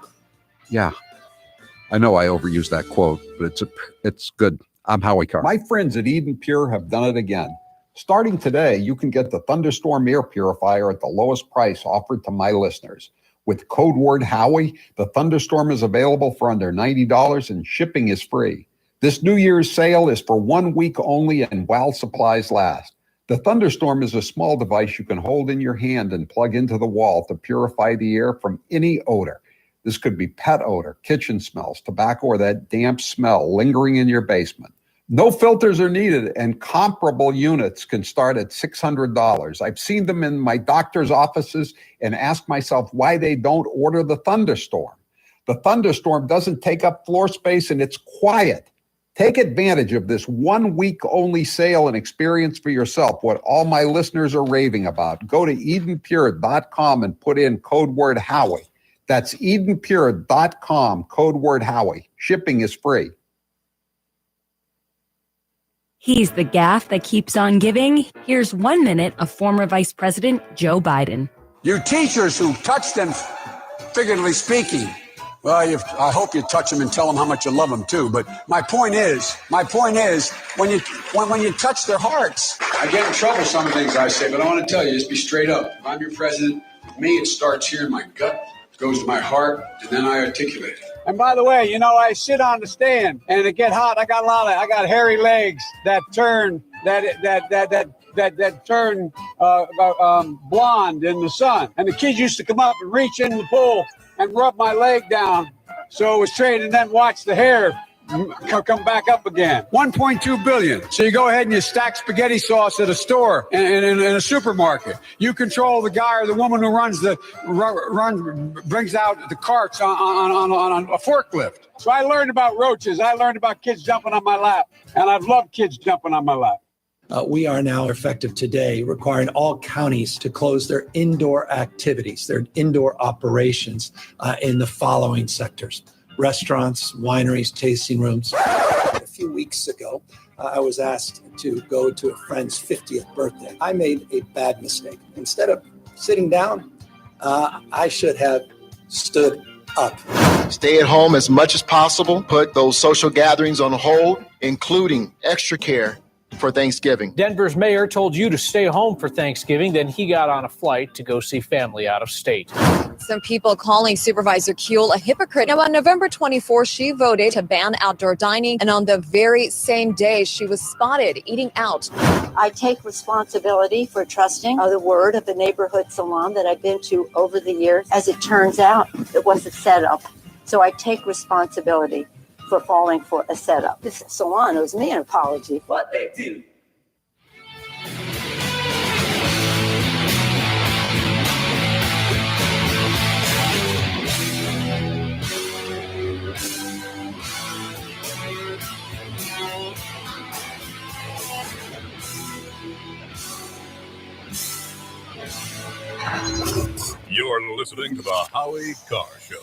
I know I overused that quote, but it's good. I'm Howie Carr. My friends at Eden Pure have done it again. Starting today, you can get the Thunderstorm air purifier at the lowest price offered to my listeners. With code word Howie, the Thunderstorm is available for under $90 and shipping is free. This New Year's sale is for 1 week only and while supplies last. The Thunderstorm is a small device you can hold in your hand and plug into the wall to purify the air from any odor. This could be pet odor, kitchen smells, tobacco, or that damp smell lingering in your basement. No filters are needed, and comparable units can start at $600. I've seen them in my doctor's offices and asked myself why they don't order the Thunderstorm. The Thunderstorm doesn't take up floor space and it's quiet. Take advantage of this 1 week only sale and experience for yourself what all my listeners are raving about. Go to EdenPure.com and put in code word Howie. That's EdenPure.com, code word Howie. Shipping is free. He's the gaffe that keeps on giving. Here's 1 minute of former Vice President Joe Biden. You teachers who touch them, figuratively speaking, well, I hope you touch them and tell them how much you love them too. But my point is, when you touch their hearts, I get in trouble with some of the things I say, but I want to tell you, just be straight up. If I'm your president, for me, it starts here in my gut, goes to my heart, and then I articulate it. And by the way, I sit on the stand and it get hot. I got hairy legs that turn turn blonde in the sun. And the kids used to come up and reach in the pool and rub my leg down so it was straight, and then watch the hair come back up again. 1.2 billion. So you go ahead and you stack spaghetti sauce at a store in a supermarket. You control the guy or the woman who brings out the carts on a forklift. So I learned about roaches. I learned about kids jumping on my lap, and I've loved kids jumping on my lap. We are now effective today requiring all counties to close their indoor activities, their indoor operations in the following sectors: restaurants, wineries, tasting rooms. A few weeks ago, I was asked to go to a friend's 50th birthday. I made a bad mistake. Instead of sitting down, I should have stood up. Stay at home as much as possible. Put those social gatherings on hold, including extra care for Thanksgiving. Denver's mayor told you to stay home for Thanksgiving, then he got on a flight to go see family out of state. Some people calling Supervisor Kuehl a hypocrite. Now, on November 24th, she voted to ban outdoor dining, and on the very same day, she was spotted eating out. I take responsibility for trusting the word of the neighborhood salon that I've been to over the years. As it turns out, it was a setup. So I take responsibility for falling for a setup. This salon owes me an apology. What they do. You're listening to the Howie Carr Show.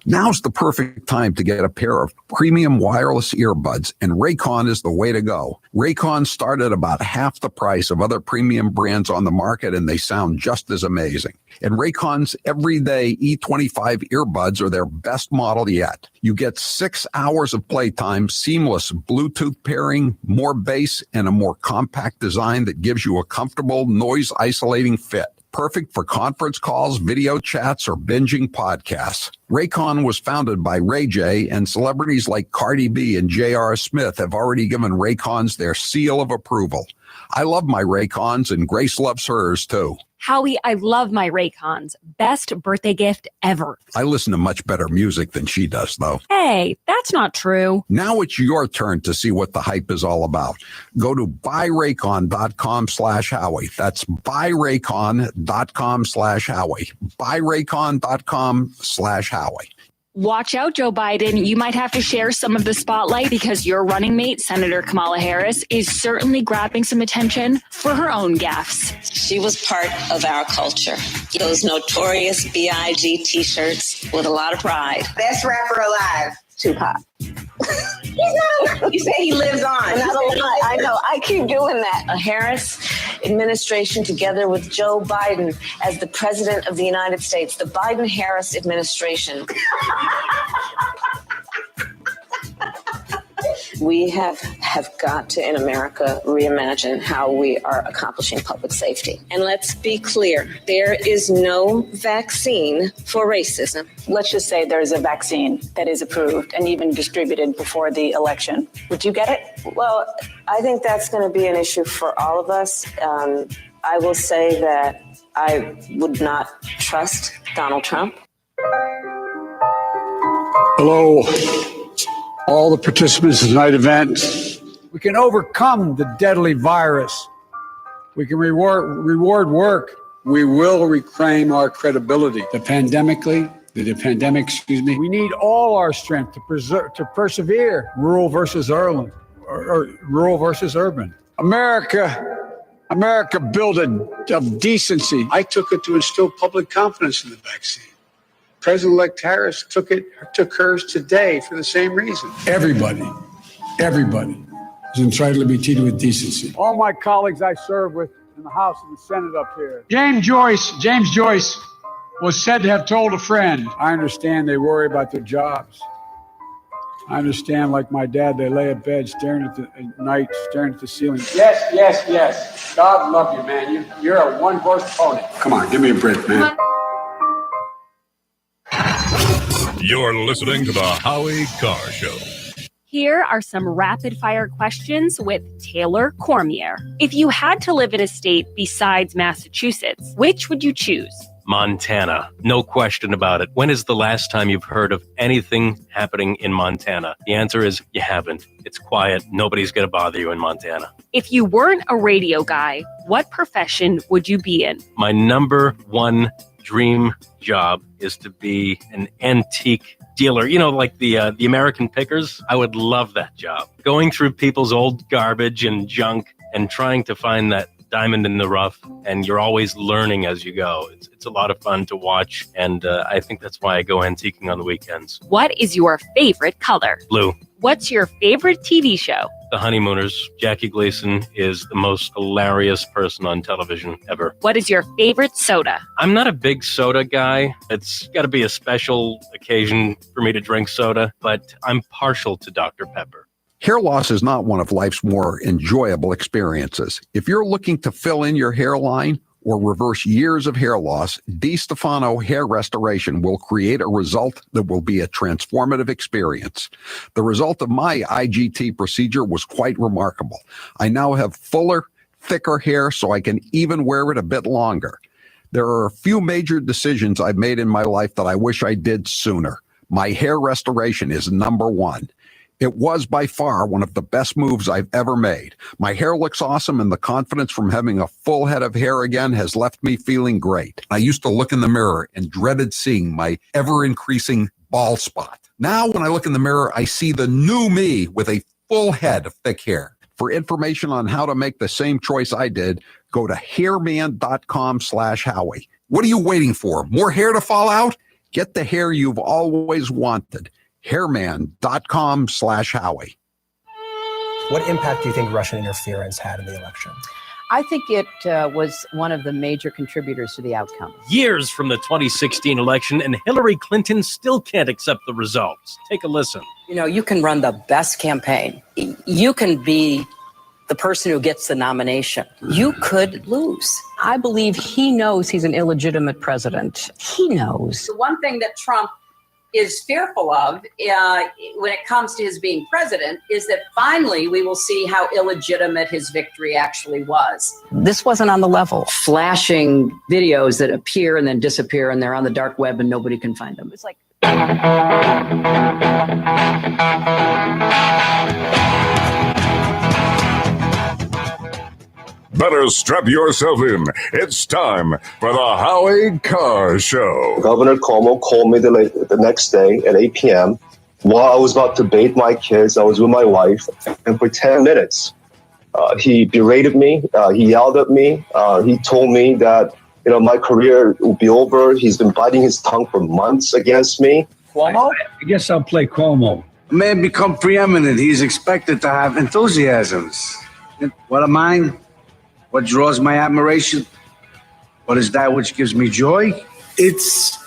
Now's the perfect time to get a pair of premium wireless earbuds, and Raycon is the way to go. Raycon start at about half the price of other premium brands on the market, and they sound just as amazing. And Raycon's everyday E25 earbuds are their best model yet. You get 6 hours of playtime, seamless Bluetooth pairing, more bass, and a more compact design that gives you a comfortable, noise-isolating fit. Perfect for conference calls, video chats, or binging podcasts. Raycon was founded by Ray J, and celebrities like Cardi B and J.R. Smith have already given Raycons their seal of approval. I love my Raycons, and Grace loves hers, too. Howie, I love my Raycons. Best birthday gift ever. I listen to much better music than she does, though. Hey, that's not true. Now it's your turn to see what the hype is all about. Go to buyraycon.com/Howie. That's buyraycon.com/Howie. Buyraycon.com/Howie. Watch out, Joe Biden. You might have to share some of the spotlight because your running mate, Senator Kamala Harris, is certainly grabbing some attention for her own gaffes. She was part of our culture. Those notorious B.I.G. t-shirts with a lot of pride. Best rapper alive, Tupac. You say he lives on. I know. I keep doing that. A Harris administration together with Joe Biden as the president of the United States. The Biden-Harris administration. We have got to, in America, reimagine how we are accomplishing public safety. And let's be clear, there is no vaccine for racism. Let's just say there's a vaccine that is approved and even distributed before the election. Would you get it? Well, I think that's going to be an issue for all of us. I will say that I would not trust Donald Trump. Hello, all the participants in tonight's event. We can overcome the deadly virus. We can reward work. We will reclaim our credibility. The pandemic, we need all our strength to persevere. Rural versus urban. America built of decency. I took it to instill public confidence in the vaccine. President-elect Harris took hers today for the same reason. Everybody is entitled to be treated with decency. All my colleagues I serve with in the House and the Senate up here. James Joyce was said to have told a friend, I understand they worry about their jobs. I understand, like my dad, they lay at bed staring at the ceiling. Yes. God love you, man. You're a one-horse pony. Come on, give me a break, man. You're listening to the Howie Carr Show. Here are some rapid-fire questions with Taylor Cormier. If you had to live in a state besides Massachusetts, which would you choose? Montana. No question about it. When is the last time you've heard of anything happening in Montana? The answer is you haven't. It's quiet. Nobody's going to bother you in Montana. If you weren't a radio guy, what profession would you be in? My number one dream job is to be an antique dealer. You know, like the American Pickers. I would love that job. Going through people's old garbage and junk and trying to find that diamond in the rough, and you're always learning as you go. It's a lot of fun to watch, and I think that's why I go antiquing on the weekends. What is your favorite color? Blue. What's your favorite TV show? The Honeymooners. Jackie Gleason is the most hilarious person on television ever. What is your favorite soda? I'm not a big soda guy. It's got to be a special occasion for me to drink soda, but I'm partial to Dr. Pepper. Hair loss is not one of life's more enjoyable experiences. If you're looking to fill in your hairline or reverse years of hair loss, DiStefano Hair Restoration will create a result that will be a transformative experience. The result of my IGT procedure was quite remarkable. I now have fuller, thicker hair, so I can even wear it a bit longer. There are a few major decisions I've made in my life that I wish I did sooner. My hair restoration is number one. It was by far one of the best moves I've ever made. My hair looks awesome, and the confidence from having a full head of hair again has left me feeling great. I used to look in the mirror and dreaded seeing my ever-increasing bald spot. Now, when I look in the mirror, I see the new me with a full head of thick hair. For information on how to make the same choice I did, go to hairman.com/Howie. What are you waiting for? More hair to fall out? Get the hair you've always wanted. hairman.com/Howie. What impact do you think Russian interference had in the election? I think it was one of the major contributors to the outcome. Years from the 2016 election, and Hillary Clinton still can't accept the results. Take a listen. You know, you can run the best campaign. You can be the person who gets the nomination. You could lose. I believe he knows he's an illegitimate president. He knows. The one thing that Trump is fearful of when it comes to his being president is that finally we will see how illegitimate his victory actually was. This wasn't on the level. Flashing videos that appear and then disappear, and they're on the dark web and nobody can find them. It's like... Better strap yourself in. It's time for the Howie Carr Show. Governor Cuomo called me the next day at 8 p.m. While I was about to bathe my kids, I was with my wife, and for 10 minutes, he berated me. He yelled at me. He told me that my career will be over. He's been biting his tongue for months against me. Cuomo? I guess I'll play Cuomo. A man become preeminent. He's expected to have enthusiasms. What am I? What draws my admiration? What is that which gives me joy? It's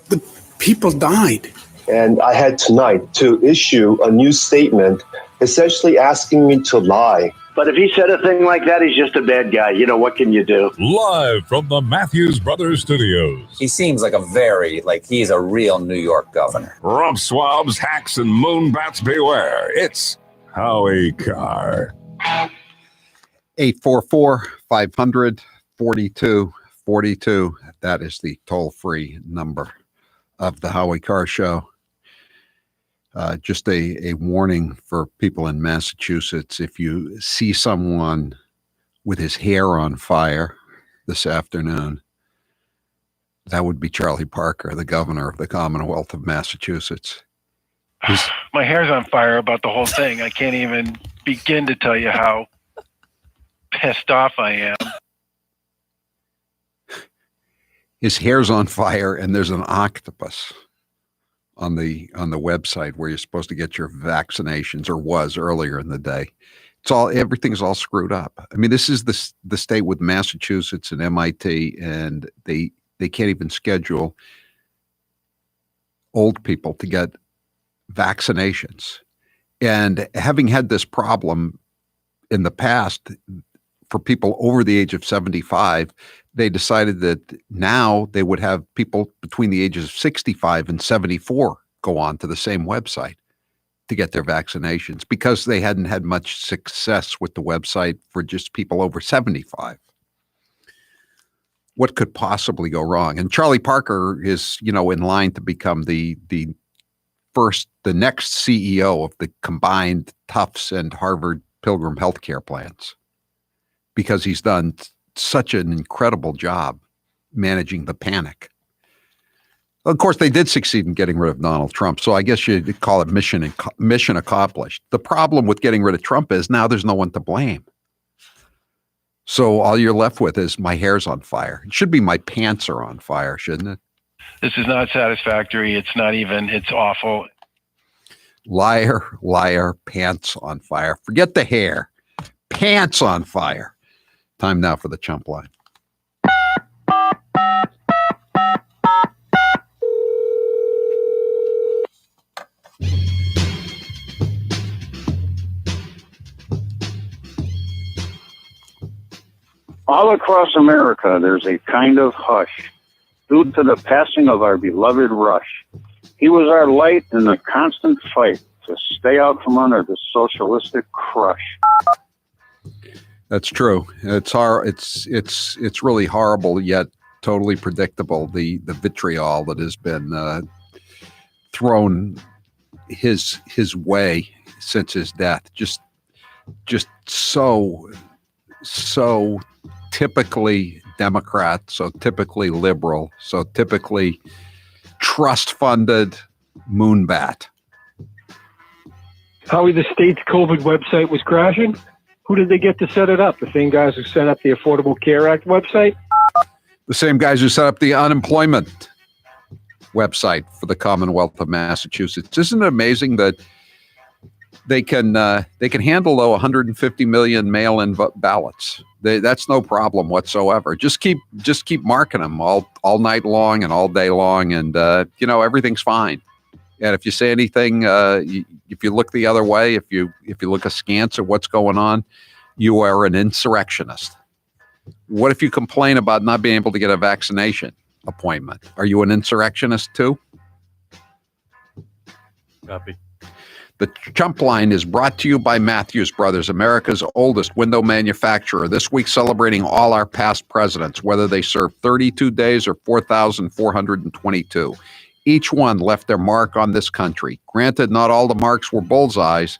the people died. And I had tonight to issue a new statement essentially asking me to lie. But if he said a thing like that, he's just a bad guy. What can you do? Live from the Matthews Brothers Studios. He seems like he's a real New York governor. Rump swabs, hacks, and moonbats beware. It's Howie Carr. 844-500-4242. That is the toll-free number of the Howie Carr Show. Just a warning for people in Massachusetts. If you see someone with his hair on fire this afternoon, that would be Charlie Parker, the governor of the Commonwealth of Massachusetts. My hair's on fire about the whole thing. I can't even begin to tell you how pissed off I am. His hair's on fire, and there's an octopus on the website where you're supposed to get your vaccinations, or was earlier in the day. Everything's all screwed up. I mean, this is the state with Massachusetts and MIT, and they can't even schedule old people to get vaccinations. And having had this problem in the past for people over the age of 75, they decided that now they would have people between the ages of 65 and 74 go on to the same website to get their vaccinations, because they hadn't had much success with the website for just people over 75. What could possibly go wrong? And Charlie Parker is, in line to become the next CEO of the combined Tufts and Harvard Pilgrim healthcare plans, because he's done such an incredible job managing the panic. Of course, they did succeed in getting rid of Donald Trump, so I guess you'd call it mission accomplished. The problem with getting rid of Trump is now there's no one to blame. So all you're left with is my hair's on fire. It should be my pants are on fire, shouldn't it? This is not satisfactory. It's not even. It's awful. Liar, liar, pants on fire. Forget the hair. Pants on fire. Time now for the chump line. All across America, there's a kind of hush due to the passing of our beloved Rush. He was our light in the constant fight to stay out from under the socialistic crush. That's true. It's really horrible, yet totally predictable. The vitriol that has been thrown his way since his death, just so typically Democrat, so typically liberal, so typically trust-funded moonbat. Howie, the state's COVID website was crashing. Who did they get to set it up? The same guys who set up the Affordable Care Act website? The same guys who set up the unemployment website for the Commonwealth of Massachusetts. Isn't it amazing that they can handle 150 million mail-in ballots? That's no problem whatsoever. Just keep marking them all night long and all day long, and everything's fine. And if you say anything, if you look the other way, if you look askance at what's going on, you are an insurrectionist. What if you complain about not being able to get a vaccination appointment? Are you an insurrectionist too? Copy. The Chump Line is brought to you by Matthews Brothers, America's oldest window manufacturer. This week celebrating all our past presidents, whether they served 32 days or 4,422. Each one left their mark on this country. Granted, not all the marks were bullseyes,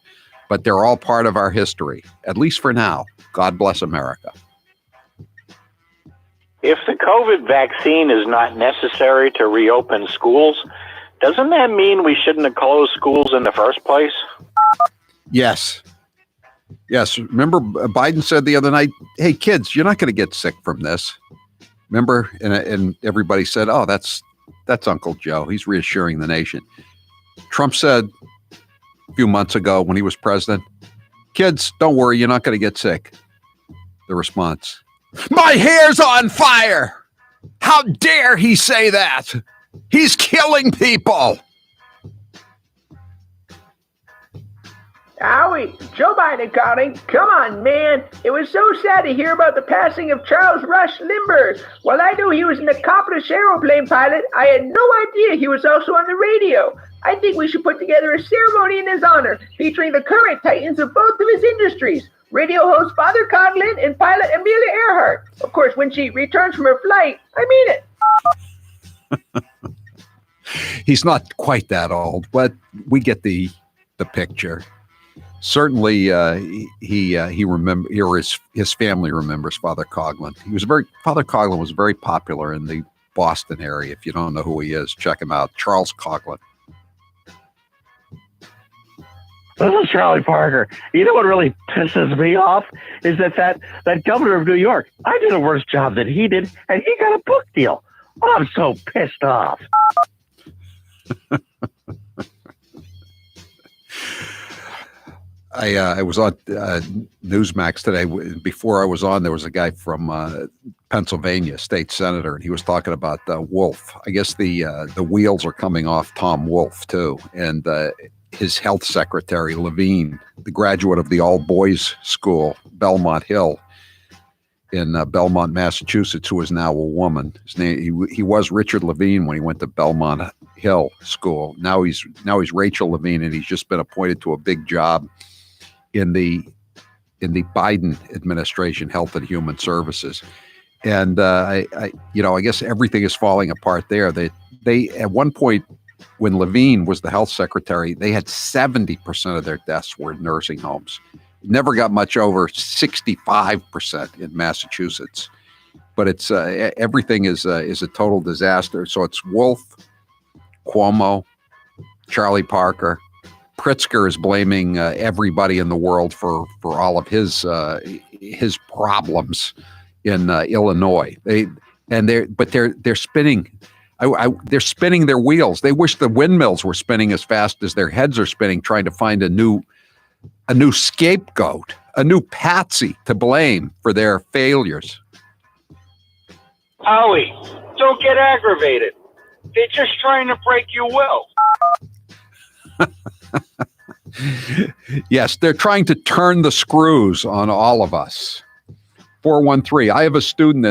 but they're all part of our history, at least for now. God bless America. If the COVID vaccine is not necessary to reopen schools, doesn't that mean we shouldn't have closed schools in the first place? Yes. Remember, Biden said the other night, hey, kids, you're not going to get sick from this. Remember? And everybody said, oh, that's Uncle Joe. He's reassuring the nation. Trump said a few months ago when he was president, kids, don't worry, you're not going to get sick. The response, my hair's on fire. How dare he say that? He's killing people. Howie, Joe Biden calling. Come on, man. It was so sad to hear about the passing of Charles Rush Limbaugh. While I knew he was an accomplished aeroplane pilot, I had no idea he was also on the radio. I think we should put together a ceremony in his honor, featuring the current titans of both of his industries, radio host Father Coughlin and pilot Amelia Earhart. Of course, when she returns from her flight, I mean it. He's not quite that old, but we get the picture. Certainly, he remember, or his family remembers Father Coughlin. Father Coughlin was very popular in the Boston area. If you don't know who he is, check him out. Charles Coughlin. This is Charlie Parker. You know what really pisses me off is that governor of New York, I did a worse job than he did, and he got a book deal. Oh, I'm so pissed off. I was on Newsmax today. Before I was on, there was a guy from Pennsylvania, state senator, and he was talking about Wolf. I guess the wheels are coming off Tom Wolf too, and his health secretary Levine, the graduate of the all boys school, Belmont Hill, in Belmont, Massachusetts, who is now a woman. His name he was Richard Levine when he went to Belmont Hill School. Now he's Rachel Levine, and he's just been appointed to a big job in the Biden administration, Health and Human Services. And I guess everything is falling apart there. They at one point, when Levine was the health secretary, they had 70% of their deaths were in nursing homes. Never got much over 65% in Massachusetts. But it's everything is a total disaster. So it's Wolf, Cuomo, Charlie Parker. Pritzker is blaming everybody in the world for all of his problems in Illinois. They're spinning. They're spinning their wheels. They wish the windmills were spinning as fast as their heads are spinning, trying to find a new scapegoat, a new patsy to blame for their failures. Howie, don't get aggravated. They're just trying to break your will. Yes, they're trying to turn the screws on all of us. 413. I have a student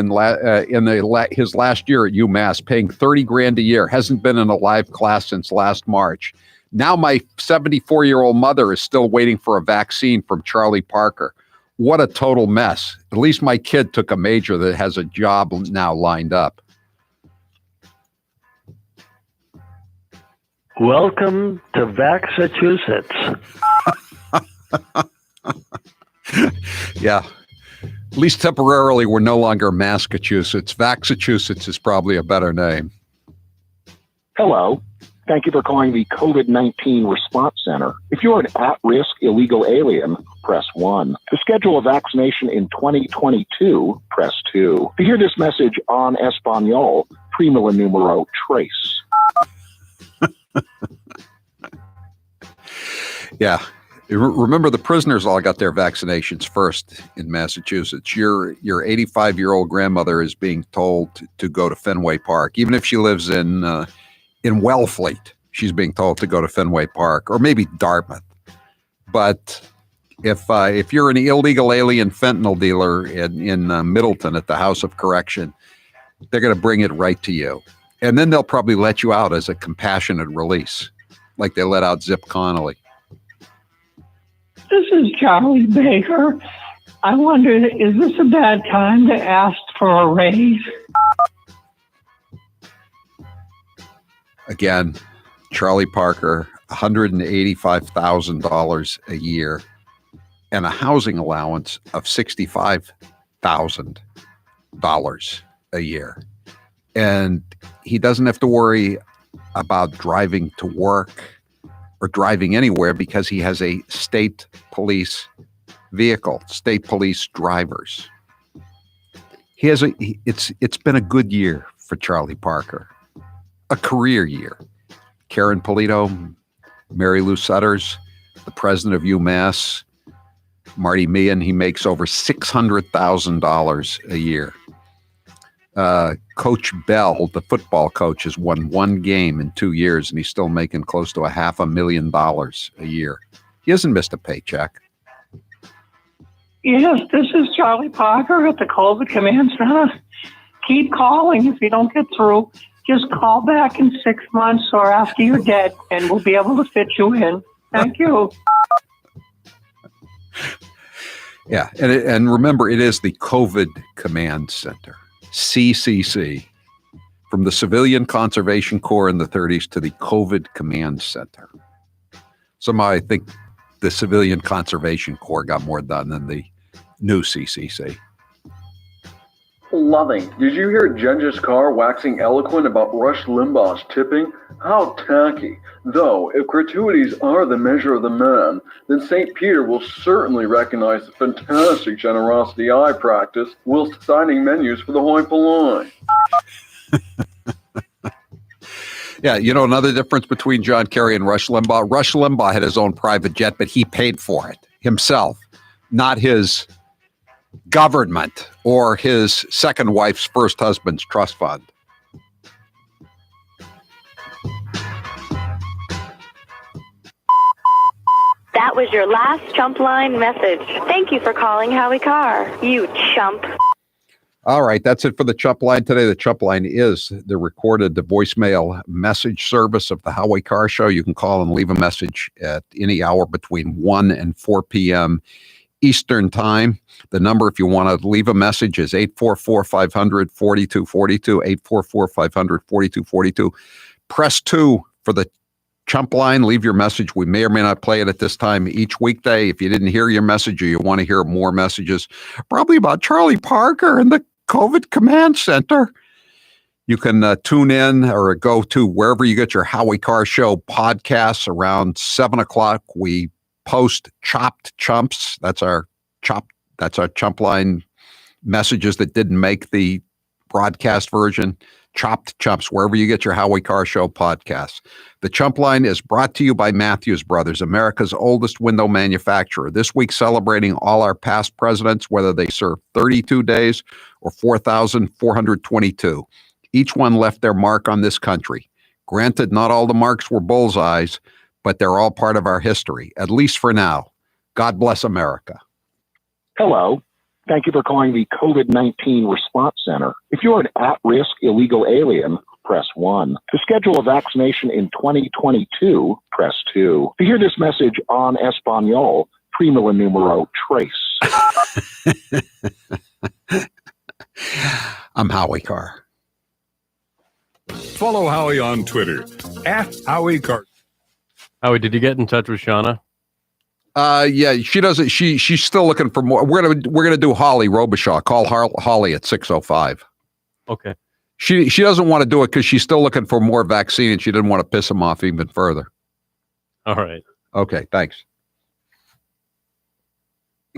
his last year at UMass paying $30,000 a year. Hasn't been in a live class since last March. Now my 74-year-old mother is still waiting for a vaccine from Charlie Parker. What a total mess. At least my kid took a major that has a job now lined up. Welcome to Massachusetts. Yeah. At least temporarily, we're no longer Massachusetts. Vaxachusetts is probably a better name. Hello. Thank you for calling the COVID-19 Response Center. If you're an at-risk illegal alien, press 1. To schedule a vaccination in 2022, press 2. To hear this message on Espanol, prima el numero tres. Yeah. Remember, the prisoners all got their vaccinations first in Massachusetts. Your 85-year-old grandmother is being told to go to Fenway Park, even if she lives in Wellfleet. She's being told to go to Fenway Park, or maybe Dartmouth. But if you're an illegal alien fentanyl dealer in Middleton at the House of Correction, they're going to bring it right to you, and then they'll probably let you out as a compassionate release, like they let out Zip Connolly. This is Charlie Baker. I wonder, is this a bad time to ask for a raise? Again, Charlie Parker, $185,000 a year and a housing allowance of $65,000 a year. And he doesn't have to worry about driving to work or driving anywhere because he has a state police vehicle, state police drivers. It's been a good year for Charlie Parker, a career year. Karen Polito, Mary Lou Sutters, the president of UMass, Marty Meehan, he makes over $600,000 a year. Coach Bell, the football coach, has won one game in 2 years, and he's still making close to $500,000 a year. He hasn't missed a paycheck. Yes, this is Charlie Parker at the COVID Command Center. Keep calling if you don't get through. Just call back in 6 months or after you're dead, and we'll be able to fit you in. Thank you. Yeah, and remember, it is the COVID Command Center, CCC, from the Civilian Conservation Corps in the 30s to the COVID Command Center. Somehow I think the Civilian Conservation Corps got more done than the new CCC. Loving. Did you hear Genghis Carr waxing eloquent about Rush Limbaugh's tipping? How tacky. Though, if gratuities are the measure of the man, then St. Peter will certainly recognize the fantastic generosity I practice whilst signing menus for the hoi polloi. Yeah, you know another difference between John Kerry and Rush Limbaugh? Rush Limbaugh had his own private jet, but he paid for it. himself, not his government or his second wife's first husband's trust fund. That was your last chump line message. Thank you for calling Howie Carr, you chump. All right, that's it for the Chump Line today. The Chump Line is the recorded voicemail message service of the Howie Carr Show. You can call and leave a message at any hour between 1 and 4 p.m. Eastern Time. The number, if you want to leave a message, is 844-500-4242, 844-500-4242. Press 2 for the Chump Line. Leave your message. We may or may not play it at this time each weekday. If you didn't hear your message or you want to hear more messages, probably about Charlie Parker and the COVID Command Center, you can tune in or go to wherever you get your Howie Carr Show podcasts. Around 7 o'clock, we post Chopped Chumps. That's our Chump Line messages that didn't make the broadcast version. Chopped Chumps, wherever you get your Howie Carr Show podcasts. The Chump Line is brought to you by Matthews Brothers, America's oldest window manufacturer. This week celebrating all our past presidents, whether they served 32 days or 4,422. Each one left their mark on this country. Granted, not all the marks were bullseyes, but they're all part of our history, at least for now. God bless America. Hello. Thank you for calling the COVID-19 Response Center. If you're an at-risk illegal alien, press 1. To schedule a vaccination in 2022, press 2. To hear this message on Espanol, primo numero tres. I'm Howie Carr. Follow Howie on Twitter, @HowieCarr. Howie, did you get in touch with Shauna? Yeah, she doesn't. She's still looking for more. We're gonna do Holly Robichaud. Call Holly at 6:05. Okay. She doesn't want to do it because she's still looking for more vaccine and she didn't want to piss him off even further. All right. Okay. Thanks.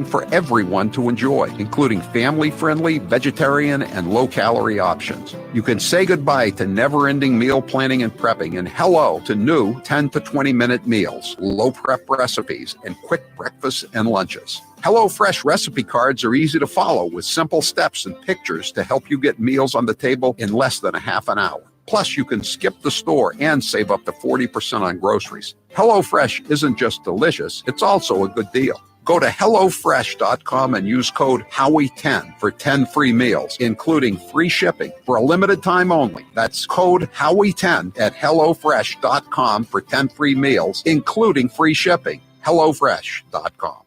For everyone to enjoy, including family-friendly, vegetarian, and low-calorie options. You can say goodbye to never-ending meal planning and prepping and hello to new 10 to 20-minute meals, low-prep recipes, and quick breakfasts and lunches. HelloFresh recipe cards are easy to follow with simple steps and pictures to help you get meals on the table in less than a half an hour. Plus, you can skip the store and save up to 40% on groceries. HelloFresh isn't just delicious, it's also a good deal. Go to HelloFresh.com and use code Howie10 for 10 free meals, including free shipping for a limited time only. That's code Howie10 at HelloFresh.com for 10 free meals, including free shipping. HelloFresh.com.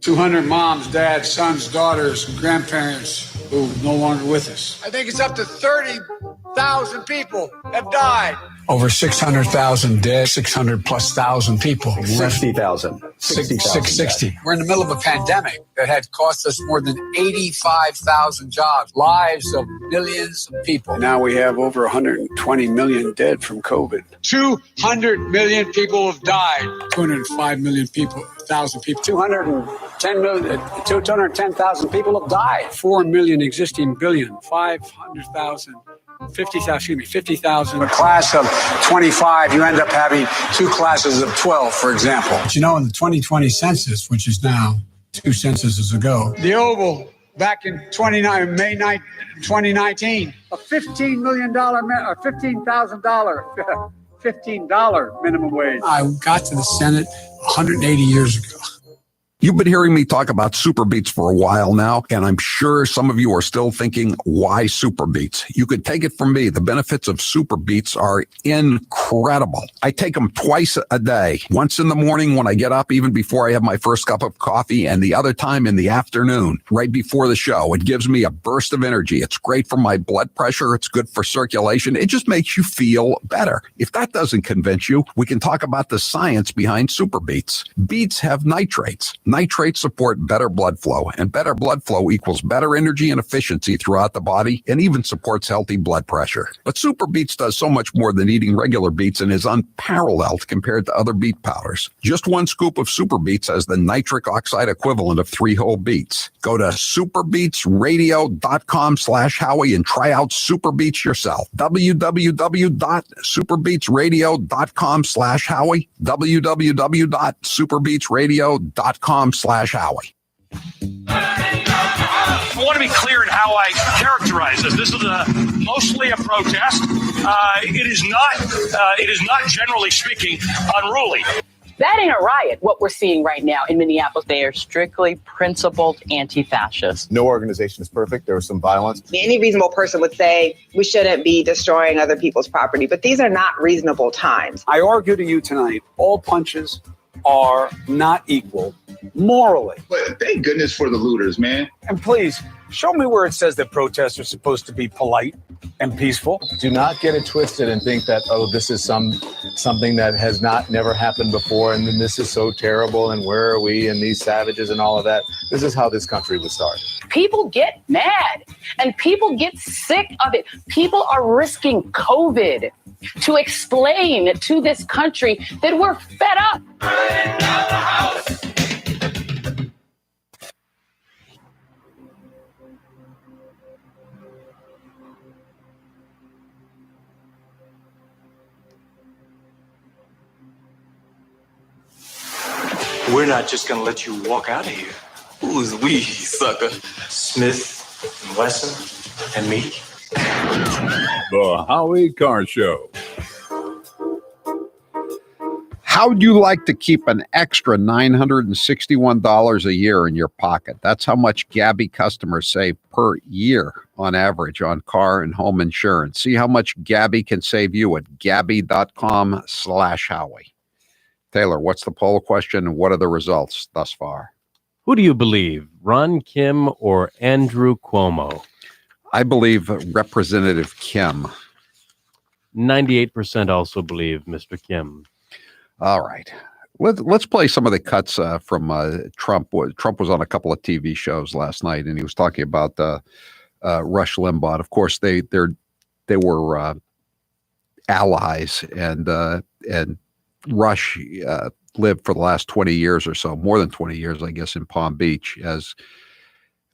200 moms, dads, sons, daughters, and grandparents who are no longer with us. I think it's up to 30,000 people have died. Over 600,000 dead, 600 plus thousand people. 60,000. 660. We're in the middle of a pandemic that had cost us more than 85,000 jobs, lives of millions of people. Now we have over 120 million dead from COVID. 200 million people have died. 205 million people, 1,000 people. 210,000 people have died. 4 million existing billion, 500,000. 50,000. A class of 25, you end up having two classes of 12, for example. But you know, in the 2020 census, which is now 2 censuses ago, the Oval back in May 9, 2019, a $15 million, $15,000, $15 minimum wage. I got to the Senate 180 years ago. You've been hearing me talk about Super Beets for a while now, and I'm sure some of you are still thinking, why Super Beets? You could take it from me. The benefits of Super Beets are incredible. I take them twice a day, once in the morning when I get up, even before I have my first cup of coffee, and the other time in the afternoon, right before the show. It gives me a burst of energy. It's great for my blood pressure. It's good for circulation. It just makes you feel better. If that doesn't convince you, we can talk about the science behind Super Beets. Beets have nitrates. Nitrates support better blood flow, and better blood flow equals better energy and efficiency throughout the body and even supports healthy blood pressure. But Super Beets does so much more than eating regular beets and is unparalleled compared to other beet powders. Just one scoop of Super Beets has the nitric oxide equivalent of 3 whole beets. Go to superbeetsradio.com/Howie and try out Super Beets yourself. www.superbeetsradio.com/Howie. www.superbeetsradio.com/Howie. I want to be clear in how I characterize this. This is mostly a protest. It is not, generally speaking, unruly. That ain't a riot, what we're seeing right now in Minneapolis. They are strictly principled anti-fascists. No organization is perfect. There was some violence. Any reasonable person would say we shouldn't be destroying other people's property, but these are not reasonable times. I argue to you tonight, all punches are not equal morally. But thank goodness for the looters, man. And please, show me where it says that protests are supposed to be polite and peaceful. Do not get it twisted and think that, oh, this is something that has never happened before, and then this is so terrible, and where are we, and these savages and all of that. This is how this country was started. People get mad and people get sick of it. People are risking COVID to explain to this country that we're fed up. We're not just going to let you walk out of here. Who's we, sucker? Smith and Wesson and me. The Howie Carr Show. How'd you like to keep an extra $961 a year in your pocket? That's how much Gabby customers save per year on average on car and home insurance. See how much Gabby can save you at Gabby.com/Howie. Taylor, what's the poll question and what are the results thus far? Who do you believe, Ron Kim or Andrew Cuomo? I believe Representative Kim. 98% also believe Mr. Kim. All right. Let's play some of the cuts from Trump. Trump was on a couple of TV shows last night, and he was talking about Rush Limbaugh. Of course, they were allies, and Rush lived for the last 20 years or so, more than 20 years, I guess, in Palm Beach,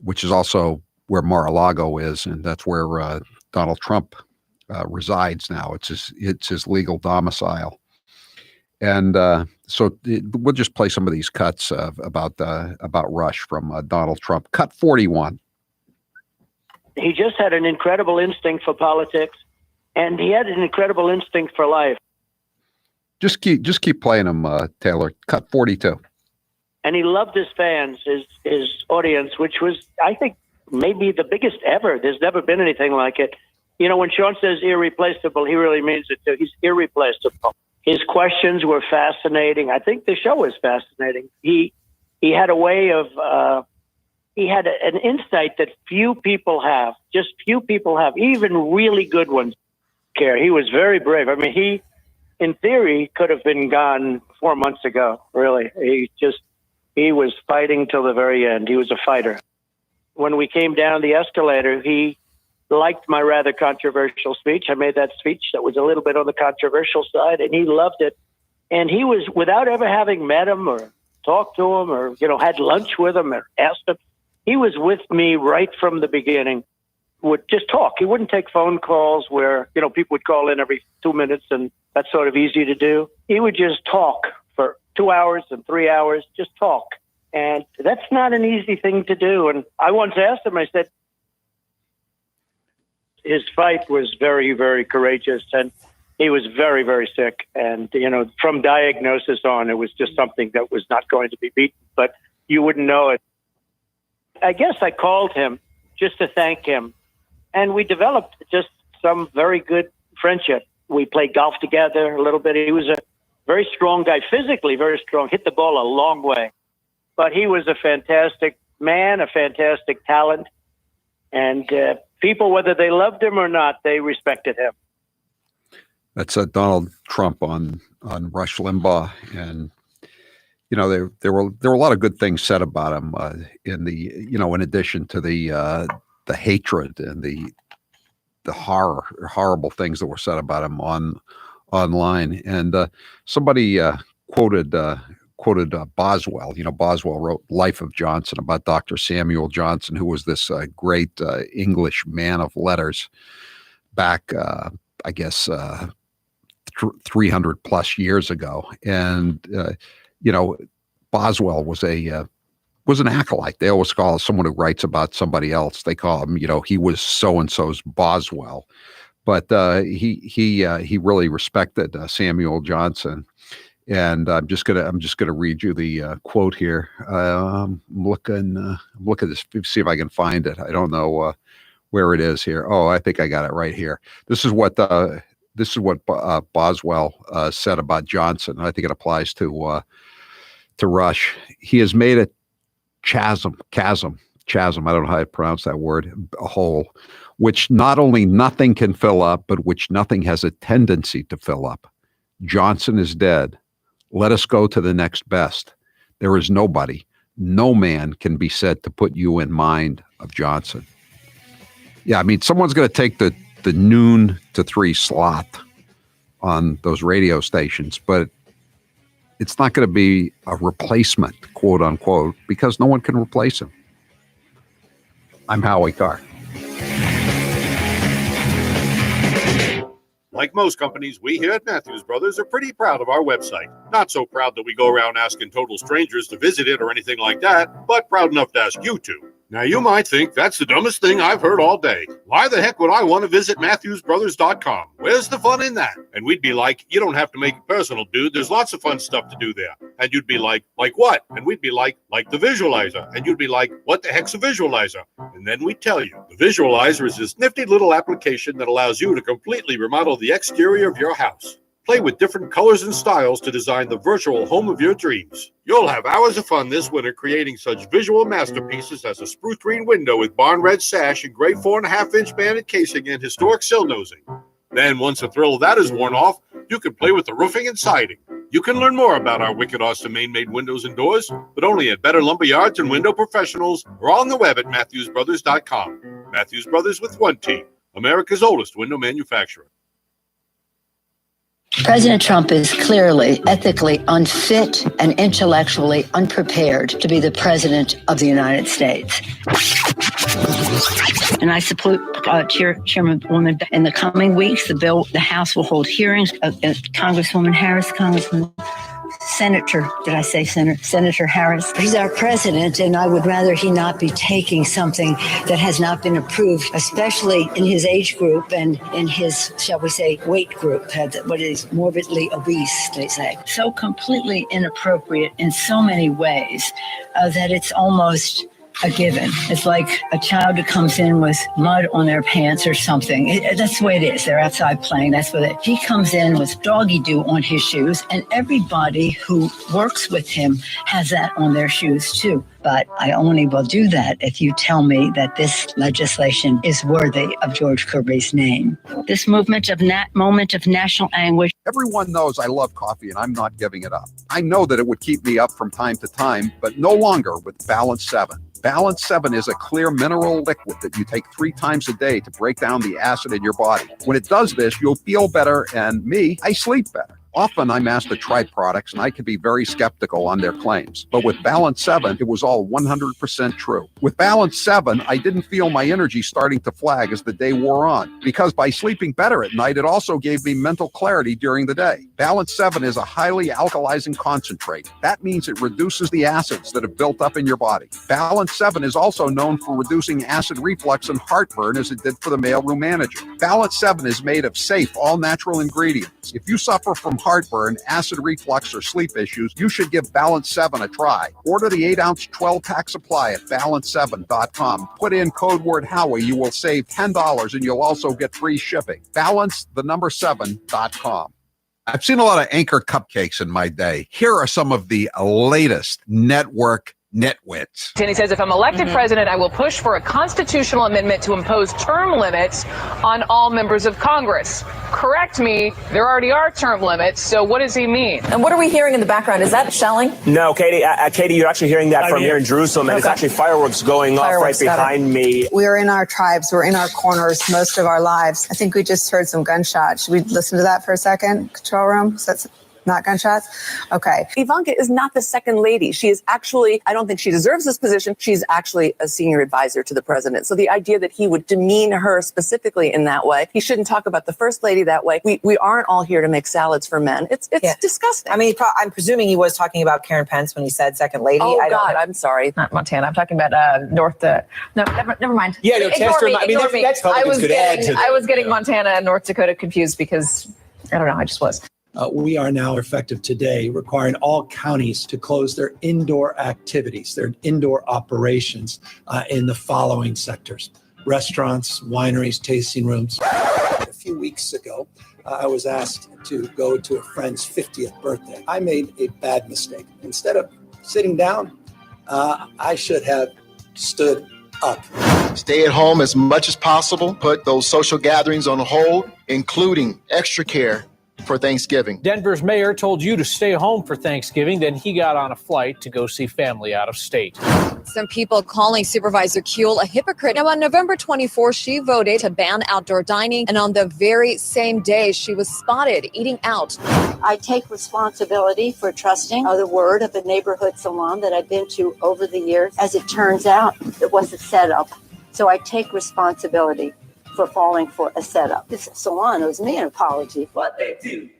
which is also where Mar-a-Lago is, and that's where Donald Trump resides now. It's his legal domicile. And so we'll just play some of these cuts about Rush from Donald Trump. Cut 41. He just had an incredible instinct for politics, and he had an incredible instinct for life. Just keep playing them, Taylor. Cut 42. And he loved his fans, his audience, which was, I think, maybe the biggest ever. There's never been anything like it. You know, when Sean says irreplaceable, he really means it too. He's irreplaceable. His questions were fascinating. I think the show was fascinating. He had a way of, he had an insight that few people have, just few people have, even really good ones. He was very brave. I mean, he, in theory, could have been gone 4 months ago, really. He was fighting till the very end. He was a fighter. When we came down the escalator, he liked my rather controversial speech. I made that speech that was a little bit on the controversial side, and he loved it. And he was, without ever having met him or talked to him or, had lunch with him or asked him, he was with me right from the beginning, would just talk. He wouldn't take phone calls where, people would call in every 2 minutes, and that's sort of easy to do. He would just talk for 2 hours and 3 hours, just talk. And that's not an easy thing to do. And I once asked him, I said, his fight was very, very courageous, and he was very, very sick. And, from diagnosis on, it was just something that was not going to be beaten, but you wouldn't know it. I guess I called him just to thank him, and we developed just some very good friendship. We played golf together a little bit. He was a very strong guy, physically very strong, hit the ball a long way, but he was a fantastic man, a fantastic talent, and people, whether they loved him or not, they respected him. That's Donald Trump on Rush Limbaugh. And there were a lot of good things said about him in in addition to the hatred and the horrible things that were said about him online. And somebody quoted Boswell. Boswell wrote Life of Johnson about Dr. Samuel Johnson, who was this great English man of letters back, 300 plus years ago. And, Boswell was an acolyte. They always call someone who writes about somebody else. They call him, he was so-and-so's Boswell. But he really respected Samuel Johnson. And I'm just gonna read you the quote here. I'm looking this, see if I can find it. I don't know where it is here. Oh, I think I got it right here. This is what Boswell said about Johnson. I think it applies to Rush. He has made a chasm. I don't know how to pronounce that word. A hole, which not only nothing can fill up, but which nothing has a tendency to fill up. Johnson is dead. Let us go to the next best. There is nobody, no man can be said to put you in mind of Johnson. Yeah, I mean, someone's going to take the noon to 3 slot on those radio stations, but it's not going to be a replacement, quote unquote, because no one can replace him. I'm Howie Carr. Like most companies, we here at Matthews Brothers are pretty proud of our website. Not so proud that we go around asking total strangers to visit it or anything like that, but proud enough to ask you to. Now, you might think that's the dumbest thing I've heard all day. Why the heck would I want to visit MatthewsBrothers.com? Where's the fun in that? And we'd be like, you don't have to make it personal, dude. There's lots of fun stuff to do there. And you'd be like what? And we'd be like the visualizer. And you'd be like, what the heck's a visualizer? And then we'd tell you. The visualizer is this nifty little application that allows you to completely remodel the exterior of your house. Play with different colors and styles to design the virtual home of your dreams. You'll have hours of fun this winter creating such visual masterpieces as a spruce green window with barn red sash and gray 4.5-inch banded casing and historic sill nosing. Then, once the thrill of that is worn off, you can play with the roofing and siding. You can learn more about our wicked awesome Maine-made windows and doors, but only at Better Lumber Yards and Window Professionals or on the web at MatthewsBrothers.com. Matthews Brothers with 1 T, America's oldest window manufacturer. President Trump is clearly ethically unfit and intellectually unprepared to be the president of the United States. And I support Chairwoman. In the coming weeks, the House will hold hearings of Congresswoman Harris, Senator Harris. He's our president, and I would rather he not be taking something that has not been approved, especially in his age group and in his, shall we say, weight group, what is morbidly obese, they say. So completely inappropriate in so many ways that it's almost a given. It's like a child who comes in with mud on their pants or something. That's the way it is. They're outside playing. That's what he comes in with doggy doo on his shoes, and everybody who works with him has that on their shoes too. But I only will do that if you tell me that this legislation is worthy of George Kirby's name. This moment of national anguish. Everyone knows I love coffee, and I'm not giving it up. I know that it would keep me up from time to time, but no longer with Balance 7. Balance 7 is a clear mineral liquid that you take 3 times a day to break down the acid in your body. When it does this, you'll feel better, and I sleep better. Often I'm asked to try products, and I can be very skeptical on their claims. But with Balance 7, it was all 100% true. With Balance 7, I didn't feel my energy starting to flag as the day wore on, because by sleeping better at night, it also gave me mental clarity during the day. Balance 7 is a highly alkalizing concentrate. That means it reduces the acids that have built up in your body. Balance 7 is also known for reducing acid reflux and heartburn, as it did for the mailroom manager. Balance 7 is made of safe, all-natural ingredients. If you suffer from heartburn, acid reflux, or sleep issues, you should give Balance 7 a try. Order the 8-ounce 12-pack supply at balance7.com. Put in code word Howie. You will save $10, and you'll also get free shipping. Balance7.com. I've seen a lot of Anchor cupcakes in my day. Here are some of the latest network Nitwits. And he says, if I'm elected president, I will push for a constitutional amendment to impose term limits on all members of Congress. Correct me, there already are term limits, so what does he mean? And what are we hearing in the background? Is that shelling? No, Katie, Katie, you're actually hearing that from here in Jerusalem, and it's actually fireworks going off right behind me. We're in our tribes, we're in our corners most of our lives. I think we just heard some gunshots. Should we listen to that for a second, control room? So that's not gunshots? Okay. Ivanka is not the second lady. She is actually, I don't think she deserves this position. She's actually a senior advisor to the president. So the idea that he would demean her specifically in that way, he shouldn't talk about the first lady that way. We aren't all here to make salads for men. It's disgusting. I mean, I'm presuming he was talking about Karen Pence when he said second lady. Oh, God, I'm sorry. Not Montana. I'm talking about no, never mind. Yeah, no, Ignore me. I mean, Ignore me. that's I I was getting Montana and North Dakota confused because, I don't know, I just was. We are now effective today requiring all counties to close their indoor activities, their indoor operations in the following sectors: restaurants, wineries, tasting rooms. A few weeks ago, I was asked to go to a friend's 50th birthday. I made a bad mistake. Instead of sitting down, I should have stood up. Stay at home as much as possible. Put those social gatherings on hold, including extra care for Thanksgiving. Denver's mayor told you to stay home for Thanksgiving, then he got on a flight to go see family out of state. Some people calling Supervisor Kuehl a hypocrite. Now, on November 24th, she voted to ban outdoor dining, and on the very same day, she was spotted eating out. I take responsibility for trusting the word of a neighborhood salon that I've been to over the years. As it turns out, it was a setup. So I take responsibility for falling for a setup. This salon owes me an apology. What they do.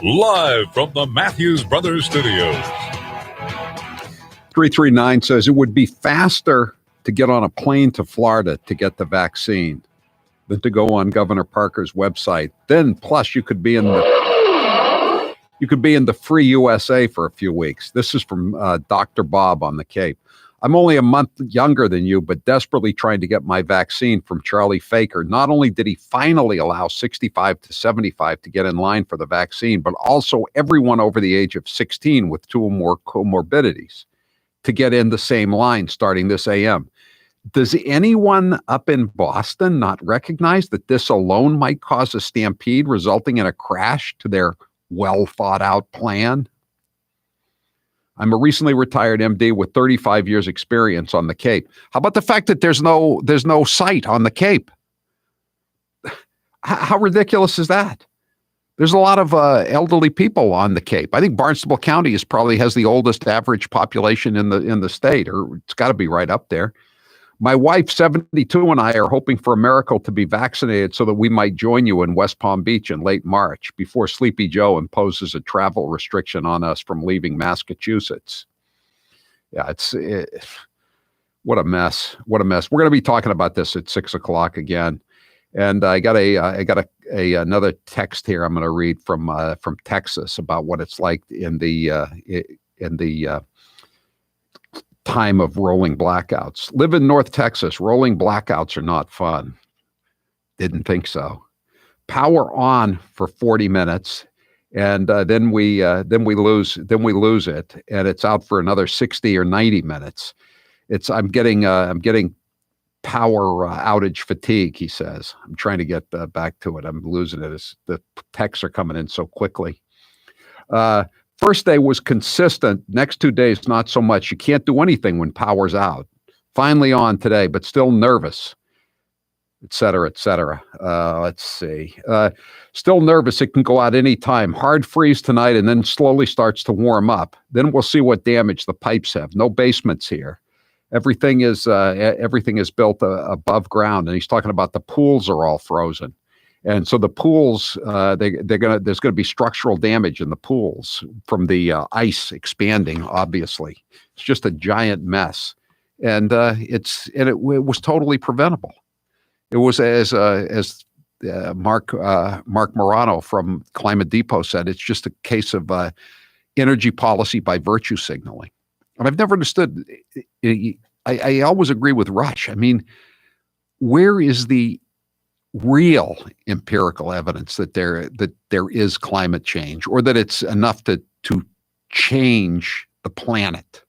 Live from the Matthews Brothers Studios. 339 says it would be faster to get on a plane to Florida to get the vaccine than to go on Governor Parker's website. Then, plus, you could be in the free USA for a few weeks. This is from Dr. Bob on the Cape. I'm only a month younger than you, but desperately trying to get my vaccine from Charlie Faker. Not only did he finally allow 65 to 75 to get in line for the vaccine, but also everyone over the age of 16 with two or more comorbidities to get in the same line starting this AM. Does anyone up in Boston not recognize that this alone might cause a stampede, resulting in a crash to their well-thought-out plan? I'm a recently retired MD with 35 years experience on the Cape. How about the fact that there's no site on the Cape? How ridiculous is that? There's a lot of elderly people on the Cape. I think Barnstable County probably has the oldest average population in the state, or it's got to be right up there. My wife, 72, and I are hoping for a miracle to be vaccinated so that we might join you in West Palm Beach in late March before Sleepy Joe imposes a travel restriction on us from leaving Massachusetts. Yeah, what a mess. What a mess. We're going to be talking about this at 6 o'clock again. And I got another text here I'm going to read from Texas about what it's like in the time of rolling blackouts. Live in North Texas. Rolling blackouts are not fun. Didn't think so. Power on for 40 minutes, and then we lose it, and it's out for another 60 or 90 minutes. I'm getting power outage fatigue, he says. I'm trying to get back to it. I'm losing it as the texts are coming in so quickly. First day was consistent. Next 2 days, not so much. You can't do anything when power's out. Finally on today, but still nervous, et cetera, et cetera. Let's see. Still nervous. It can go out any time. Hard freeze tonight and then slowly starts to warm up. Then we'll see what damage the pipes have. No basements here. Everything is built above ground. And he's talking about the pools are all frozen. And so the pools, there's going to be structural damage in the pools from the ice expanding. Obviously, it's just a giant mess, and it was totally preventable. It was as Mark Morano from Climate Depot said, it's just a case of energy policy by virtue signaling. And I've never understood. I always agree with Rush. I mean, where is the real empirical evidence that there is climate change, or that it's enough to change the planet.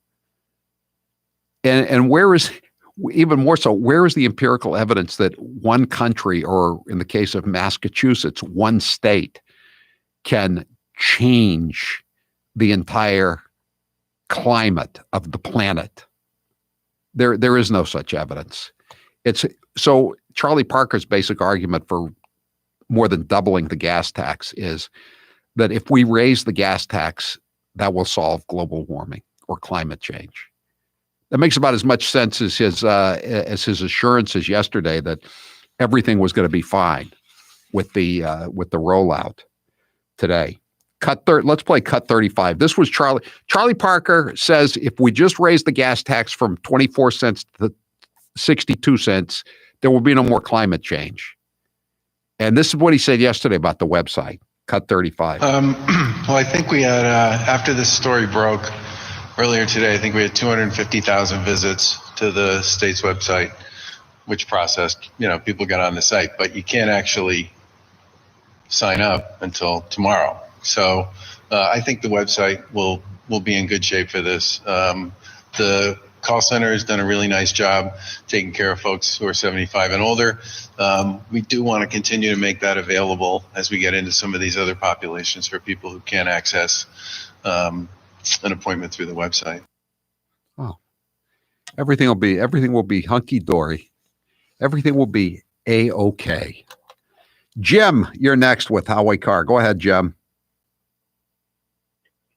And where is, even more so, where is the empirical evidence that one country, or in the case of Massachusetts, one state, can change the entire climate of the planet? There is no such evidence. It's so Charlie Parker's basic argument for more than doubling the gas tax is that if we raise the gas tax, that will solve global warming or climate change. That makes about as much sense as his assurances yesterday that everything was going to be fine with the rollout today. Let's play cut 35. This was Charlie. Charlie Parker says if we just raise the gas tax from 24 cents to 62 cents, there will be no more climate change. And this is what he said yesterday about the website. Cut 35. Well, I think we had, after this story broke earlier today, I think we had 250,000 visits to the state's website, which processed, people got on the site, but you can't actually sign up until tomorrow. So I think the website will be in good shape for this. The call center has done a really nice job taking care of folks who are 75 and older. We do want to continue to make that available as we get into some of these other populations for people who can't access an appointment through the website. Oh, everything will be hunky dory. Everything will be A-OK. Jim, you're next with Howie Carr. Go ahead, Jim.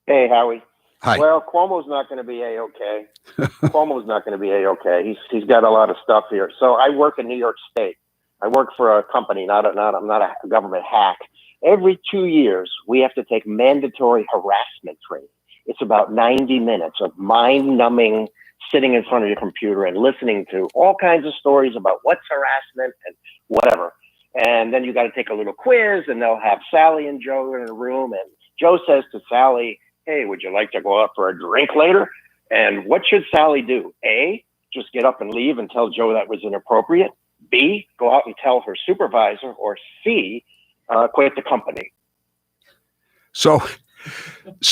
Hey, Howie. Hi. Well, Cuomo's not going to be A-OK. Cuomo's not going to be A-OK. He's got a lot of stuff here. So I work in New York State. I work for a company, I'm not a government hack. Every 2 years, we have to take mandatory harassment training. It's about 90 minutes of mind-numbing, sitting in front of your computer and listening to all kinds of stories about what's harassment and whatever. And then you got to take a little quiz, and they'll have Sally and Joe in a room, and Joe says to Sally, hey, would you like to go out for a drink later? And what should Sally do? A, just get up and leave and tell Joe that was inappropriate. B, go out and tell her supervisor. Or C, quit the company. So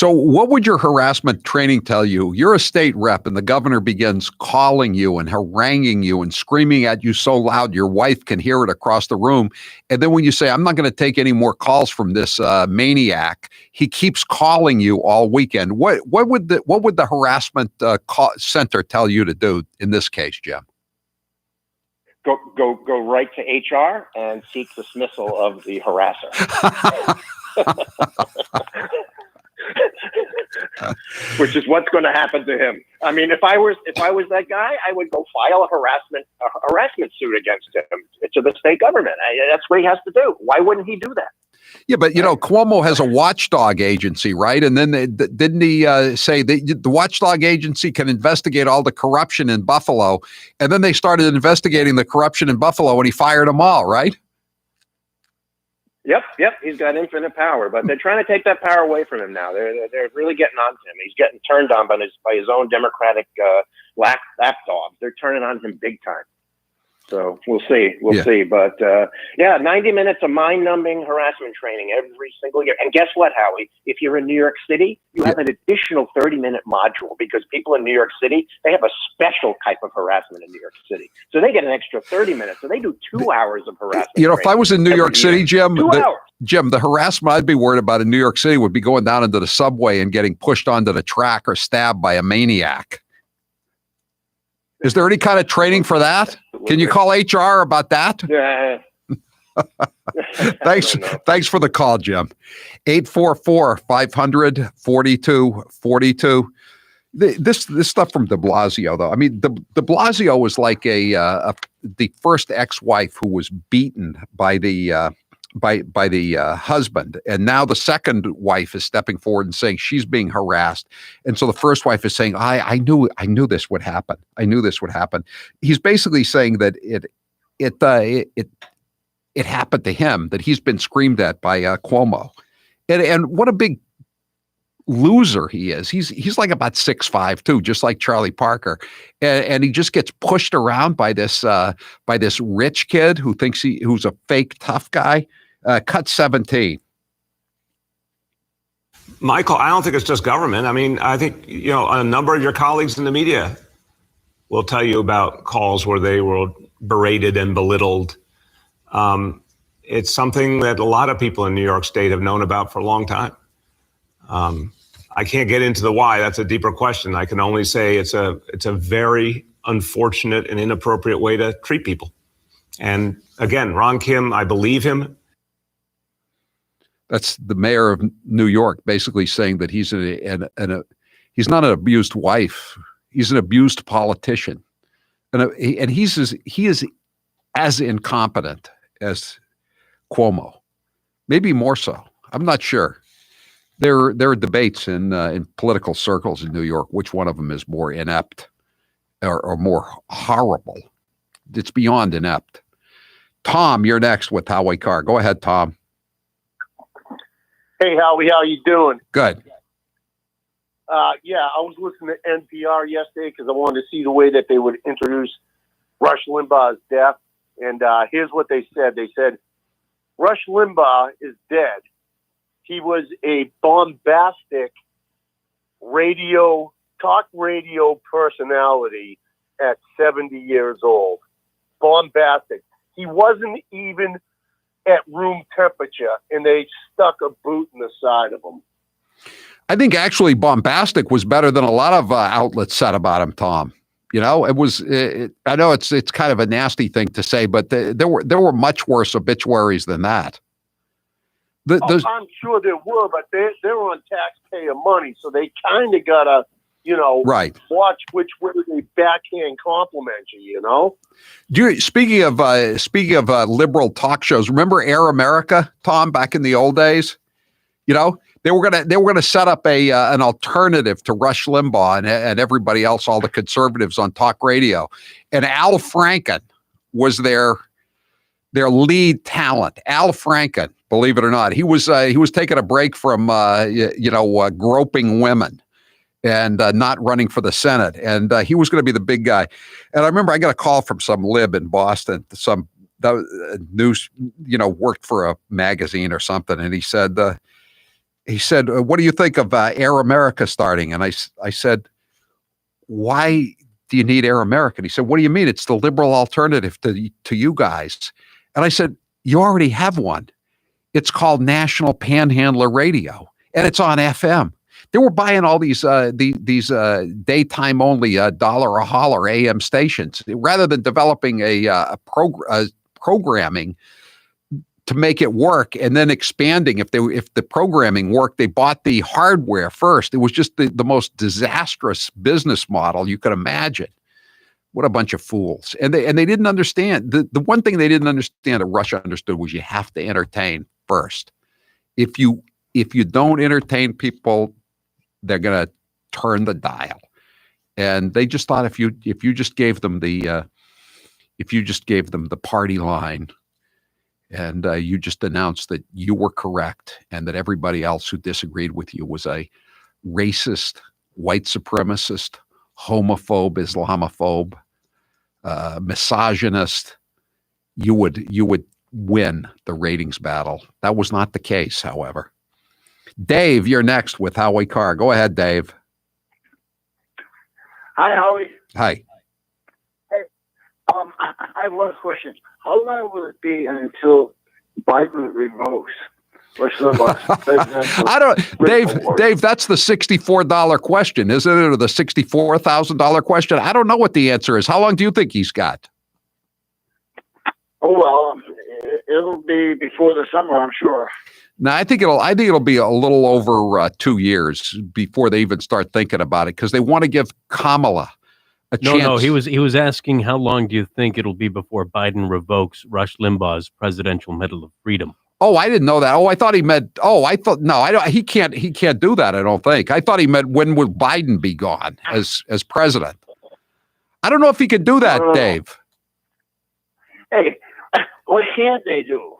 what would your harassment training tell you? You're a state rep and the governor begins calling you and haranguing you and screaming at you so loud your wife can hear it across the room. And then when you say, I'm not going to take any more calls from this maniac, he keeps calling you all weekend. What would the harassment center tell you to do in this case, Jim? Go right to HR and seek dismissal of the harasser. Which is what's going to happen to him. I mean, if I was that guy, I would go file a harassment suit against him to the state government. That's what he has to do. Why wouldn't he do that? Yeah, but Cuomo has a watchdog agency, right? And then didn't he say that the watchdog agency can investigate all the corruption in Buffalo? And then they started investigating the corruption in Buffalo, and he fired them all, right? Yep. He's got infinite power, but they're trying to take that power away from him now. They're really getting on to him. He's getting turned on by his own Democratic lapdogs. They're turning on him big time. So we'll see. We'll see. But 90 minutes of mind-numbing harassment training every single year. And guess what, Howie? If you're in New York City, you have an additional 30-minute module because people in New York City, they have a special type of harassment in New York City. So they get an extra 30 minutes. So they do 2 hours of harassment. If I was in New York City, Jim, 2 hours. Jim, the harassment I'd be worried about in New York City would be going down into the subway and getting pushed onto the track or stabbed by a maniac. Is there any kind of training for that? Can you call HR about that? Yeah. Thanks for the call, Jim. 844-500-4242. This stuff from de Blasio, though. I mean, de Blasio was like the first ex-wife who was beaten by the husband, and now the second wife is stepping forward and saying she's being harassed, and so the first wife is saying, I knew this would happen. I knew this would happen. He's basically saying that it happened to him, that he's been screamed at by Cuomo, and what a big loser he is. He's like about 6'5" too, just like Charlie Parker, and he just gets pushed around by this rich kid who thinks who's a fake tough guy. Cut 17. Michael, I don't think it's just government. I mean, I think, a number of your colleagues in the media will tell you about calls where they were berated and belittled. It's something that a lot of people in New York State have known about for a long time. I can't get into the why. That's a deeper question. I can only say it's a very unfortunate and inappropriate way to treat people. And again, Ron Kim, I believe him. That's the mayor of New York basically saying that he's he's not an abused wife. He's an abused politician. And he is as incompetent as Cuomo, maybe more so. I'm not sure. There are debates in political circles in New York, which one of them is more inept or more horrible. It's beyond inept. Tom, you're next with Howie Carr. Go ahead, Tom. Hey, Howie, how you doing? Good. Yeah, I was listening to NPR yesterday because I wanted to see the way that they would introduce Rush Limbaugh's death. And here's what they said. They said, Rush Limbaugh is dead. He was a bombastic talk radio personality at 70 years old. Bombastic. He wasn't even at room temperature, and they stuck a boot in the side of him. I think actually bombastic was better than a lot of outlets said about him, Tom. It was. I know it's kind of a nasty thing to say, but there were much worse obituaries than that. I'm sure there were, but they're on taxpayer money, so they kind of gotta, right. Watch which way they backhand compliment you. Speaking of liberal talk shows, remember Air America, Tom, back in the old days? They were gonna set up an alternative to Rush Limbaugh and everybody else, all the conservatives on talk radio, and Al Franken was their lead talent. Al Franken, believe it or not, he was taking a break from groping women and not running for the Senate, and he was going to be the big guy. And I remember I got a call from some lib in Boston, some news, worked for a magazine or something, and he said, what do you think of Air America starting? And I said, why do you need Air America? And he said, what do you mean? It's the liberal alternative to you guys. And I said, you already have one. It's called National Panhandler Radio, and it's on FM. They were buying all these daytime only dollar a holler AM stations rather than developing a programming to make it work and then expanding. If the programming worked, they bought the hardware first. It was just the most disastrous business model you could imagine. What a bunch of fools. And they didn't understand. The one thing they didn't understand that Russia understood was you have to entertain first. If you don't entertain people, they're going to turn the dial. And they just thought if you just gave them the party line and you just announced that you were correct and that everybody else who disagreed with you was a racist, white supremacist, homophobe, Islamophobe, misogynist, you would win the ratings battle. That was not the case, however. Dave, you're next with Howie Carr. Go ahead, Dave. Hi, Howie. Hi. Hey, I have one question. How long will it be until Biden revokes? I don't, Dave, that's the $64 question, isn't it? Or the $64,000 question? I don't know what the answer is. How long do you think he's got? Oh, well, it'll be before the summer, I'm sure. No, I think it'll be a little over 2 years before they even start thinking about it, because they want to give Kamala a chance. No, he was asking how long do you think it'll be before Biden revokes Rush Limbaugh's Presidential Medal of Freedom? Oh, I didn't know that. Oh, I thought he meant. Oh, I thought no. I don't. He can't do that. I don't think. I thought he meant when would Biden be gone as president. I don't know if he could do that, Dave. Hey, what can't they do?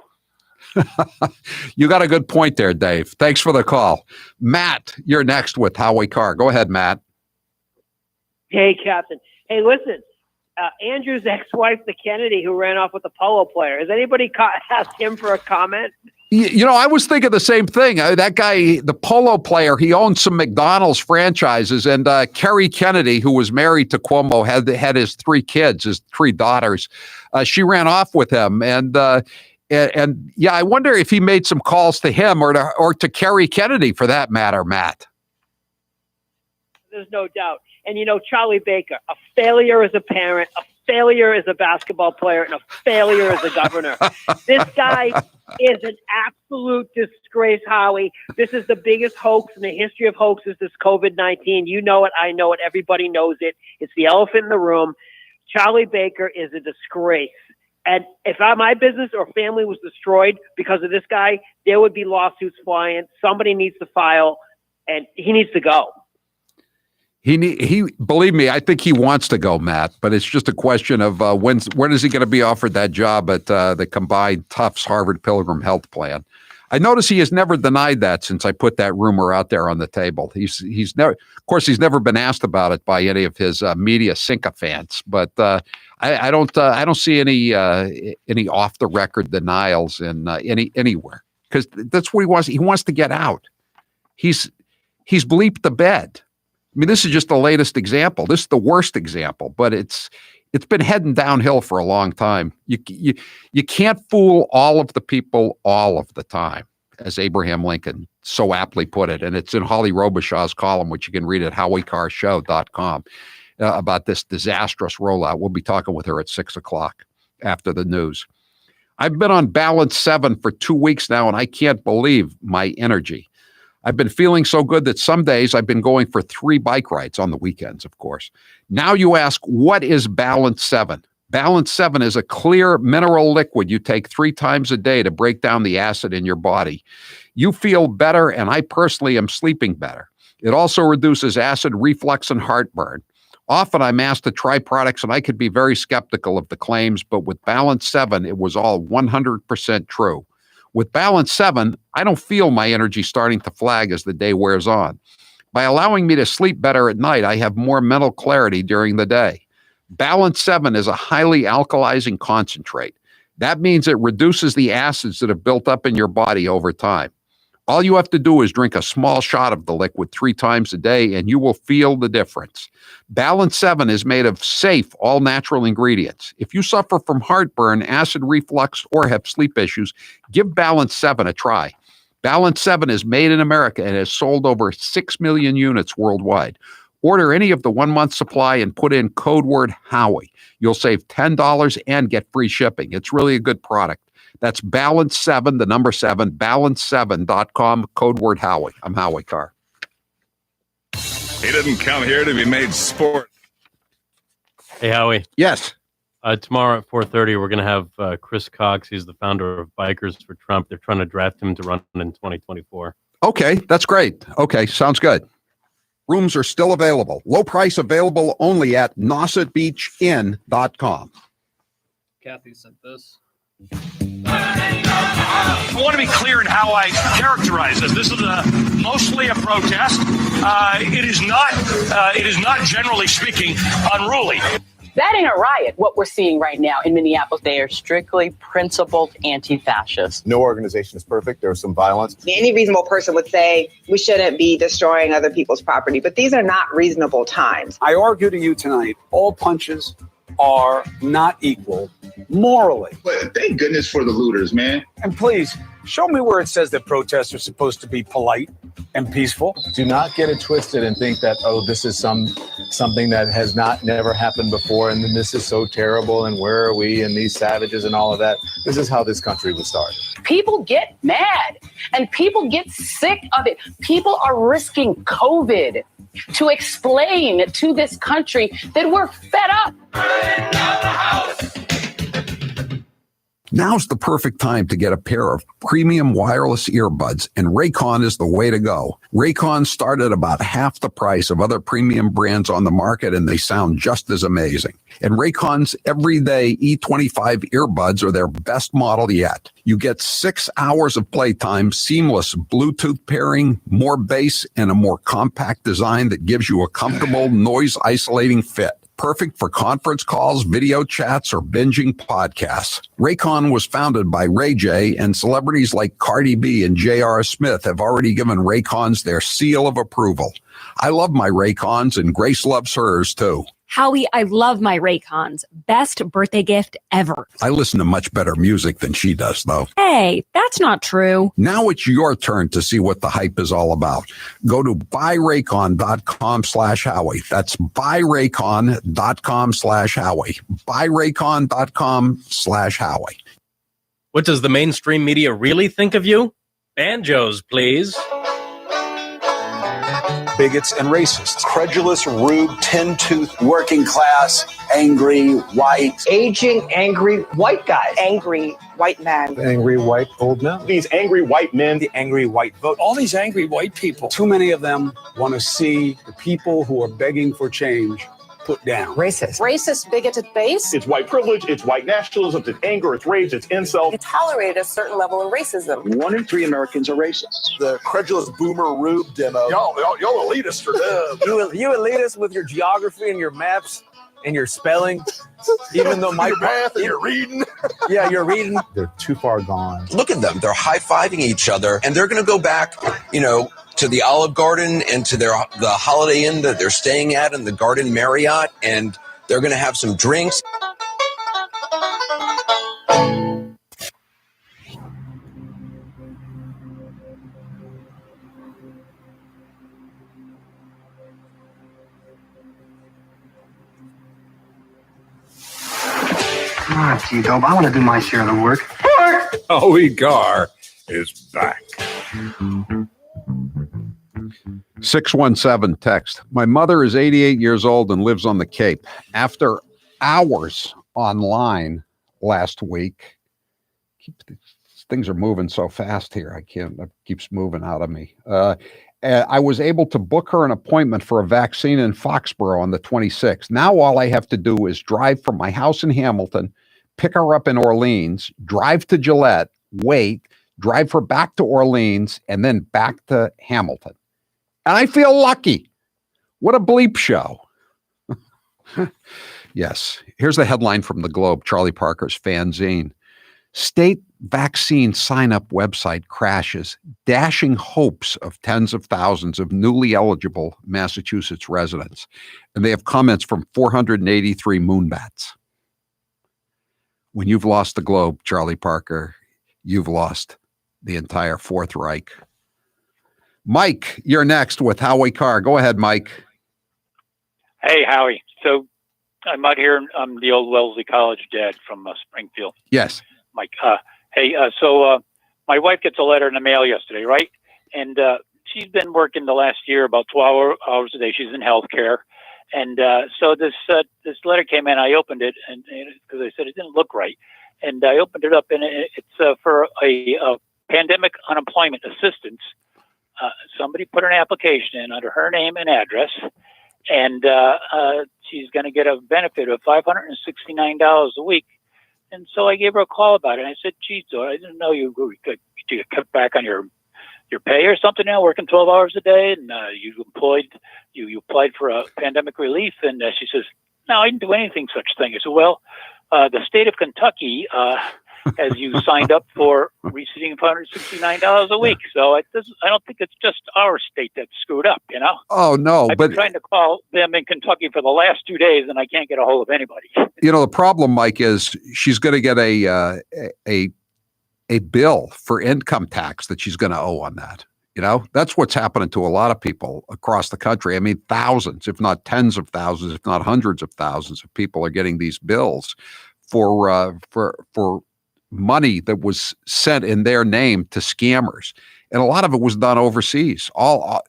You got a good point there, Dave. Thanks for the call. Matt, you're next with Howie Carr. Go ahead, Matt. Hey, Captain. Hey, listen, Andrew's ex-wife, the Kennedy, who ran off with the polo player. Has anybody asked him for a comment? You know, I was thinking the same thing. That guy, the polo player, he owned some McDonald's franchises, and Kerry Kennedy, who was married to Cuomo, had his 3 kids, his 3 daughters. She ran off with him, and yeah, I wonder if he made some calls to him or to Kerry Kennedy, for that matter, Matt. There's no doubt. And, you know, Charlie Baker, a failure as a parent, a failure as a basketball player, and a failure as a governor. This guy is an absolute disgrace, Howie. This is the biggest hoax in the history of hoaxes, this COVID-19. You know it. I know it. Everybody knows it. It's the elephant in the room. Charlie Baker is a disgrace. And if my business or family was destroyed because of this guy, there would be lawsuits flying. Somebody needs to file, and he needs to go. He believe me, I think he wants to go, Matt, but it's just a question of when is he going to be offered that job at the combined Tufts Harvard Pilgrim Health Plan. I notice he has never denied that since I put that rumor out there on the table. He's never, of course, he's never been asked about it by any of his media sycophants, but I don't see any off the record denials in anywhere, because that's what he wants. He wants to get out. He's bleeped the bed. I mean, this is just the latest example. This is the worst example, but it's been heading downhill for a long time. You can't fool all of the people all of the time, as Abraham Lincoln so aptly put it. And it's in Holly Robichaux's column, which you can read at howiecarrshow.com, about this disastrous rollout. We'll be talking with her at 6:00 after the news. I've been on balance 7 for 2 weeks now, and I can't believe my energy. I've been feeling so good that some days I've been going for 3 bike rides on the weekends, of course. Now you ask, what is Balance 7? Balance 7 is a clear mineral liquid you take 3 times a day to break down the acid in your body. You feel better, and I personally am sleeping better. It also reduces acid reflux and heartburn. Often I'm asked to try products, and I could be very skeptical of the claims, but with Balance 7, it was all 100% true. With Balance 7, I don't feel my energy starting to flag as the day wears on. By allowing me to sleep better at night, I have more mental clarity during the day. Balance 7 is a highly alkalizing concentrate. That means it reduces the acids that have built up in your body over time. All you have to do is drink a small shot of the liquid 3 times a day, and you will feel the difference. Balance 7 is made of safe, all-natural ingredients. If you suffer from heartburn, acid reflux, or have sleep issues, give Balance 7 a try. Balance 7 is made in America and has sold over 6 million units worldwide. Order any of the 1-month supply and put in code word Howie. You'll save $10 and get free shipping. It's really a good product. That's Balance 7, the number 7, balance7.com, code word Howie. I'm Howie Carr. He didn't come here to be made sport. Hey, Howie. Yes. Tomorrow at 4:30, we're going to have Chris Cox. He's the founder of Bikers for Trump. They're trying to draft him to run in 2024. Okay, that's great. Okay, sounds good. Rooms are still available. Low price available only at NossetBeachInn.com. Kathy sent this. I want to be clear in how I characterize this. This is mostly a protest. It is not, generally speaking, unruly. That ain't a riot, what we're seeing right now in Minneapolis. They are strictly principled anti-fascists. No organization is perfect. There's some violence. Any reasonable person would say we shouldn't be destroying other people's property, but these are not reasonable times. I argue to you tonight, all punches are not equal morally. But thank goodness for the looters, man. And please, show me where it says that protests are supposed to be polite and peaceful. Do not get it twisted and think that, oh, this is something that has never happened before, and then this is so terrible, and where are we, and these savages and all of that. This is how this country was started. People get mad and people get sick of it. People are risking COVID to explain to this country that we're fed up. Now's the perfect time to get a pair of premium wireless earbuds, and Raycon is the way to go. Raycon start at about half the price of other premium brands on the market, and they sound just as amazing. And Raycon's everyday E25 earbuds are their best model yet. You get 6 hours of playtime, seamless Bluetooth pairing, more bass, and a more compact design that gives you a comfortable, noise-isolating fit. Perfect for conference calls, video chats, or binging podcasts. Raycon was founded by Ray J, and celebrities like Cardi B and J.R. Smith have already given Raycons their seal of approval. I love my Raycons, and Grace loves hers, too. Howie, I love my Raycons. Best birthday gift ever. I listen to much better music than she does, though. Hey, that's not true. Now it's your turn to see what the hype is all about. Go to buyraycon.com/Howie. That's buyraycon.com/Howie. Buyraycon.com/Howie. What does the mainstream media really think of you? Banjos, please. Bigots and racists. Credulous, rude, tin-toothed, working class, angry, white. Aging, angry white guys. Angry white man. Angry white old men. These angry white men. The angry white vote. All these angry white people. Too many of them want to see the people who are begging for change put down. Racist. Racist, bigoted base. It's white privilege, it's white nationalism, it's anger, it's rage, it's insult. You tolerate a certain level of racism. 1 in 3 Americans are racist. The credulous boomer rube demo. Y'all elitists are dumb. You elitists with your geography and your maps and your spelling. Even though my your math and your reading. Yeah, you're reading. They're too far gone. Look at them. They're high-fiving each other, and they're going to go back, to the Olive Garden and to the Holiday Inn that they're staying at and the Garden Marriott, and they're going to have some drinks. Come on, T-Dope. I want to do my share of the work. Howie Carr is back. 617 text. My mother is 88 years old and lives on the Cape. After hours online last week, things are moving so fast here. It keeps moving out of me. I was able to book her an appointment for a vaccine in Foxborough on the 26th. Now all I have to do is drive from my house in Hamilton, pick her up in Orleans, drive to Gillette, wait, drive her back to Orleans, and then back to Hamilton. And I feel lucky. What a bleep show. Yes. Here's the headline from the Globe, Charlie Parker's fanzine. State vaccine sign-up website crashes, dashing hopes of tens of thousands of newly eligible Massachusetts residents. And they have comments from 483 moonbats. When you've lost the Globe, Charlie Parker, you've lost the entire Fourth Reich. Mike, you're next with Howie Carr. Go ahead, Mike. Hey, Howie. So I'm out here. I'm the old Wellesley College dad from Springfield. Yes. Mike. So my wife gets a letter in the mail yesterday, right? And she's been working the last year about 12 hours a day. She's in healthcare. And so this letter came in. I opened it and because I said it didn't look right. And I opened it up, and it's for a pandemic unemployment assistance. Somebody put an application in under her name and address, and she's going to get a benefit of $569 a week. And so I gave her a call about it. And I said, geez, I didn't know you could cut back on your pay or something now, working 12 hours a day, and you applied for a pandemic relief. And she says, no, I didn't do anything such thing. I said, well, the state of Kentucky has you signed up for receiving $569 a week. So I don't think it's just our state that's screwed up, Oh, no. I've been trying to call them in Kentucky for the last 2 days, and I can't get a hold of anybody. The problem, Mike, is she's going to get a bill for income tax that she's going to owe on that. That's what's happening to a lot of people across the country. I mean, thousands, if not tens of thousands, if not hundreds of thousands of people are getting these bills for money that was sent in their name to scammers. And a lot of it was done overseas. I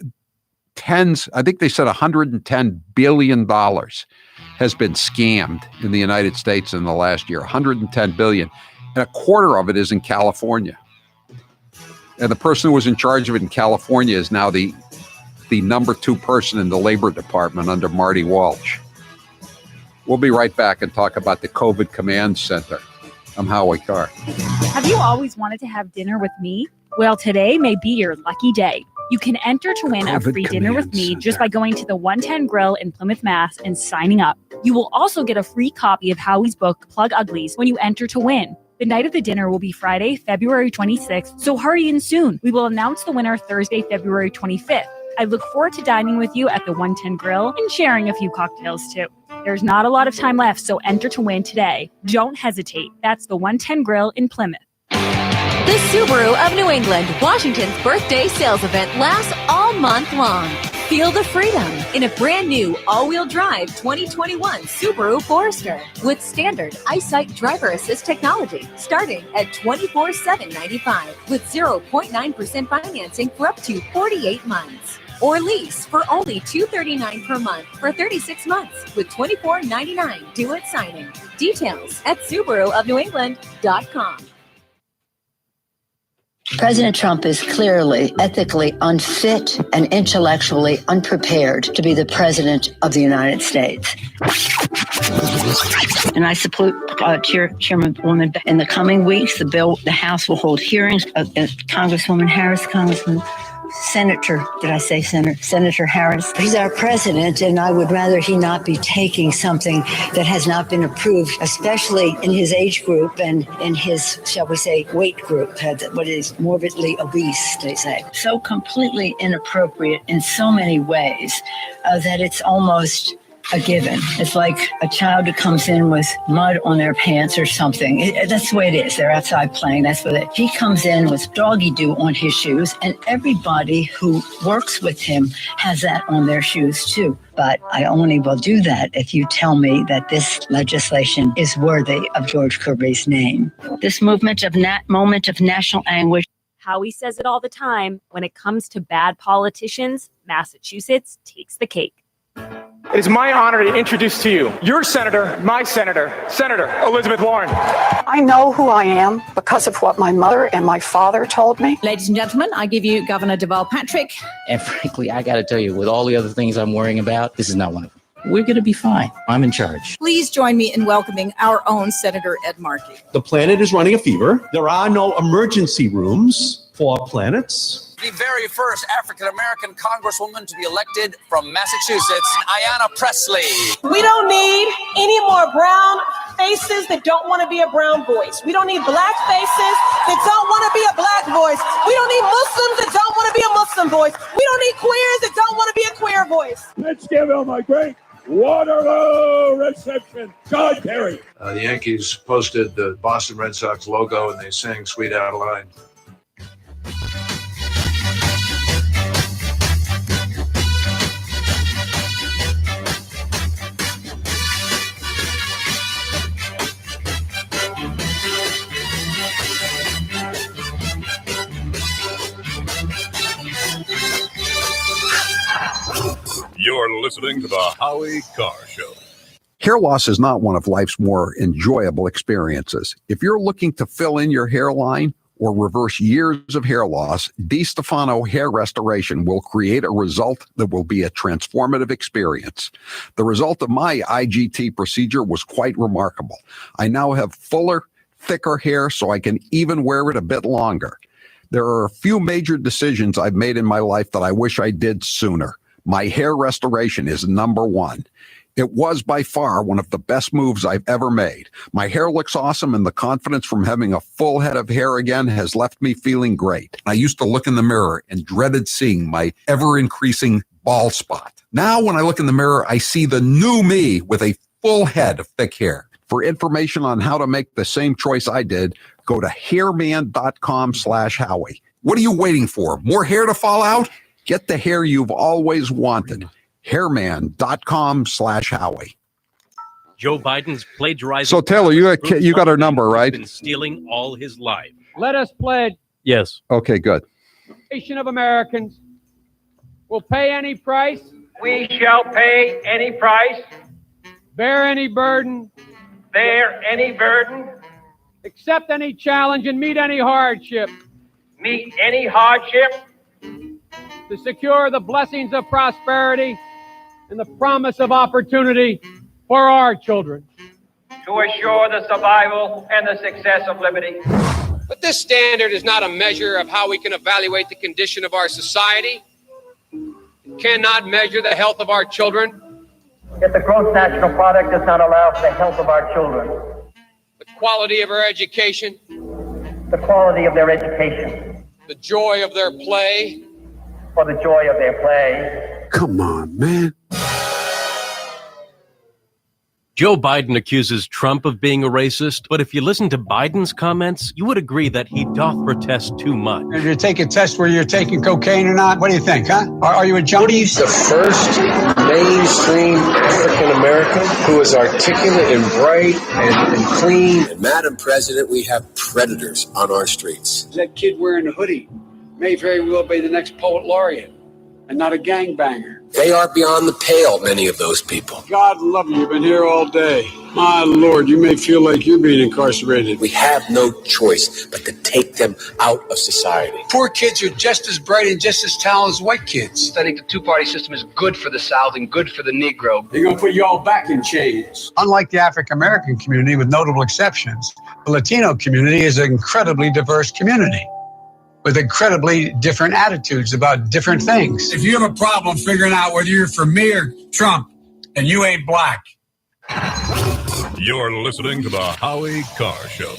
think they said $110 billion has been scammed in the United States in the last year, $110 billion. and a quarter of it is in California. And the person who was in charge of it in California is now the number 2 person in the Labor Department under Marty Walsh. We'll be right back and talk about the COVID Command Center. I'm Howie Carr. Have you always wanted to have dinner with me? Well, today may be your lucky day. You can enter to win a free dinner with me just by going to the 110 Grill in Plymouth, Mass. and signing up. You will also get a free copy of Howie's book, Plug Uglies, when you enter to win. The night of the dinner will be Friday, February 26th, so hurry in soon. We will announce the winner Thursday, February 25th. I look forward to dining with you at the 110 Grill and sharing a few cocktails too. There's not a lot of time left, so enter to win today. Don't hesitate. That's the 110 Grill in Plymouth. The Subaru of New England, Washington's birthday sales event lasts all month long. Feel the freedom in a brand new all-wheel drive 2021 Subaru Forester with standard EyeSight driver assist technology starting at $24,795 with 0.9% financing for up to 48 months. Or lease for only $239 per month for 36 months with $24.99 due at signing. Details at SubaruofNewEngland.com. President Trump is clearly ethically unfit and intellectually unprepared to be the president of the United States. And I support Chairwoman. In the coming weeks, the House will hold hearings of Congresswoman Harris, Senator Harris. He's our president, and I would rather he not be taking something that has not been approved, especially in his age group and in his, shall we say, weight group, what is morbidly obese, they say. So completely inappropriate in so many ways that it's almost a given. It's like a child who comes in with mud on their pants or something. That's the way it is. They're outside playing. That's what he comes in with doggy do on his shoes, and everybody who works with him has that on their shoes too. But I only will do that if you tell me that this legislation is worthy of George Kirby's name. This moment of national anguish. Howie says it all the time. When it comes to bad politicians, Massachusetts takes the cake. It is my honor to introduce to you your senator, my senator, Senator Elizabeth Warren. I know who I am because of what my mother and my father told me. Ladies and gentlemen, I give you Governor Deval Patrick. And frankly, I got to tell you, with all the other things I'm worrying about, this is not one of them. We're going to be fine. I'm in charge. Please join me in welcoming our own Senator Ed Markey. The planet is running a fever. There are no emergency rooms for planets. The very first African-American congresswoman to be elected from Massachusetts, Ayanna Pressley. We don't need any more brown faces that don't want to be a brown voice. We don't need black faces that don't want to be a black voice. We don't need Muslims that don't want to be a Muslim voice. We don't need queers that don't want to be a queer voice. Let's give him a great Waterloo reception. John Kerry. The Yankees posted the Boston Red Sox logo and they sang Sweet Adeline. You're listening to the Howie Carr Show. Hair loss is not one of life's more enjoyable experiences. If you're looking to fill in your hairline or reverse years of hair loss, DiStefano Hair Restoration will create a result that will be a transformative experience. The result of my IGT procedure was quite remarkable. I now have fuller, thicker hair so I can even wear it a bit longer. There are a few major decisions I've made in my life that I wish I did sooner. My hair restoration is number one. It was by far one of the best moves I've ever made. My hair looks awesome, and the confidence from having a full head of hair again has left me feeling great. I used to look in the mirror and dreaded seeing my ever-increasing bald spot. Now, when I look in the mirror, I see the new me with a full head of thick hair. For information on how to make the same choice I did, go to hairman.com/Howie. What are you waiting for? More hair to fall out? Get the hair you've always wanted. Hairman.com/Howie. Joe Biden's plagiarizing. So Taylor, you got our number, right? Been stealing all his life. Let us pledge Yes. Okay, good. nation of Americans will pay any price. We shall pay any price. Bear any burden. Bear any burden. accept any challenge, and meet any hardship. Meet any hardship. To secure the blessings of prosperity and the promise of opportunity for our children. To assure the survival and the success of liberty. But this standard is not a measure of how we can evaluate the condition of our society. It cannot measure the health of our children. If the gross national product does not allow for the health of our children. The quality of our education. The quality of their education. The joy of their play. For the joy of their play. Come on, man. Joe Biden accuses Trump of being a racist, but if you listen to Biden's comments, you would agree that he doth protest too much. Did you take a test where you're taking cocaine or not? What do you think, huh? Are you a junkie? The first mainstream African American who is articulate and bright and clean. And Madam President, we have predators on our streets. That kid wearing a hoodie may very well be the next poet laureate and not a gangbanger. They are beyond the pale, many of those people. God love you. You've been here all day. My Lord, you may feel like you're being incarcerated. We have no choice but to take them out of society. Poor kids are just as bright and just as talented as white kids. I think the two-party system is good for the South and good for the Negro. They're going to put you all back in chains. Unlike the African American community, with notable exceptions, the Latino community is an incredibly diverse community with incredibly different attitudes about different things. If you have a problem figuring out whether you're for me or Trump, and you ain't black. You're listening to the Howie Carr Show.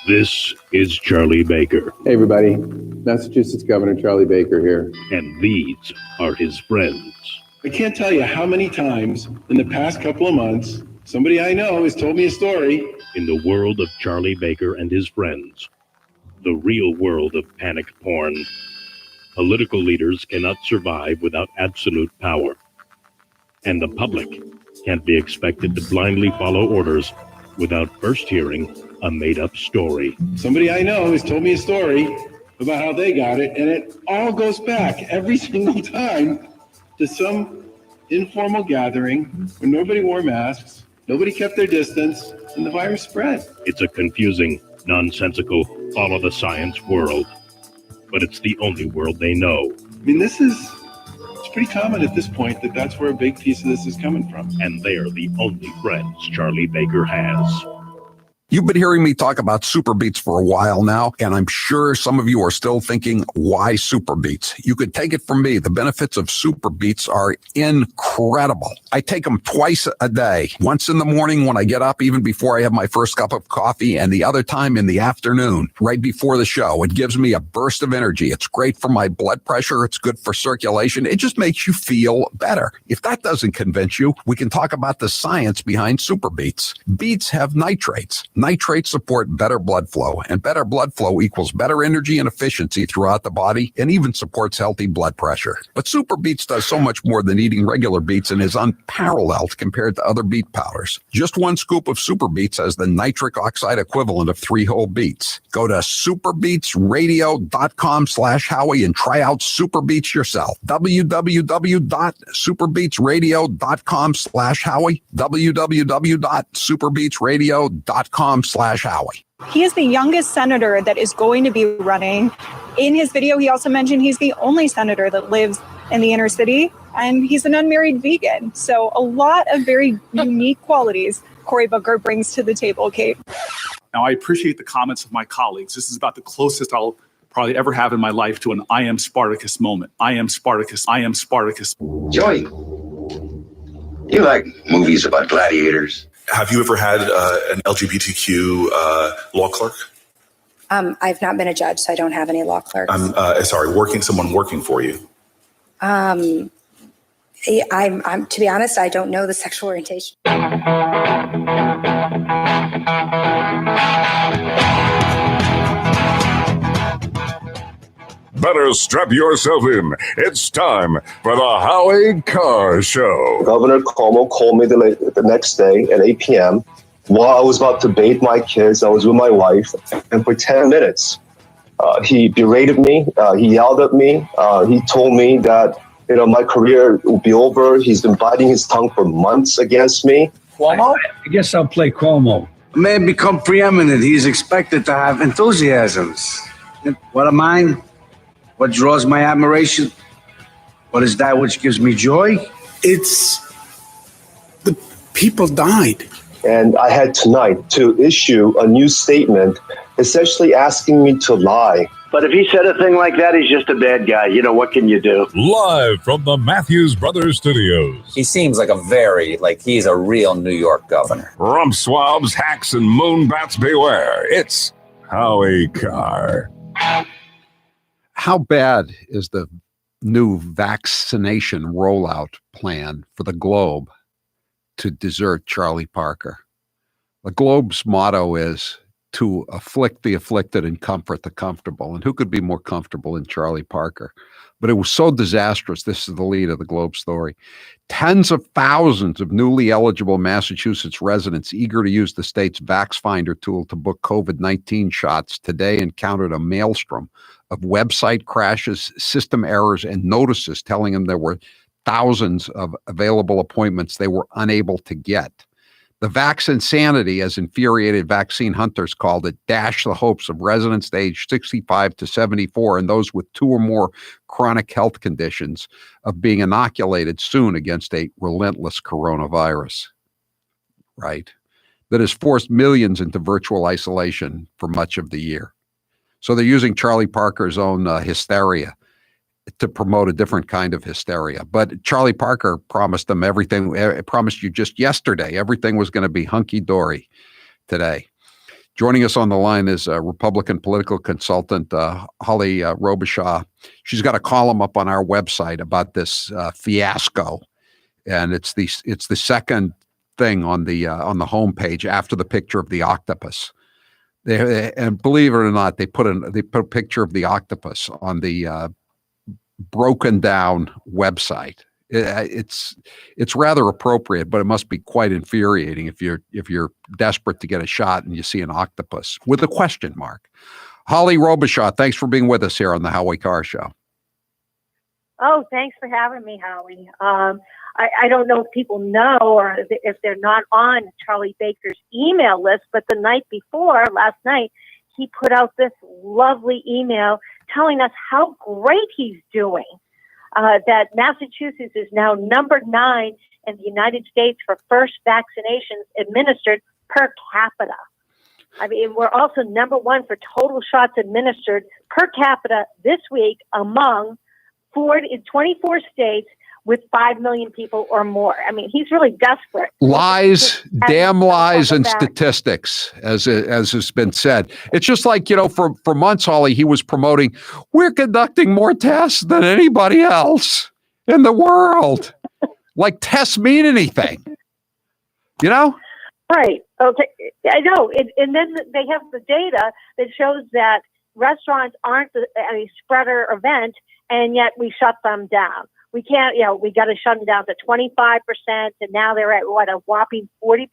This is Charlie Baker. Hey, everybody. Massachusetts Governor Charlie Baker here. And these are his friends. I can't tell you how many times in the past couple of months, somebody I know has told me a story. In the world of Charlie Baker and his friends, the real world of panicked porn, political leaders cannot survive without absolute power. And the public can't be expected to blindly follow orders without first hearing a made-up story. Somebody I know has told me a story about how they got it, and it all goes back every single time to some informal gathering where nobody wore masks, nobody kept their distance, and the virus spread. It's a confusing, nonsensical, follow the science world. But it's the only world they know. I mean, it's pretty common at this point that that's where a big piece of this is coming from. And they're the only friends Charlie Baker has. You've been hearing me talk about Super Beets for a while now, and I'm sure some of you are still thinking, why Super Beets? You could take it from me. The benefits of Super Beets are incredible. I take them twice a day, once in the morning when I get up, even before I have my first cup of coffee, and the other time in the afternoon, right before the show. It gives me a burst of energy. It's great for my blood pressure. It's good for circulation. It just makes you feel better. If that doesn't convince you, we can talk about the science behind Super Beets. Beets have nitrates. Nitrates support better blood flow, and better blood flow equals better energy and efficiency throughout the body, and even supports healthy blood pressure. But Super Beets does so much more than eating regular beets and is unparalleled compared to other beet powders. Just one scoop of Super Beets has the nitric oxide equivalent of 3 whole beets. Go to superbeetsradio.com/Howie and try out Super Beets yourself. www.superbeetsradio.com/Howie. www.superbeetsradio.com/Howie. He is the youngest senator that is going to be running. In his video, he also mentioned he's the only senator that lives in the inner city, and he's an unmarried vegan. So a lot of very unique qualities Cory Booker brings to the table, Kate. Now, I appreciate the comments of my colleagues. This is about the closest I'll probably ever have in my life to an I am Spartacus moment. I am Spartacus. I am Spartacus. Joey, you like movies about gladiators? Have you ever had an LGBTQ law clerk? I've not been a judge, so I don't have any law clerks. Someone working for you. I'm to be honest, I don't know the sexual orientation. Better strap yourself in. It's time for the Howie Carr Show. Governor Cuomo called me the next day at 8 p.m. While I was about to bathe my kids, I was with my wife, and for 10 minutes, he berated me. He yelled at me. He told me that my career will be over. He's been biting his tongue for months against me. Cuomo? I guess I'll play Cuomo. A man become preeminent, he is expected to have enthusiasms. And what am I? What draws my admiration? What is that which gives me joy? It's the people died. And I had tonight to issue a new statement essentially asking me to lie. But if he said a thing like that, he's just a bad guy. You know, what can you do? Live from the Matthews Brothers Studios. He seems like he's a real New York governor. Rump swabs, hacks, and moonbats beware. It's Howie Carr. How bad is the new vaccination rollout plan for the Globe to desert Charlie Parker? The Globe's motto is to afflict the afflicted and comfort the comfortable. And who could be more comfortable than Charlie Parker? But it was so disastrous. This is the lead of the Globe story. Tens of thousands of newly eligible Massachusetts residents eager to use the state's VaxFinder tool to book COVID-19 shots today encountered a maelstrom of website crashes, system errors, and notices telling them there were thousands of available appointments they were unable to get. The vax insanity, as infuriated vaccine hunters called it, dashed the hopes of residents aged 65 to 74 and those with 2 or more chronic health conditions of being inoculated soon against a relentless coronavirus, right? That has forced millions into virtual isolation for much of the year. So they're using Charlie Parker's own hysteria to promote a different kind of hysteria. But Charlie Parker promised them everything, promised you just yesterday, everything was going to be hunky-dory today. Joining us on the line is Republican political consultant Holly Robichaud. She's got a column up on our website about this fiasco, and it's the second thing on the homepage after the picture of the octopus. And believe it or not, they put a picture of the octopus on the broken down website. It's rather appropriate, but it must be quite infuriating if you're desperate to get a shot and you see an octopus with a question mark. Holly Robichaud, thanks for being with us here on the Howie Carr Show. Oh, thanks for having me, Howie. I don't know if people know or if they're not on Charlie Baker's email list, but the night before, last night, he put out this lovely email telling us how great he's doing, that Massachusetts is now number 9 in the United States for first vaccinations administered per capita. I mean, we're also number 1 for total shots administered per capita this week among 24 states with 5 million people or more. I mean, he's really desperate. Lies, damn lies, and statistics, as has been said. It's just like, for months, Holly, he was promoting, we're conducting more tests than anybody else in the world. Like tests mean anything, Right. Okay. I know. And then they have the data that shows that restaurants aren't a spreader event, and yet we shut them down. We can't, we got to shut them down to 25%, and now they're at a whopping 40%.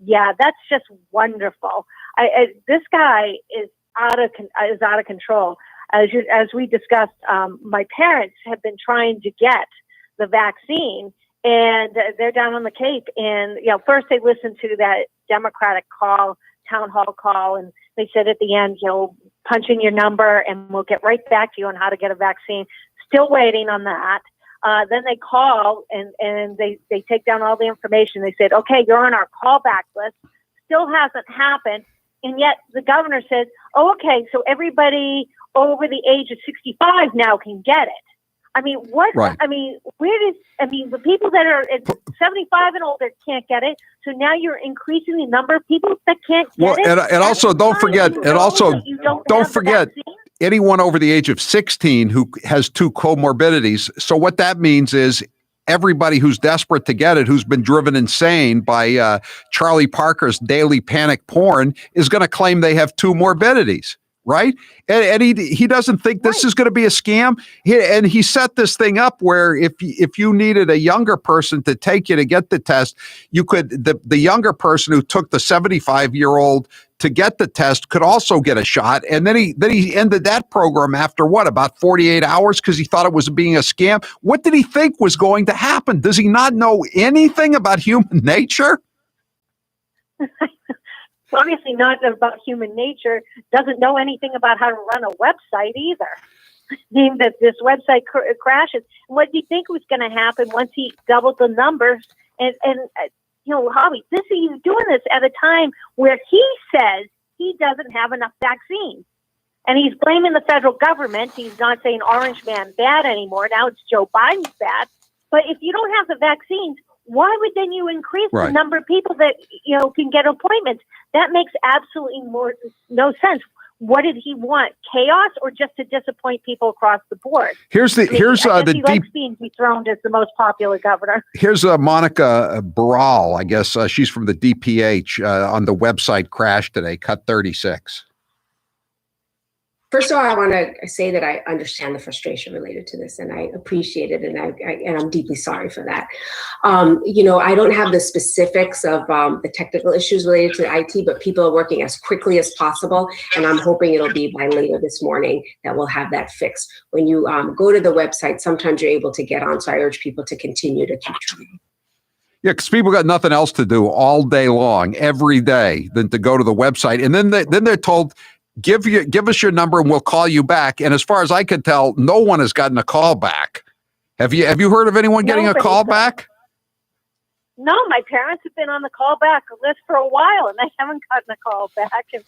Yeah, that's just wonderful. This guy is out of control. As we discussed, my parents have been trying to get the vaccine, and they're down on the Cape. And first they listened to that Democratic town hall call, and they said at the end, punch in your number, and we'll get right back to you on how to get a vaccine. Still waiting on that. Then they call and they take down all the information. They said, okay, you're on our callback list. Still hasn't happened. And yet the governor said, oh, okay, so everybody over the age of 65 now can get it. I mean, what? Right. I mean, the people that are at 75 and older can't get it. So now you're increasing the number of people that can't get it. And also don't forget, anyone over the age of 16 who has 2 comorbidities. So what that means is everybody who's desperate to get it, who's been driven insane by Charlie Parker's daily panic porn, is going to claim they have 2 morbidities. Right. And he doesn't think this is going to be a scam. He set this thing up where if you needed a younger person to take you to get the test, you could, the younger person who took the 75-year-old to get the test could also get a shot. And then he ended that program after about 48 hours because he thought it was being a scam. What did he think was going to happen? Does he not know anything about human nature? obviously not about human nature, doesn't know anything about how to run a website either. Meaning that this website crashes. What do you think was going to happen once he doubled the numbers? And Howie, he's doing this at a time where he says he doesn't have enough vaccines. And he's blaming the federal government. He's not saying Orange Man bad anymore. Now it's Joe Biden's bad. But if you don't have the vaccines, why would then you increase the number of people that can get appointments? That makes absolutely no sense. What did he want? Chaos, or just to disappoint people across the board? He likes being dethroned as the most popular governor. Here's Monica Baral. I guess she's from the DPH on the website crash today. Cut 36. First of all, I want to say that I understand the frustration related to this, and I appreciate it, and I'm deeply sorry for that. I don't have the specifics of the technical issues related to IT, but people are working as quickly as possible, and I'm hoping it'll be by later this morning that we'll have that fixed. When you go to the website, sometimes you're able to get on, so I urge people to continue to keep trying. Yeah, because people got nothing else to do all day long, every day, than to go to the website, and then they're told, Give us your number and we'll call you back. And as far as I can tell, no one has gotten a call back. Have you heard of anyone getting a call back? No, my parents have been on the callback list for a while, and they haven't gotten a call back. And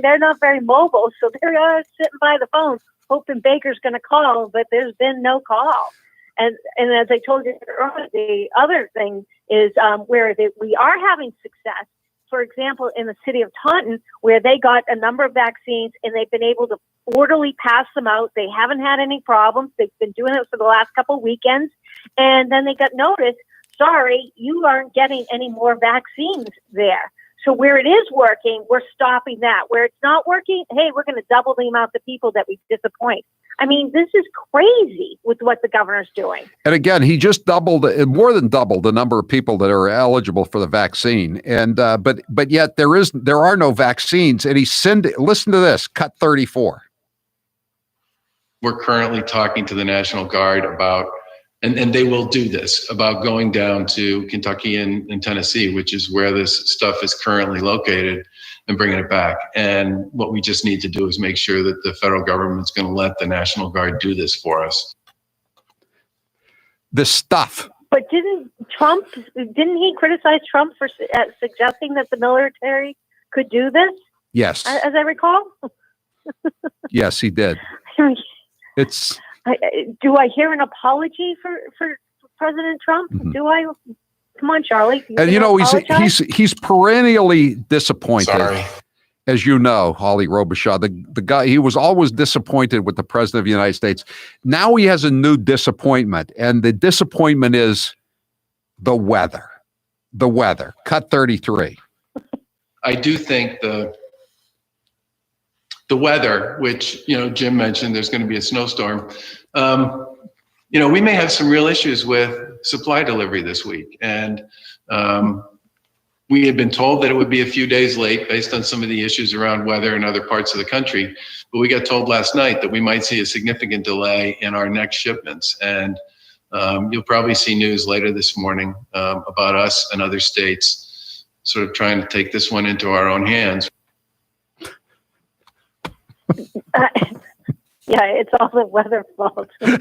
they're not very mobile, so they're sitting by the phone hoping Baker's going to call, but there's been no call. And as I told you earlier, the other thing is where we are having success. For example, in the city of Taunton, where they got a number of vaccines and they've been able to orderly pass them out. They haven't had any problems. They've been doing it for the last couple of weekends. And then they got notice, sorry, you aren't getting any more vaccines there. So where it is working, we're stopping that. Where it's not working, hey, we're going to double the amount of people that we disappoint. I mean, this is crazy with what the governor's doing. And again, he just more than doubled the number of people that are eligible for the vaccine. And but yet there are no vaccines. And listen to this, cut 34. We're currently talking to the National Guard about, and they will do this, about going down to Kentucky and Tennessee, which is where this stuff is currently located, and bringing it back. And what we just need to do is make sure that the federal government's going to let the National Guard do this for us. The stuff. But didn't he criticize Trump for suggesting that the military could do this? Yes. As I recall? Yes, he did. Do I hear an apology for President Trump? Mm-hmm. Do I? Come on, Charlie. And he's perennially disappointed. Sorry. As you know, Holly Robichaud, the guy, he was always disappointed with the president of the United States. Now he has a new disappointment, and the disappointment is the weather. The weather. Cut 33. I do think the weather, which Jim mentioned, there's going to be a snowstorm. We may have some real issues with supply delivery this week. And we had been told that it would be a few days late based on some of the issues around weather in other parts of the country. But we got told last night that we might see a significant delay in our next shipments. And you'll probably see news later this morning about us and other states sort of trying to take this one into our own hands. Yeah, it's all the weather fault. I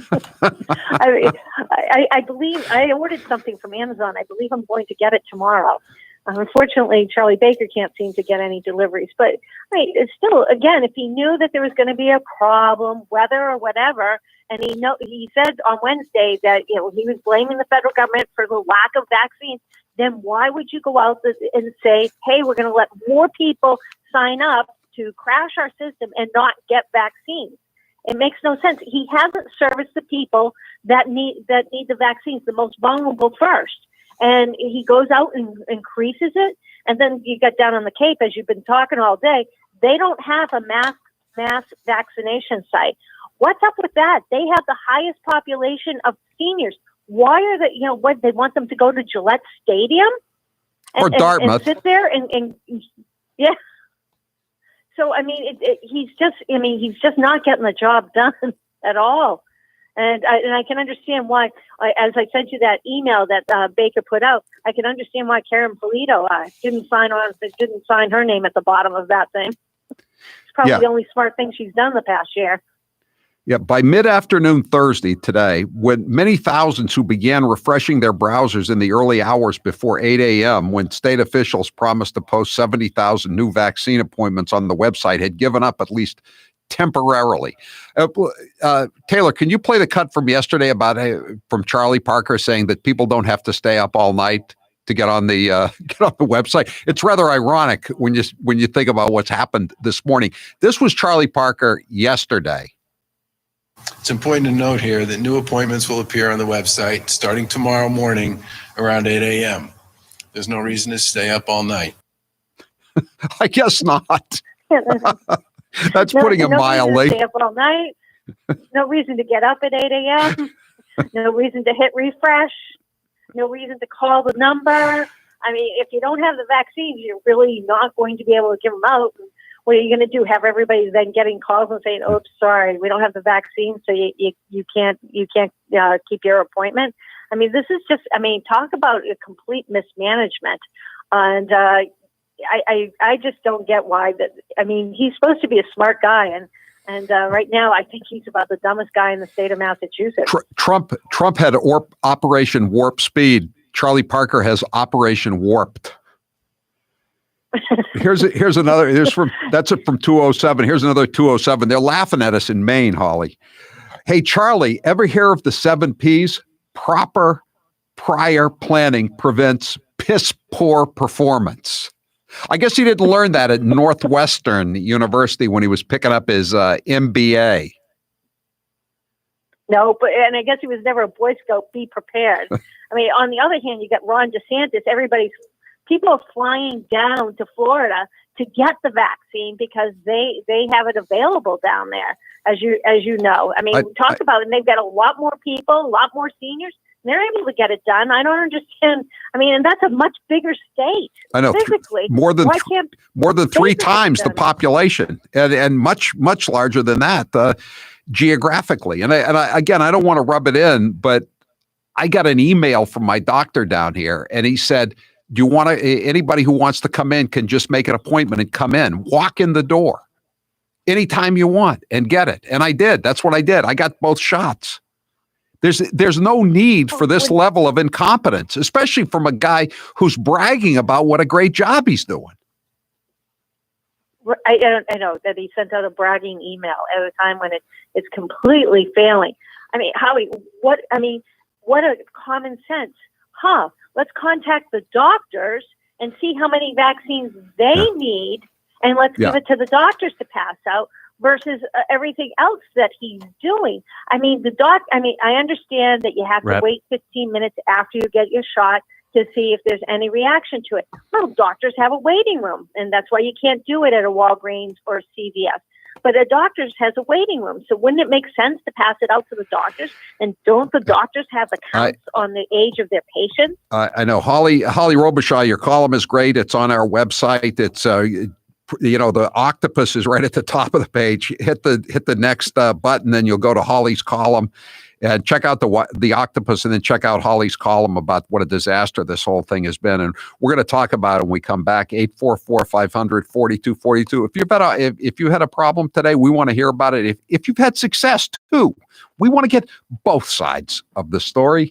believe I ordered something from Amazon. I believe I'm going to get it tomorrow. Unfortunately, Charlie Baker can't seem to get any deliveries. But it's still, again, if he knew that there was going to be a problem, weather or whatever, and he said on Wednesday that he was blaming the federal government for the lack of vaccines, then why would you go out and say, hey, we're going to let more people sign up to crash our system and not get vaccines? It makes no sense. He hasn't serviced the people that need the vaccines, the most vulnerable first. And he goes out and increases it. And then you get down on the Cape, as you've been talking all day, they don't have a mass vaccination site. What's up with that? They have the highest population of seniors. Why are they, they want them to go to Gillette Stadium? Or Dartmouth. And sit there and yeah. So, he's just not getting the job done at all. And I can understand why, as I sent you that email that Baker put out, I can understand why Karen Polito didn't sign her name at the bottom of that thing. It's probably the only smart thing she's done the past year. Yeah, by mid-afternoon Thursday today, when many thousands who began refreshing their browsers in the early hours before 8 a.m., when state officials promised to post 70,000 new vaccine appointments on the website, had given up at least temporarily. Taylor, can you play the cut from yesterday from Charlie Parker saying that people don't have to stay up all night to get on the website? It's rather ironic when you think about what's happened this morning. This was Charlie Parker yesterday. It's important to note here that new appointments will appear on the website starting tomorrow morning around 8 a.m. There's no reason to stay up all night. I guess not. That's putting it mildly. Stay up all night. No reason to get up at 8 a.m. No reason to hit refresh. No reason to call the number. I mean, if you don't have the vaccines, you're really not going to be able to give them out. What are you going to do? Have everybody then getting calls and saying, "Oops, sorry, we don't have the vaccine, so you can't keep your appointment." I mean, this is just, talk about a complete mismanagement, and I just don't get why that. I mean, he's supposed to be a smart guy, and right now I think he's about the dumbest guy in the state of Massachusetts. Trump had Operation Warp Speed. Charlie Parker has Operation Warped. Here's another. That's it from 207. Here's another 207. They're laughing at us in Maine, Holly. Hey, Charlie, ever hear of the 7 Ps? Proper prior planning prevents piss poor performance. I guess he didn't learn that at Northwestern University when he was picking up his MBA. No, and I guess he was never a Boy Scout. Be prepared. I mean, on the other hand, you got Ron DeSantis. People are flying down to Florida to get the vaccine because they have it available down there, as you know. I mean, talk about it. And they've got a lot more people, a lot more seniors. And they're able to get it done. I don't understand. I mean, and that's a much bigger state. I know, physically. more than 3 times the population, and much larger than that geographically. And I again, I don't want to rub it in, but I got an email from my doctor down here, and he said, "Do you want to? Anybody who wants to come in can just make an appointment and come in. Walk in the door anytime you want and get it." And I did. That's what I did. I got both shots. There's no need for this level of incompetence, especially from a guy who's bragging about what a great job he's doing. I know that he sent out a bragging email at a time when it's completely failing. I mean, Howie, what a common sense, huh? Let's contact the doctors and see how many vaccines they need, and let's give it to the doctors to pass out versus everything else that he's doing. I mean, I understand that you have to wait 15 minutes after you get your shot to see if there's any reaction to it. Well, doctors have a waiting room, and that's why you can't do it at a Walgreens or CVS. But a doctor's has a waiting room. So wouldn't it make sense to pass it out to the doctors? And don't the doctors have the counts on the age of their patients? I know. Holly Robichaud, your column is great. It's on our website. It's, the octopus is right at the top of the page. Hit the next button, then you'll go to Holly's column. And check out the octopus, and then check out Holly's column about what a disaster this whole thing has been. And we're going to talk about it when we come back. 844-500-4242. If you had a problem today, we want to hear about it. If you've had success too, we want to get both sides of the story.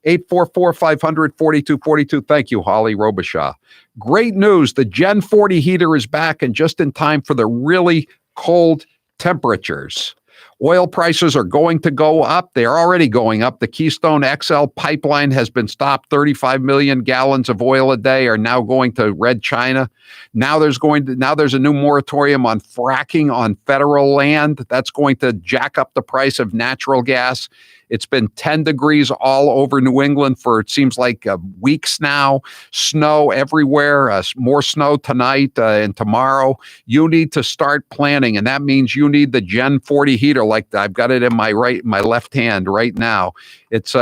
844-500-4242. Thank you, Holly Robichaud. Great news. The Gen 40 heater is back, and just in time for the really cold temperatures. Oil prices are going to go up. They're already going up. The Keystone XL pipeline has been stopped. 35 million gallons of oil a day are now going to Red China. Now there's a new moratorium on fracking on federal land. That's going to jack up the price of natural gas. It's been 10 degrees all over New England for, it seems like, weeks now. Snow everywhere, more snow tonight and tomorrow. You need to start planning, and that means you need the Gen 40 heater, like I've got it in my left hand right now. It's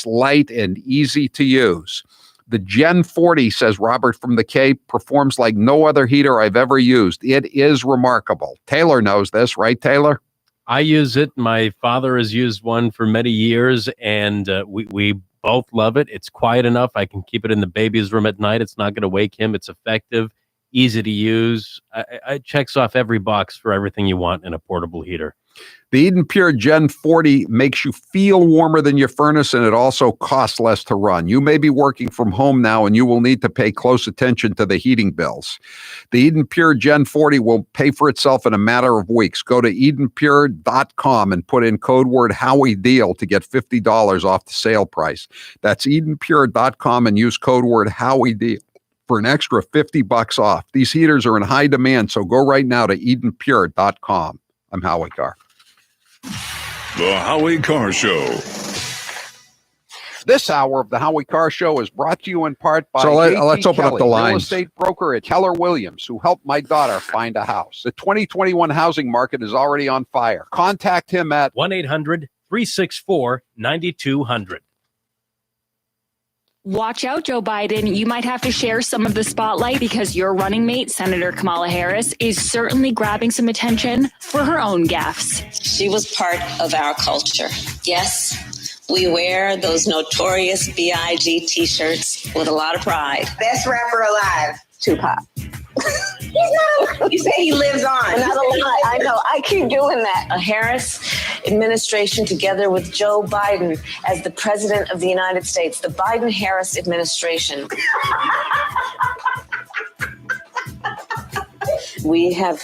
light and easy to use. The Gen 40, says Robert from the Cape, performs like no other heater I've ever used. It is remarkable. Taylor knows this, right, Taylor? I use it. My father has used one for many years, and we both love it. It's quiet enough. I can keep it in the baby's room at night. It's not going to wake him. It's effective, easy to use. It checks off every box for everything you want in a portable heater. The Eden Pure Gen 40 makes you feel warmer than your furnace, and it also costs less to run. You may be working from home now, and you will need to pay close attention to the heating bills. The Eden Pure Gen 40 will pay for itself in a matter of weeks. Go to EdenPure.com and put in code word Howie Deal to get $50 off the sale price. That's EdenPure.com and use code word Howie Deal for an extra $50 off. These heaters are in high demand, so go right now to EdenPure.com. I'm Howie Carr. The Howie Carr Show. This hour of the Howie Carr Show is brought to you in part by let's open up the lines. real estate broker at Keller Williams, who helped my daughter find a house. The 2021 housing market is already on fire. Contact him at 1-800-364-9200. Watch out, Joe Biden. You might have to share some of the spotlight because your running mate, Senator Kamala Harris, is certainly grabbing some attention for her own gaffes. She was part of our culture. Yes, we wear those notorious B.I.G. t-shirts with a lot of pride. Best rapper alive, Tupac. You say he lives on. Not a lie. I know. I keep doing that. A Harris administration together with Joe Biden as the president of the United States. The Biden-Harris administration. We have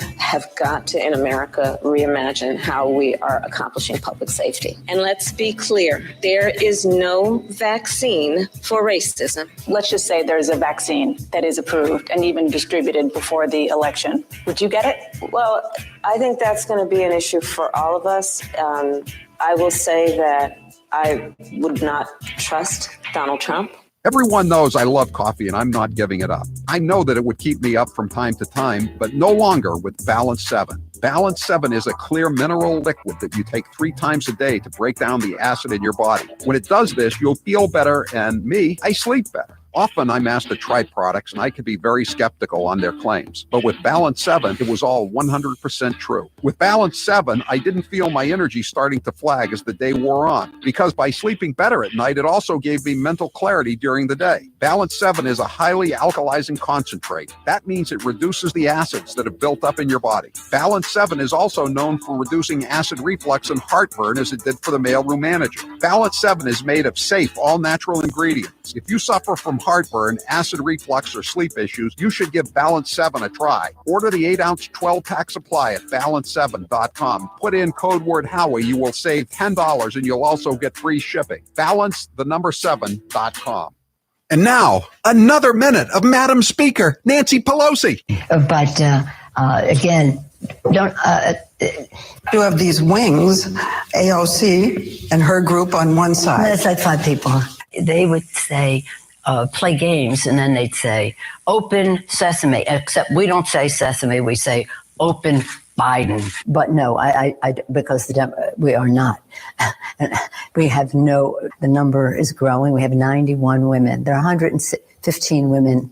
got to, in America, reimagine how we are accomplishing public safety. And let's be clear, there is no vaccine for racism. Let's just say there's a vaccine that is approved and even distributed before the election. Would you get it? Well, I think that's going to be an issue for all of us. I will say that I would not trust Donald Trump. Everyone knows I love coffee and I'm not giving it up. I know that it would keep me up from time to time, but no longer with Balance 7. Balance 7 is a clear mineral liquid that you take 3 times a day to break down the acid in your body. When it does this, you'll feel better, and I sleep better. Often I'm asked to try products and I can be very skeptical on their claims. But with Balance 7, it was all 100% true. With Balance 7, I didn't feel my energy starting to flag as the day wore on. Because by sleeping better at night, it also gave me mental clarity during the day. Balance 7 is a highly alkalizing concentrate. That means it reduces the acids that have built up in your body. Balance 7 is also known for reducing acid reflux and heartburn as it did for the mailroom manager. Balance 7 is made of safe, all-natural ingredients. If you suffer from heartburn, acid reflux, or sleep issues, you should give Balance 7 a try. Order the 8-ounce 12-pack supply at balance7.com. Put in code word Howie. You will save $10 and you'll also get free shipping. Balance7.com. And now, another minute of Madam Speaker, Nancy Pelosi. But again, don't You have these wings, AOC and her group on one side. That's like 5 people. They would say, play games, and then they'd say, open sesame, except we don't say sesame, we say open Biden. But no, because we are not. We have the number is growing. We have 91 women. There are 115 women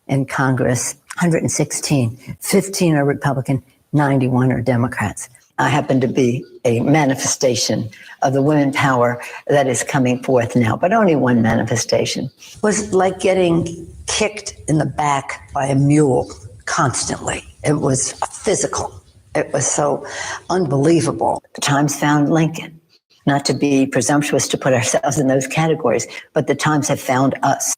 in Congress, 116. 15 are Republican, 91 are Democrats. I happen to be a manifestation of the women power that is coming forth now, but only one manifestation. It was like getting kicked in the back by a mule constantly. It was physical. It was so unbelievable. The Times found Lincoln. Not to be presumptuous to put ourselves in those categories, but the Times have found us.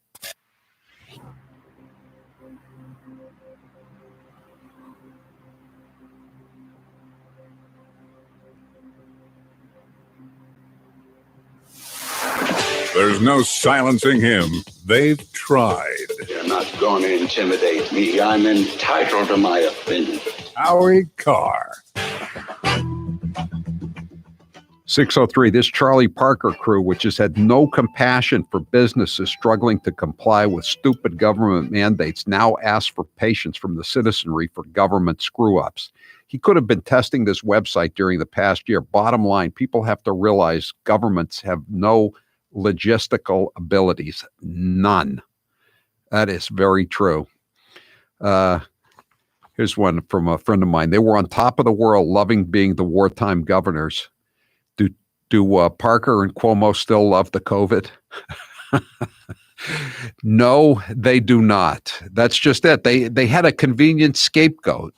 There's no silencing him. They've tried. You're not going to intimidate me. I'm entitled to my opinion. Howie Carr. 603, this Charlie Parker crew, which has had no compassion for businesses struggling to comply with stupid government mandates, now asks for patience from the citizenry for government screw-ups. He could have been testing this website during the past year. Bottom line, people have to realize governments have no logistical abilities. None. That is very true. Here's one from a friend of mine. They were on top of the world, loving being the wartime governors. Do Parker and Cuomo still love the COVID? No, they do not. That's just it. They had a convenient scapegoat.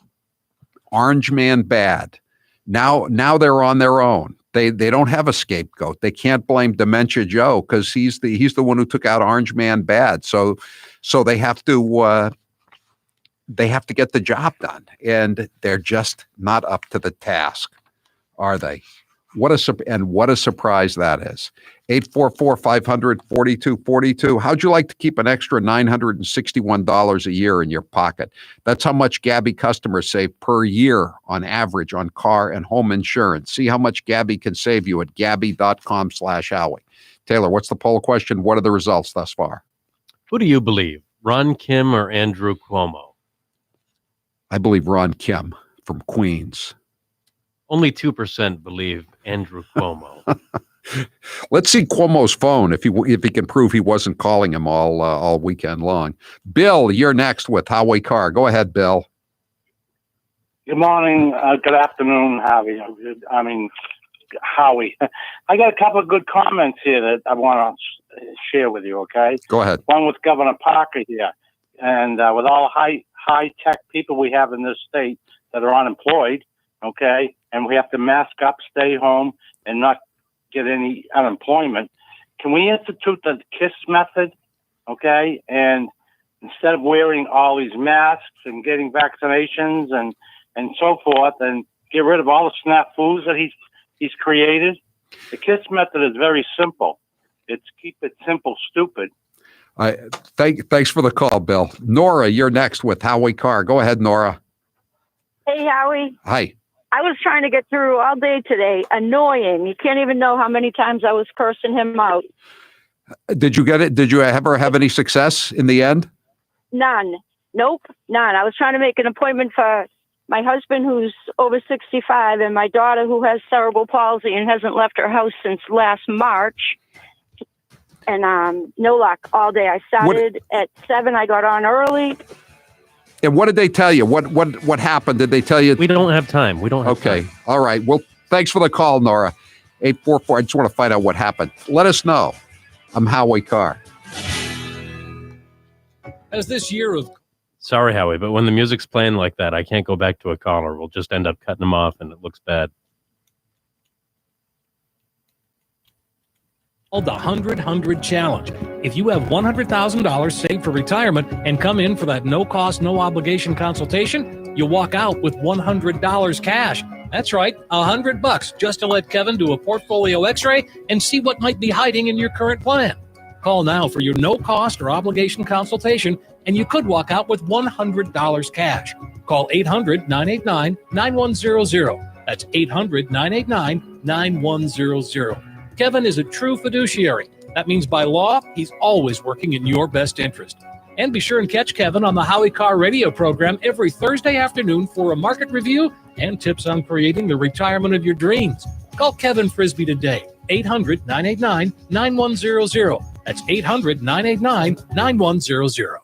Orange man bad. Now they're on their own. They don't have a scapegoat. They can't blame Dementia Joe because he's the one who took out Orange man bad. So they have to get the job done, and they're just not up to the task, are they? What a surprise that is. 844-500-4242. How'd you like to keep an extra $961 a year in your pocket? That's how much Gabby customers save per year on average on car and home insurance. See how much Gabby can save you at Gabby.com/Howie. Taylor, what's the poll question? What are the results thus far? Who do you believe, Ron Kim or Andrew Cuomo? I believe Ron Kim from Queens. Only 2% believe Andrew Cuomo. Let's see Cuomo's phone if he can prove he wasn't calling him all weekend long. Bill, you're next with Howie Carr. Go ahead, Bill. Good morning. Good afternoon, Howie. Howie. I got a couple of good comments here that I want to share with you. Okay. Go ahead. One with Governor Parker here, and with all high tech people we have in this state that are unemployed. Okay. And we have to mask up, stay home, and not get any unemployment. Can we institute the KISS method? Okay. And instead of wearing all these masks and getting vaccinations and so forth, and get rid of all the snafus that he's created. The KISS method is very simple. It's keep it simple, stupid. Thanks for the call, Bill. Nora, you're next with Howie Carr. Go ahead, Nora. Hey, Howie. Hi. I was trying to get through all day today. Annoying. You can't even know how many times I was cursing him out. Did you get it? Did you ever have any success in the end? None. Nope. None. I was trying to make an appointment for my husband who's over 65 and my daughter who has cerebral palsy and hasn't left her house since last March. And no luck all day. I started at 7. I got on early. And what did they tell you? What happened? Did they tell you? We don't have time. We don't have time. All right. Well, thanks for the call, Nora. 844. I just want to find out what happened. Let us know. I'm Howie Carr. As this year of... Sorry, Howie, but when the music's playing like that, I can't go back to a caller. We'll just end up cutting them off, and it looks bad. Called the 100-100 Challenge. If you have $100,000 saved for retirement and come in for that no-cost, no-obligation consultation, you'll walk out with $100 cash. That's right, $100 just to let Kevin do a portfolio x-ray and see what might be hiding in your current plan. Call now for your no-cost or obligation consultation, and you could walk out with $100 cash. Call 800-989-9100. That's 800-989-9100. Kevin is a true fiduciary. That means by law, he's always working in your best interest. And be sure and catch Kevin on the Howie Carr radio program every Thursday afternoon for a market review and tips on creating the retirement of your dreams. Call Kevin Frisbee today, 800-989-9100. That's 800-989-9100.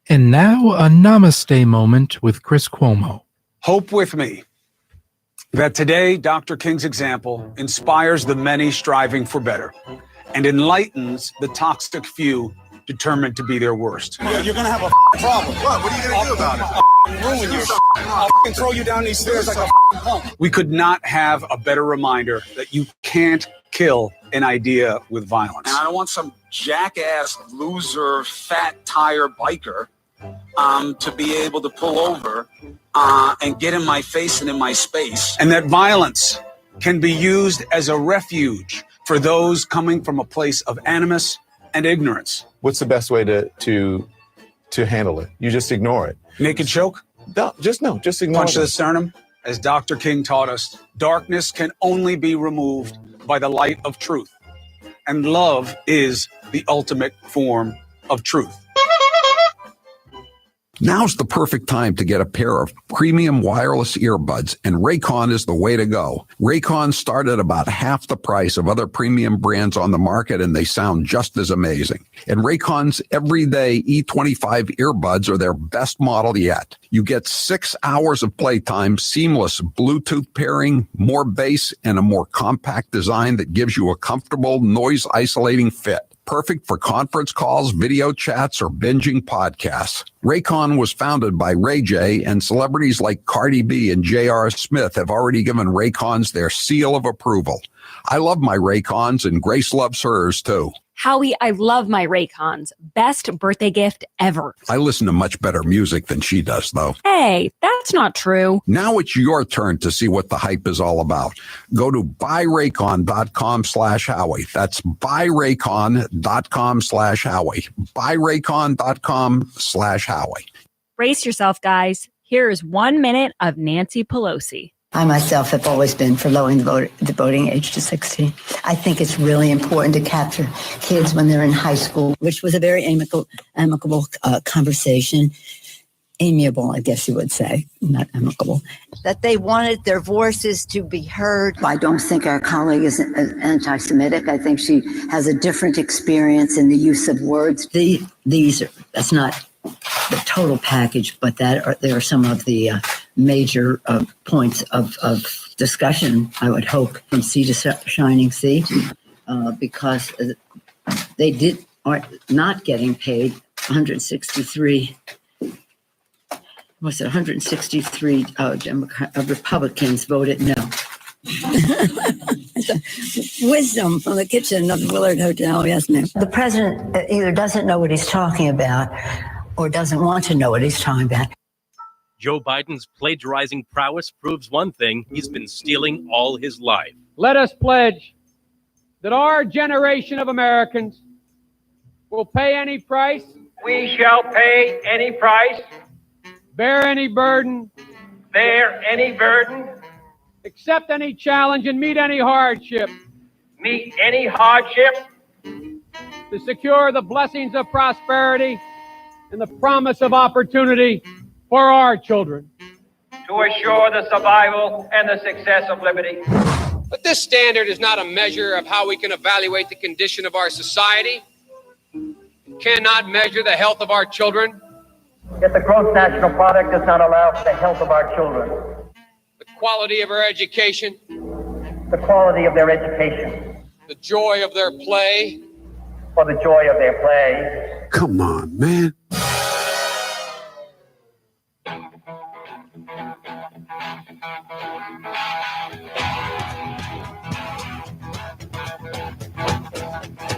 And now a namaste moment with Chris Cuomo. Hope with me that today Dr. King's example inspires the many striving for better and enlightens the toxic few determined to be their worst. You're gonna have a problem. What are you gonna do about it? I'll ruin your I'll throw you down these stairs like a punk. We could not have a better reminder that you can't kill an idea with violence. And I don't want some jackass, loser, fat tire biker to be able to pull over and get in my face and in my space. And that violence can be used as a refuge for those coming from a place of animus and ignorance. What's the best way to handle it? You just ignore it. Naked choke? Just ignore Punch to it. the sternum? As Dr. King taught us, darkness can only be removed by the light of truth. And love is the ultimate form of truth. Now's the perfect time to get a pair of premium wireless earbuds, and Raycon is the way to go. Raycon start at about half the price of other premium brands on the market, and they sound just as amazing. And Raycon's everyday E25 earbuds are their best model yet. You get 6 hours of playtime, seamless Bluetooth pairing, more bass, and a more compact design that gives you a comfortable, noise-isolating fit. Perfect for conference calls, video chats, or binging podcasts. Raycon was founded by Ray J, and celebrities like Cardi B and J.R. Smith have already given Raycons their seal of approval. I love my Raycons, and Grace loves hers, too. Howie, I love my Raycons. Best birthday gift ever. I listen to much better music than she does, though. Hey, that's not true. Now it's your turn to see what the hype is all about. Go to buyraycon.com/Howie. That's buyraycon.com/Howie. Buyraycon.com/Howie. Brace yourself, guys. Here's 1 minute of Nancy Pelosi. I myself have always been for lowering the voting age to 16. I think it's really important to capture kids when they're in high school, which was a very amicable conversation. Amiable, I guess you would say, not amicable. That they wanted their voices to be heard. I don't think our colleague is anti-Semitic. I think she has a different experience in the use of words. That's not the total package, but there are some of the major points of discussion, I would hope, from sea to shining sea, because they are not getting paid 163. Was it 163 Republicans voted no? Wisdom from the kitchen of the Willard Hotel. Yes, ma'am. The president either doesn't know what he's talking about or doesn't want to know what he's talking about. Joe Biden's plagiarizing prowess proves one thing: he's been stealing all his life. Let us pledge that our generation of Americans will pay any price. We shall pay any price. Bear any burden. Bear any burden. Accept any challenge and meet any hardship. Meet any hardship. To secure the blessings of prosperity and the promise of opportunity for our children. To assure the survival and the success of liberty. But this standard is not a measure of how we can evaluate the condition of our society. It cannot measure the health of our children. Yet the gross national product does not allow for the health of our children. The quality of our education. The quality of their education. The joy of their play. For the joy of their play. Come on, man.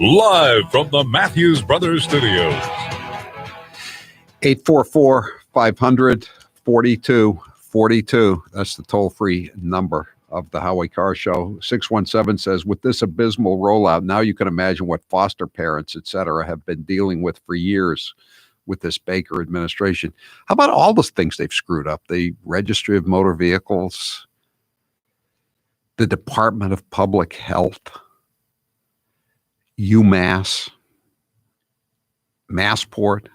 Live from the Matthews Brothers Studios. 844-500-4242. That's the toll-free number of the Howie Carr Show. 617 says, with this abysmal rollout, now you can imagine what foster parents, et cetera, have been dealing with for years with this Baker administration. How about all the things they've screwed up? The Registry of Motor Vehicles, the Department of Public Health, UMass, Massport,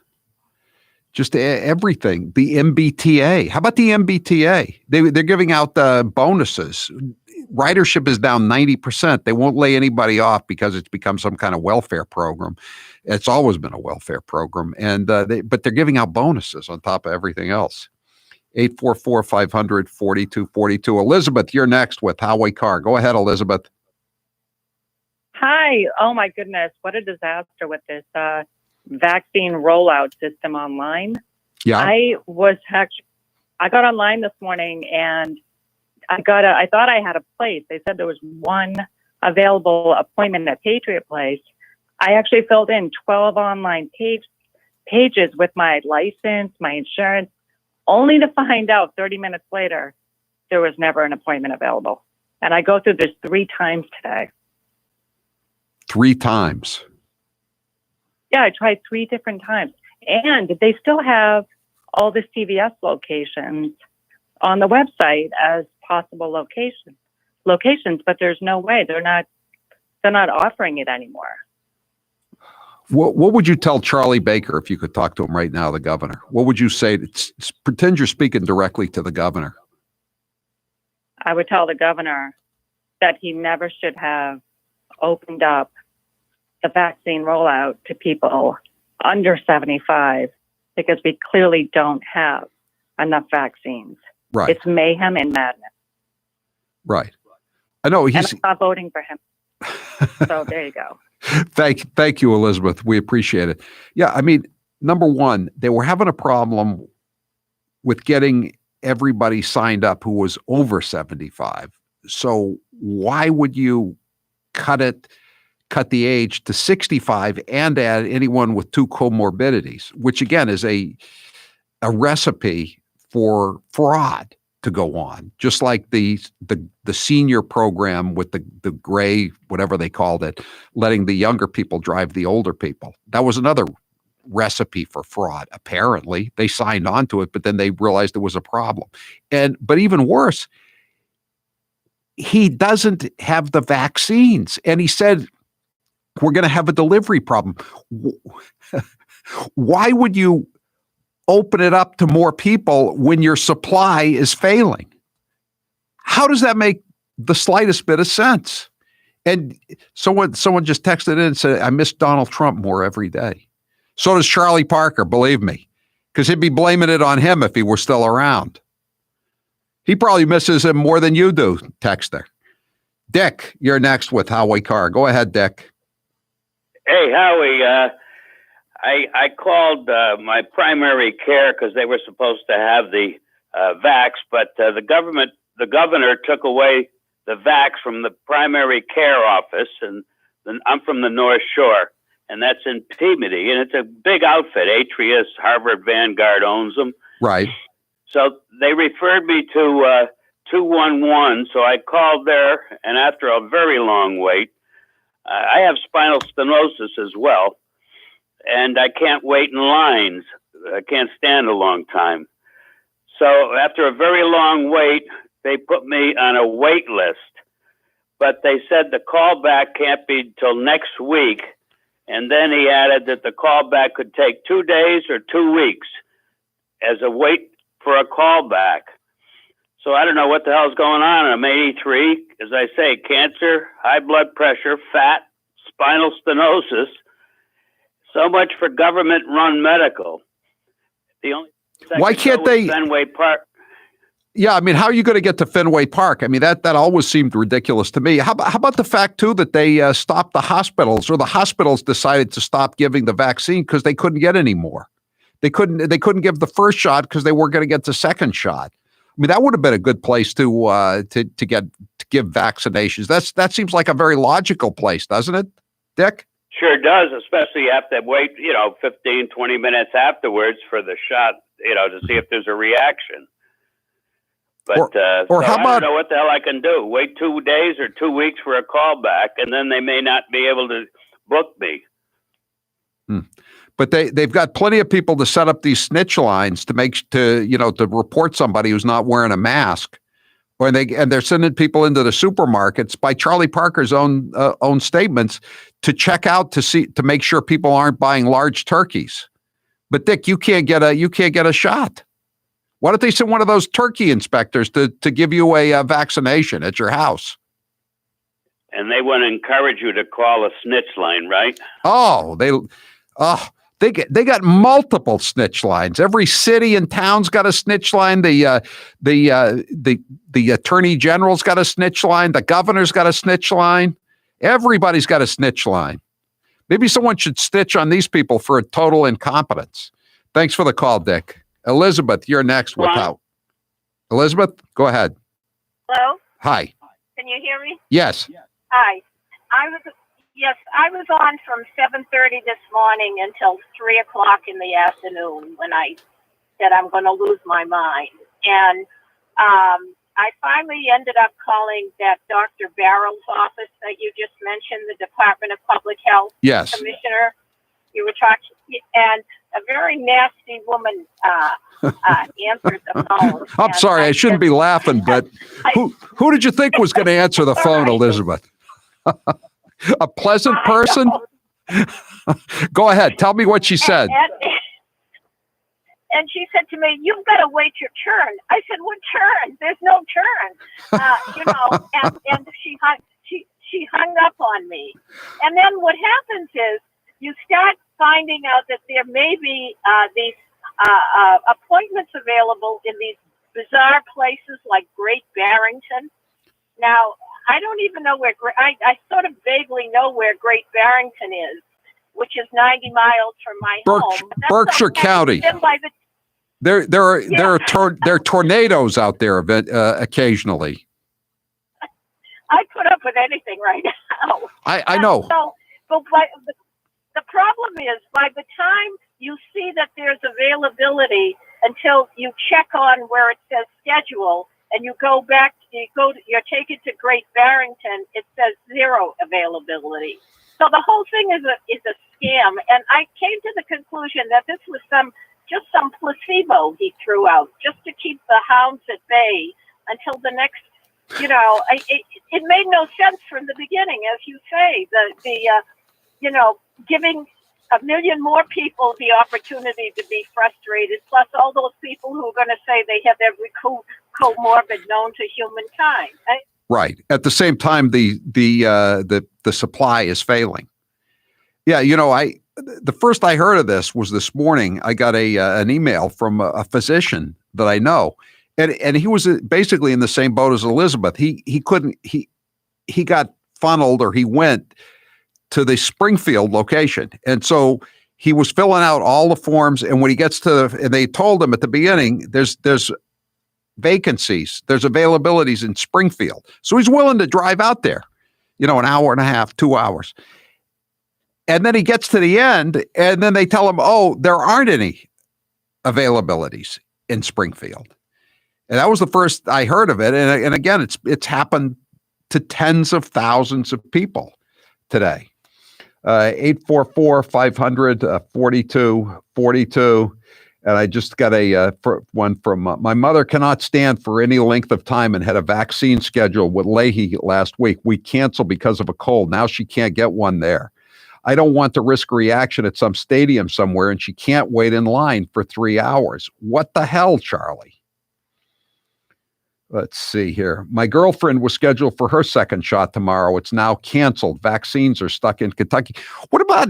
just everything. The MBTA. How about the MBTA? They're giving out bonuses. Ridership is down 90%. They won't lay anybody off because it's become some kind of welfare program. It's always been a welfare program, and but they're giving out bonuses on top of everything else. 844-500-4242. Elizabeth, you're next with Howie Carr. Go ahead, Elizabeth. Hi. Oh, my goodness. What a disaster with this vaccine rollout system online. Yeah. I got online this morning and I thought I had a place. They said there was one available appointment at Patriot Place. I actually filled in 12 online pages with my license, my insurance, only to find out 30 minutes later there was never an appointment available. And I go through this 3 times today. 3 times? Yeah, I tried 3 different times. And they still have all the CVS locations on the website as possible locations, but there's no way. They're not offering it anymore. What would you tell Charlie Baker if you could talk to him right now, the governor? What would you say? Pretend you're speaking directly to the governor. I would tell the governor that he never should have opened up the vaccine rollout to people under 75 because we clearly don't have enough vaccines. Right. It's mayhem and madness. Right. I know And I'm not voting for him. So there you go. Thank you, Elizabeth. We appreciate it. Yeah, I mean, number one, they were having a problem with getting everybody signed up who was over 75. So why would you cut the age to 65 and add anyone with 2 comorbidities, which again is a recipe for fraud to go on, just like the senior program with the gray, whatever they called it, letting the younger people drive the older people. That was another recipe for fraud. Apparently, they signed on to it, but then they realized it was a problem. But even worse, he doesn't have the vaccines, and he said we're going to have a delivery problem. Why would you open it up to more people when your supply is failing? How does that make the slightest bit of sense? And someone just texted in and said, I miss Donald Trump more every day. So does Charlie Parker, believe me, because he'd be blaming it on him if he were still around. He probably misses him more than you do, texter. Dick, you're next with Howie Carr. Go ahead, Dick. Hey, Howie, I called my primary care because they were supposed to have the vax, but the governor took away the vax from the primary care office, and I'm from the North Shore, and that's in Peabody, and it's a big outfit. Atrius, Harvard Vanguard owns them. Right. So they referred me to 211, so I called there, and after a very long wait, I have spinal stenosis as well, and I can't wait in lines. I can't stand a long time. So after a very long wait, they put me on a wait list, but they said the callback can't be till next week. And then he added that the callback could take 2 days or 2 weeks as a wait for a callback. So I don't know what the hell's going on. I'm 83. As I say, cancer, high blood pressure, fat, spinal stenosis. So much for government-run medical. The only Why can't they? Fenway Park. Yeah, I mean, how are you going to get to Fenway Park? I mean, that always seemed ridiculous to me. How about the fact, too, that they stopped the hospitals, or the hospitals decided to stop giving the vaccine because they couldn't get any more. They couldn't give the first shot because they weren't going to get the second shot. I mean, that would have been a good place to give vaccinations. That seems like a very logical place, doesn't it, Dick? Sure does, especially you have to wait, 15, 20 minutes afterwards for the shot, to see if there's a reaction. But or how I about, don't know what the hell I can do. Wait 2 days or 2 weeks for a callback, and then they may not be able to book me. But they've got plenty of people to set up these snitch lines to report somebody who's not wearing a mask, and they're sending people into the supermarkets by Charlie Parker's own statements to check out to make sure people aren't buying large turkeys. But Dick, you can't get a shot. Why don't they send one of those turkey inspectors to give you a vaccination at your house? And they want to encourage you to call a snitch line, right? They got multiple snitch lines. Every city and town's got a snitch line. The attorney general's got a snitch line. The governor's got a snitch line. Everybody's got a snitch line. Maybe someone should snitch on these people for a total incompetence. Thanks for the call, Dick. Elizabeth, you're next with how. Elizabeth, go ahead. Hello? Hi. Can you hear me? Yes. Hi. I was on from 7:30 this morning until 3 o'clock in the afternoon when I said I'm going to lose my mind. And I finally ended up calling that Dr. Barrow's office that you just mentioned, the Department of Public Health Commissioner. You were talking, and a very nasty woman answered the phone. I'm sorry, I shouldn't be laughing, but who did you think was going to answer the phone, Elizabeth? A pleasant person? Go ahead. Tell me what she said. And she said to me, "You've got to wait your turn." I said, "What turn? There's no turn." And she hung up on me. And then what happens is you start finding out that there may be these appointments available in these bizarre places like Great Barrington. Now, I don't even know where, I sort of vaguely know where Great Barrington is, which is 90 miles from my home. That's Berkshire County. There are tornadoes out there occasionally. I put up with anything right now. I know. But the problem is, by the time you see that there's availability, until you check on where it says schedule, and you go back, you're taken to Great Barrington, it says zero availability. So the whole thing is a scam. And I came to the conclusion that this was some placebo he threw out just to keep the hounds at bay until the next, it made no sense from the beginning, as you say, giving a million more people the opportunity to be frustrated, plus all those people who are going to say they have every comorbid known to humankind. Right. At the same time, the supply is failing. Yeah, the first I heard of this was this morning. I got an email from a physician that I know, and he was basically in the same boat as Elizabeth. He got funneled, or he went to the Springfield location, and so he was filling out all the forms. And when he gets and they told him at the beginning, there's vacancies, there's availabilities in Springfield, so he's willing to drive out there, an hour and a half, 2 hours. And then he gets to the end, and then they tell him, "Oh, there aren't any availabilities in Springfield." And that was the first I heard of it. And again, it's happened to tens of thousands of people today. 844-500-4242. And I just got one from my mother cannot stand for any length of time and had a vaccine schedule with Leahy last week. We canceled because of a cold. Now she can't get one there. I don't want to risk a reaction at some stadium somewhere, and she can't wait in line for 3 hours. What the hell, Charlie? Let's see here. My girlfriend was scheduled for her second shot tomorrow. It's now canceled. Vaccines are stuck in Kentucky. What about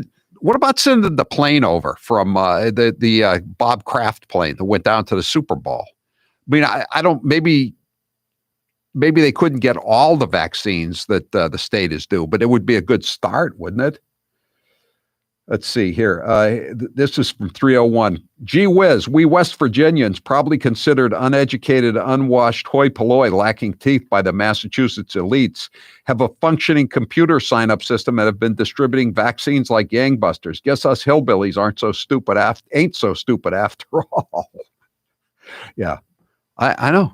sending the plane over from the Bob Kraft plane that went down to the Super Bowl? I mean, I don't. Maybe they couldn't get all the vaccines that the state is due, but it would be a good start, wouldn't it? Let's see here. This is from 301. Gee whiz, we West Virginians, probably considered uneducated, unwashed hoi polloi lacking teeth by the Massachusetts elites, have a functioning computer sign-up system and have been distributing vaccines like gangbusters. Guess us hillbillies ain't so stupid after all. Yeah, I know.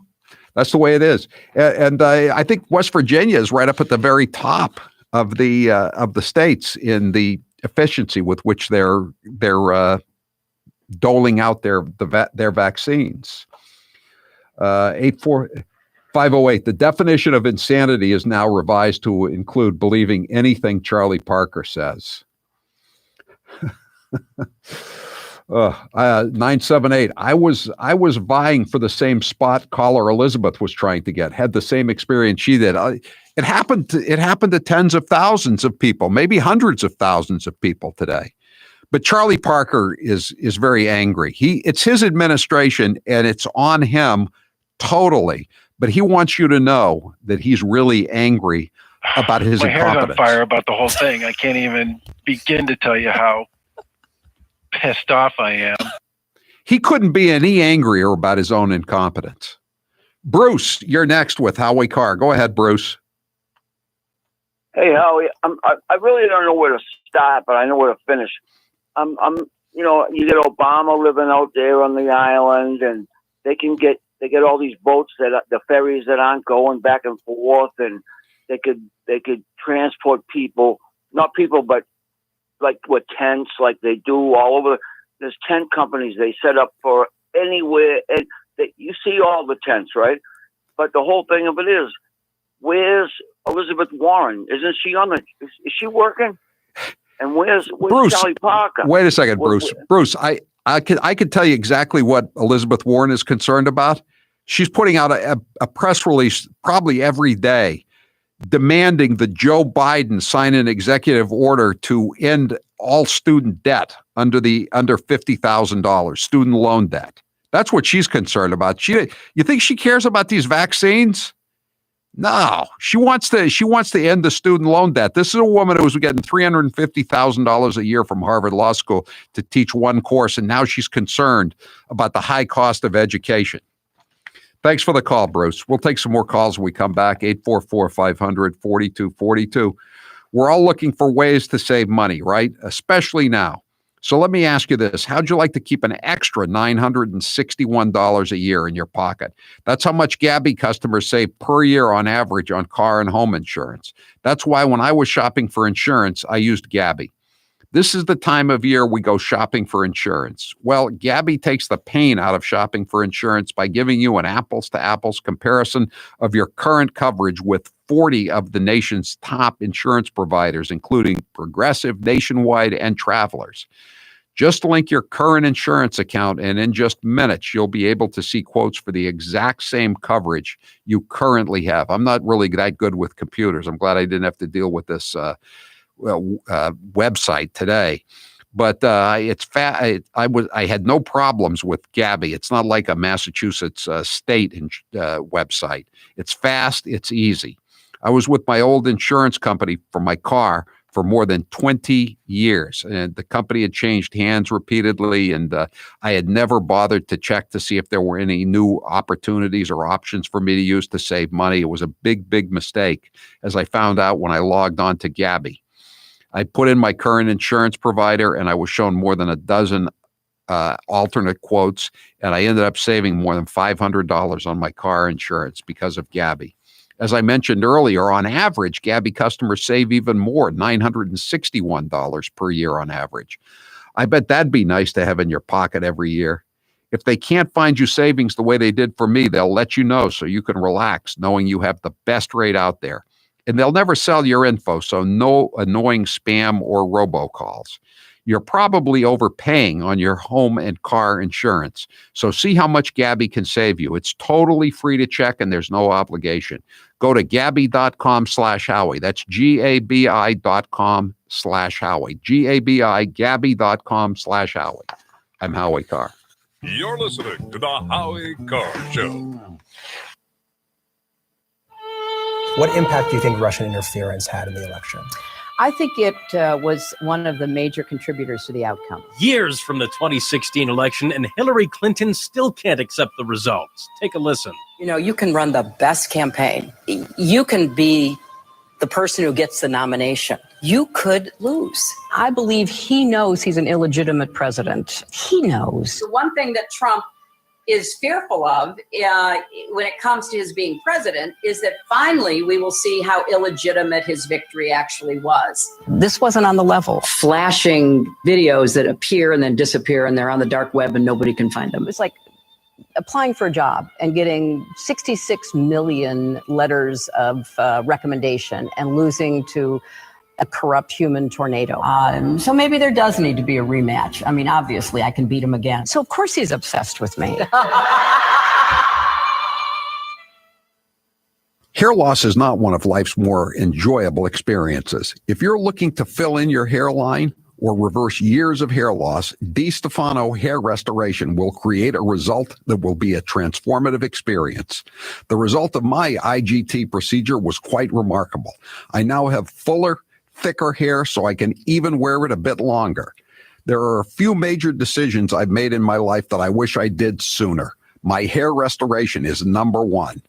That's the way it is. And I think West Virginia is right up at the very top of the states in the efficiency with which they're doling out their vaccines. 508. The definition of insanity is now revised to include believing anything Charlie Parker says. 978. I was vying for the same spot caller Elizabeth was trying to get. Had the same experience she did. It happened to tens of thousands of people, maybe hundreds of thousands of people today. But Charlie Parker is very angry. It's his administration, and it's on him totally. But he wants you to know that he's really angry about his incompetence. My hair's on fire about the whole thing. I can't even begin to tell you how pissed off I am. He couldn't be any angrier about his own incompetence. Bruce, you're next with Howie Carr. Go ahead, Bruce. Hey, Howie, I really don't know where to start, but I know where to finish. You get Obama living out there on the island, and they get all these boats the ferries that aren't going back and forth, and they could transport people, not people, but like with tents, like they do all over. There's tent companies they set up for anywhere, and you see all the tents, right? But the whole thing of it is, where's Elizabeth Warren? Isn't she is she working? And where's Bruce, Charlie Parker? wait a second, Where- Bruce. Bruce, I could tell you exactly what Elizabeth Warren is concerned about. She's putting out a press release probably every day demanding that Joe Biden sign an executive order to end all student debt under $50,000 student loan debt. That's what she's concerned about. You think she cares about these vaccines? No, she wants to end the student loan debt. This is a woman who was getting $350,000 a year from Harvard Law School to teach one course, and now she's concerned about the high cost of education. Thanks for the call, Bruce. We'll take some more calls when we come back. 844-500-4242. We're all looking for ways to save money, right? Especially now. So let me ask you this. How'd you like to keep an extra $961 a year in your pocket? That's how much Gabby customers save per year on average on car and home insurance. That's why when I was shopping for insurance, I used Gabby. This is the time of year we go shopping for insurance. Well, Gabby takes the pain out of shopping for insurance by giving you an apples-to-apples comparison of your current coverage with 40 of the nation's top insurance providers, including Progressive, Nationwide, and Travelers. Just link your current insurance account, and in just minutes, you'll be able to see quotes for the exact same coverage you currently have. I'm not really that good with computers. I'm glad I didn't have to deal with this website today, but it's I had no problems with Gabby. It's not like a Massachusetts state website. It's fast. It's easy. I was with my old insurance company for my car for more than 20 years, and the company had changed hands repeatedly, and I had never bothered to check to see if there were any new opportunities or options for me to use to save money. It was a big, big mistake, as I found out when I logged on to Gabby. I put in my current insurance provider, and I was shown more than a dozen alternate quotes, and I ended up saving more than $500 on my car insurance because of Gabby. As I mentioned earlier, on average, Gabby customers save even more, $961 per year on average. I bet that'd be nice to have in your pocket every year. If they can't find you savings the way they did for me, they'll let you know so you can relax knowing you have the best rate out there. And they'll never sell your info, so no annoying spam or robocalls. You're probably overpaying on your home and car insurance. So see how much Gabby can save you. It's totally free to check, and there's no obligation. Go to Gabby.com/Howie. That's GABI.com/Howie. Gabby.com/Howie. I'm Howie Carr. You're listening to the Howie Carr Show. What impact do you think Russian interference had in the election? I think it was one of the major contributors to the outcome. Years from the 2016 election, and Hillary Clinton still can't accept the results. Take a listen. You know, you can run the best campaign. You can be the person who gets the nomination. You could lose. I believe he knows he's an illegitimate president. He knows. The one thing that Trump is fearful of when it comes to his being president is that finally we will see how illegitimate his victory actually was. This wasn't on the level. Flashing videos that appear and then disappear, and they're on the dark web and nobody can find them. It's like applying for a job and getting 66 million letters of recommendation and losing to a corrupt human tornado. So maybe there does need to be a rematch. I mean, obviously, I can beat him again. So of course he's obsessed with me. Hair loss is not one of life's more enjoyable experiences. If you're looking to fill in your hairline or reverse years of hair loss, DiStefano Hair Restoration will create a result that will be a transformative experience. The result of my IGT procedure was quite remarkable. I now have fuller, thicker hair so I can even wear it a bit longer. There are a few major decisions I've made in my life that I wish I did sooner. My hair restoration is number one.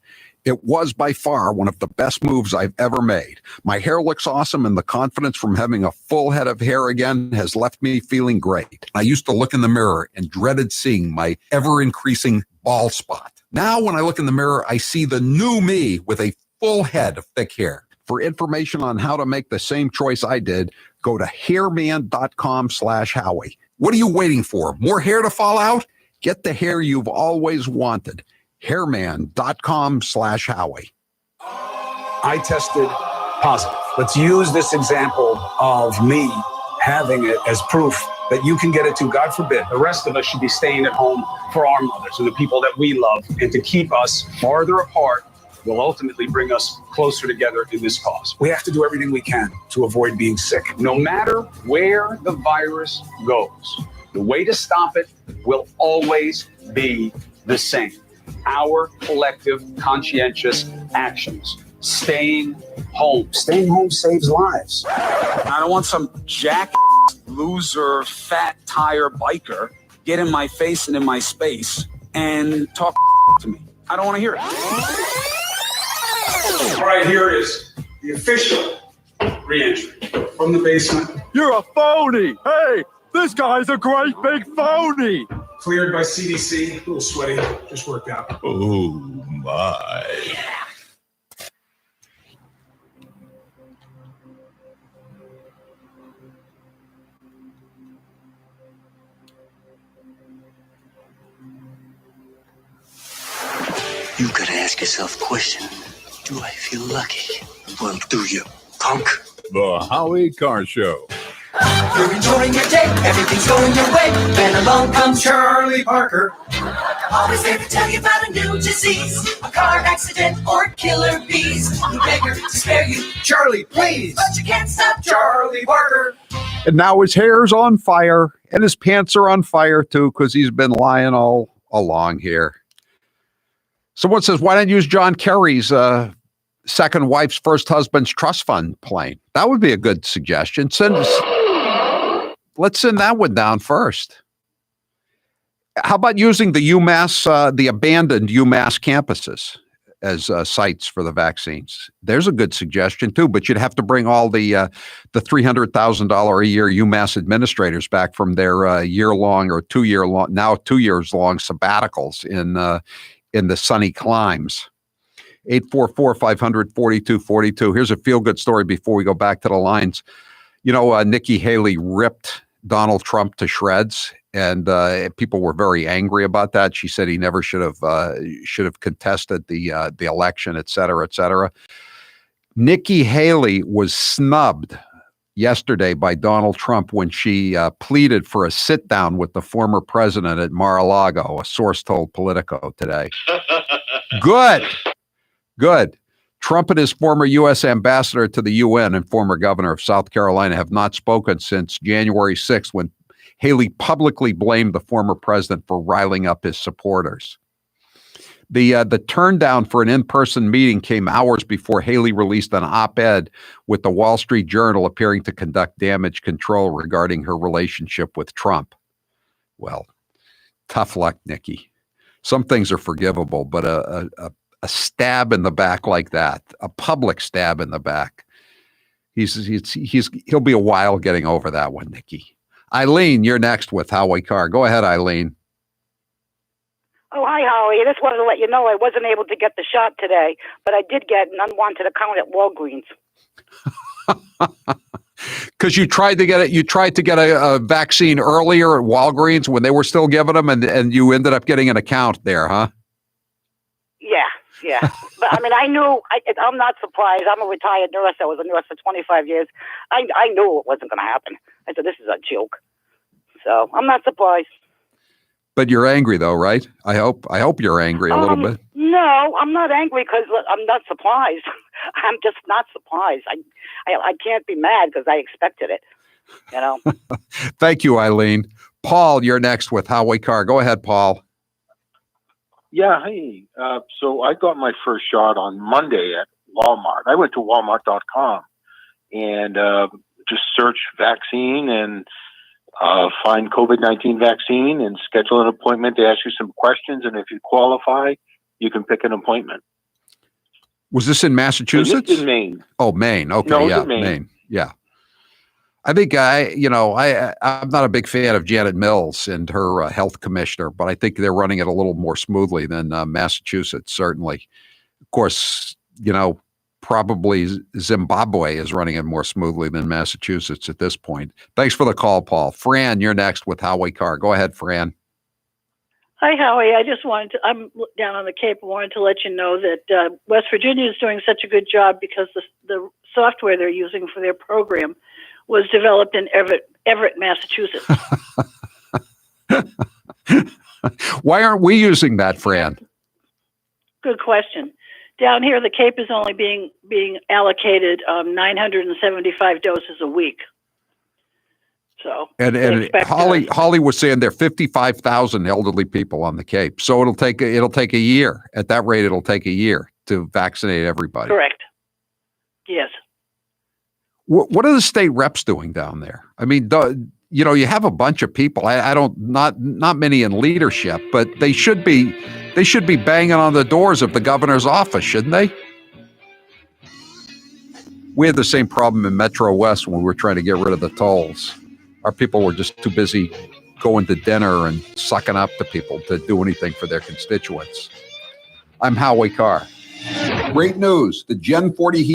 It was by far one of the best moves I've ever made. My hair looks awesome, and the confidence from having a full head of hair again has left me feeling great. I used to look in the mirror and dreaded seeing my ever-increasing bald spot. Now when I look in the mirror, I see the new me with a full head of thick hair. For information on how to make the same choice I did, go to hairman.com/Howie. What are you waiting for? More hair to fall out? Get the hair you've always wanted. Hairman.com/Howie. I tested positive. Let's use this example of me having it as proof that you can get it too. God forbid, the rest of us should be staying at home for our mothers and the people that we love. And to keep us farther apart will ultimately bring us closer together in this cause. We have to do everything we can to avoid being sick. No matter where the virus goes, the way to stop it will always be the same. Our collective conscientious actions. Staying home. Staying home saves lives. I don't want some jack loser, fat tire biker get in my face and in my space and talk to me. I don't want to hear it. All right, here it is. The official re-entry from the basement. You're a phony. Hey, this guy's a great big phony. Cleared by CDC. A little sweaty. Just worked out. Oh, my. You gotta ask yourself a question. Do I feel lucky? Well, do you, punk? The Howie Carr Show. You're enjoying your day, everything's going your way. Then along comes Charlie Parker. Always there to tell you about a new disease, a car accident or killer bees. The beggar to spare you, Charlie, please. But you can't stop Charlie Parker. And now his hair's on fire and his pants are on fire too, because he's been lying all along here. Someone says, why don't you use John Kerry's second wife's first husband's trust fund plane? That would be a good suggestion. Let's send that one down first. How about using the UMass, the abandoned UMass campuses as sites for the vaccines? There's a good suggestion too, but you'd have to bring all the $300,000 a year UMass administrators back from their year-long or 2-year-long, now 2 years long sabbaticals in the sunny climes. 844-500-4242. Here's a feel-good story before we go back to the lines. You know, Nikki Haley ripped Donald Trump to shreds, and people were very angry about that. She said he never should have contested the election, et cetera, et cetera. Nikki Haley was snubbed yesterday by Donald Trump when she pleaded for a sit-down with the former president at Mar-a-Lago, a source told Politico today. Good. Trump and his former U.S. ambassador to the UN and former governor of South Carolina have not spoken since January 6th, when Haley publicly blamed the former president for riling up his supporters. The turn down for an in-person meeting came hours before Haley released an op-ed with the Wall Street Journal appearing to conduct damage control regarding her relationship with Trump. Well, tough luck, Nikki. Some things are forgivable, but a stab in the back like that, a public stab in the back, he'll be a while getting over that one, Nikki. Eileen, you're next with Howie Carr. Go ahead, Eileen. Oh, hi, Howie. I just wanted to let you know I wasn't able to get the shot today, but I did get an unwanted account at Walgreens. Because you tried to get it. You tried to get a vaccine earlier at Walgreens when they were still giving them, and you ended up getting an account there, huh? Yeah. But I mean, I knew. I'm not surprised. I'm a retired nurse. I was a nurse for 25 years. I knew it wasn't going to happen. I said, this is a joke. So I'm not surprised. But you're angry, though, right? I hope you're angry a little bit. No, I'm not angry because I'm not surprised. I'm just not surprised. I can't be mad because I expected it. You know. Thank you, Eileen. Paul, you're next with Howie Carr. Go ahead, Paul. Yeah, hey. So I got my first shot on Monday at Walmart. I went to Walmart.com and just search vaccine and find COVID-19 vaccine and schedule an appointment. They ask you some questions, and if you qualify, you can pick an appointment. Was this in Massachusetts? This in Maine. Oh, Maine. Okay, no, yeah, in Maine. Yeah. I think I'm not a big fan of Janet Mills and her health commissioner, but I think they're running it a little more smoothly than Massachusetts, certainly. Of course, probably Zimbabwe is running it more smoothly than Massachusetts at this point. Thanks for the call, Paul. Fran, you're next with Howie Carr. Go ahead, Fran. Hi, Howie. I just I'm down on the Cape. I wanted to let you know that West Virginia is doing such a good job because the software they're using for their program was developed in Everett, Massachusetts. Why aren't we using that, Fran? Good question. Down here, the Cape is only being allocated 975 doses a week. So, and Holly was saying there are 55,000 elderly people on the Cape. So it'll take a year. At that rate, it'll take a year to vaccinate everybody. Correct. Yes. What are the state reps doing down there? I mean, you have a bunch of people. Not many in leadership, but they should be banging on the doors of the governor's office, shouldn't they? We had the same problem in Metro West when we were trying to get rid of the tolls. Our people were just too busy going to dinner and sucking up to people to do anything for their constituents. I'm Howie Carr. Great news. The Gen 40 heat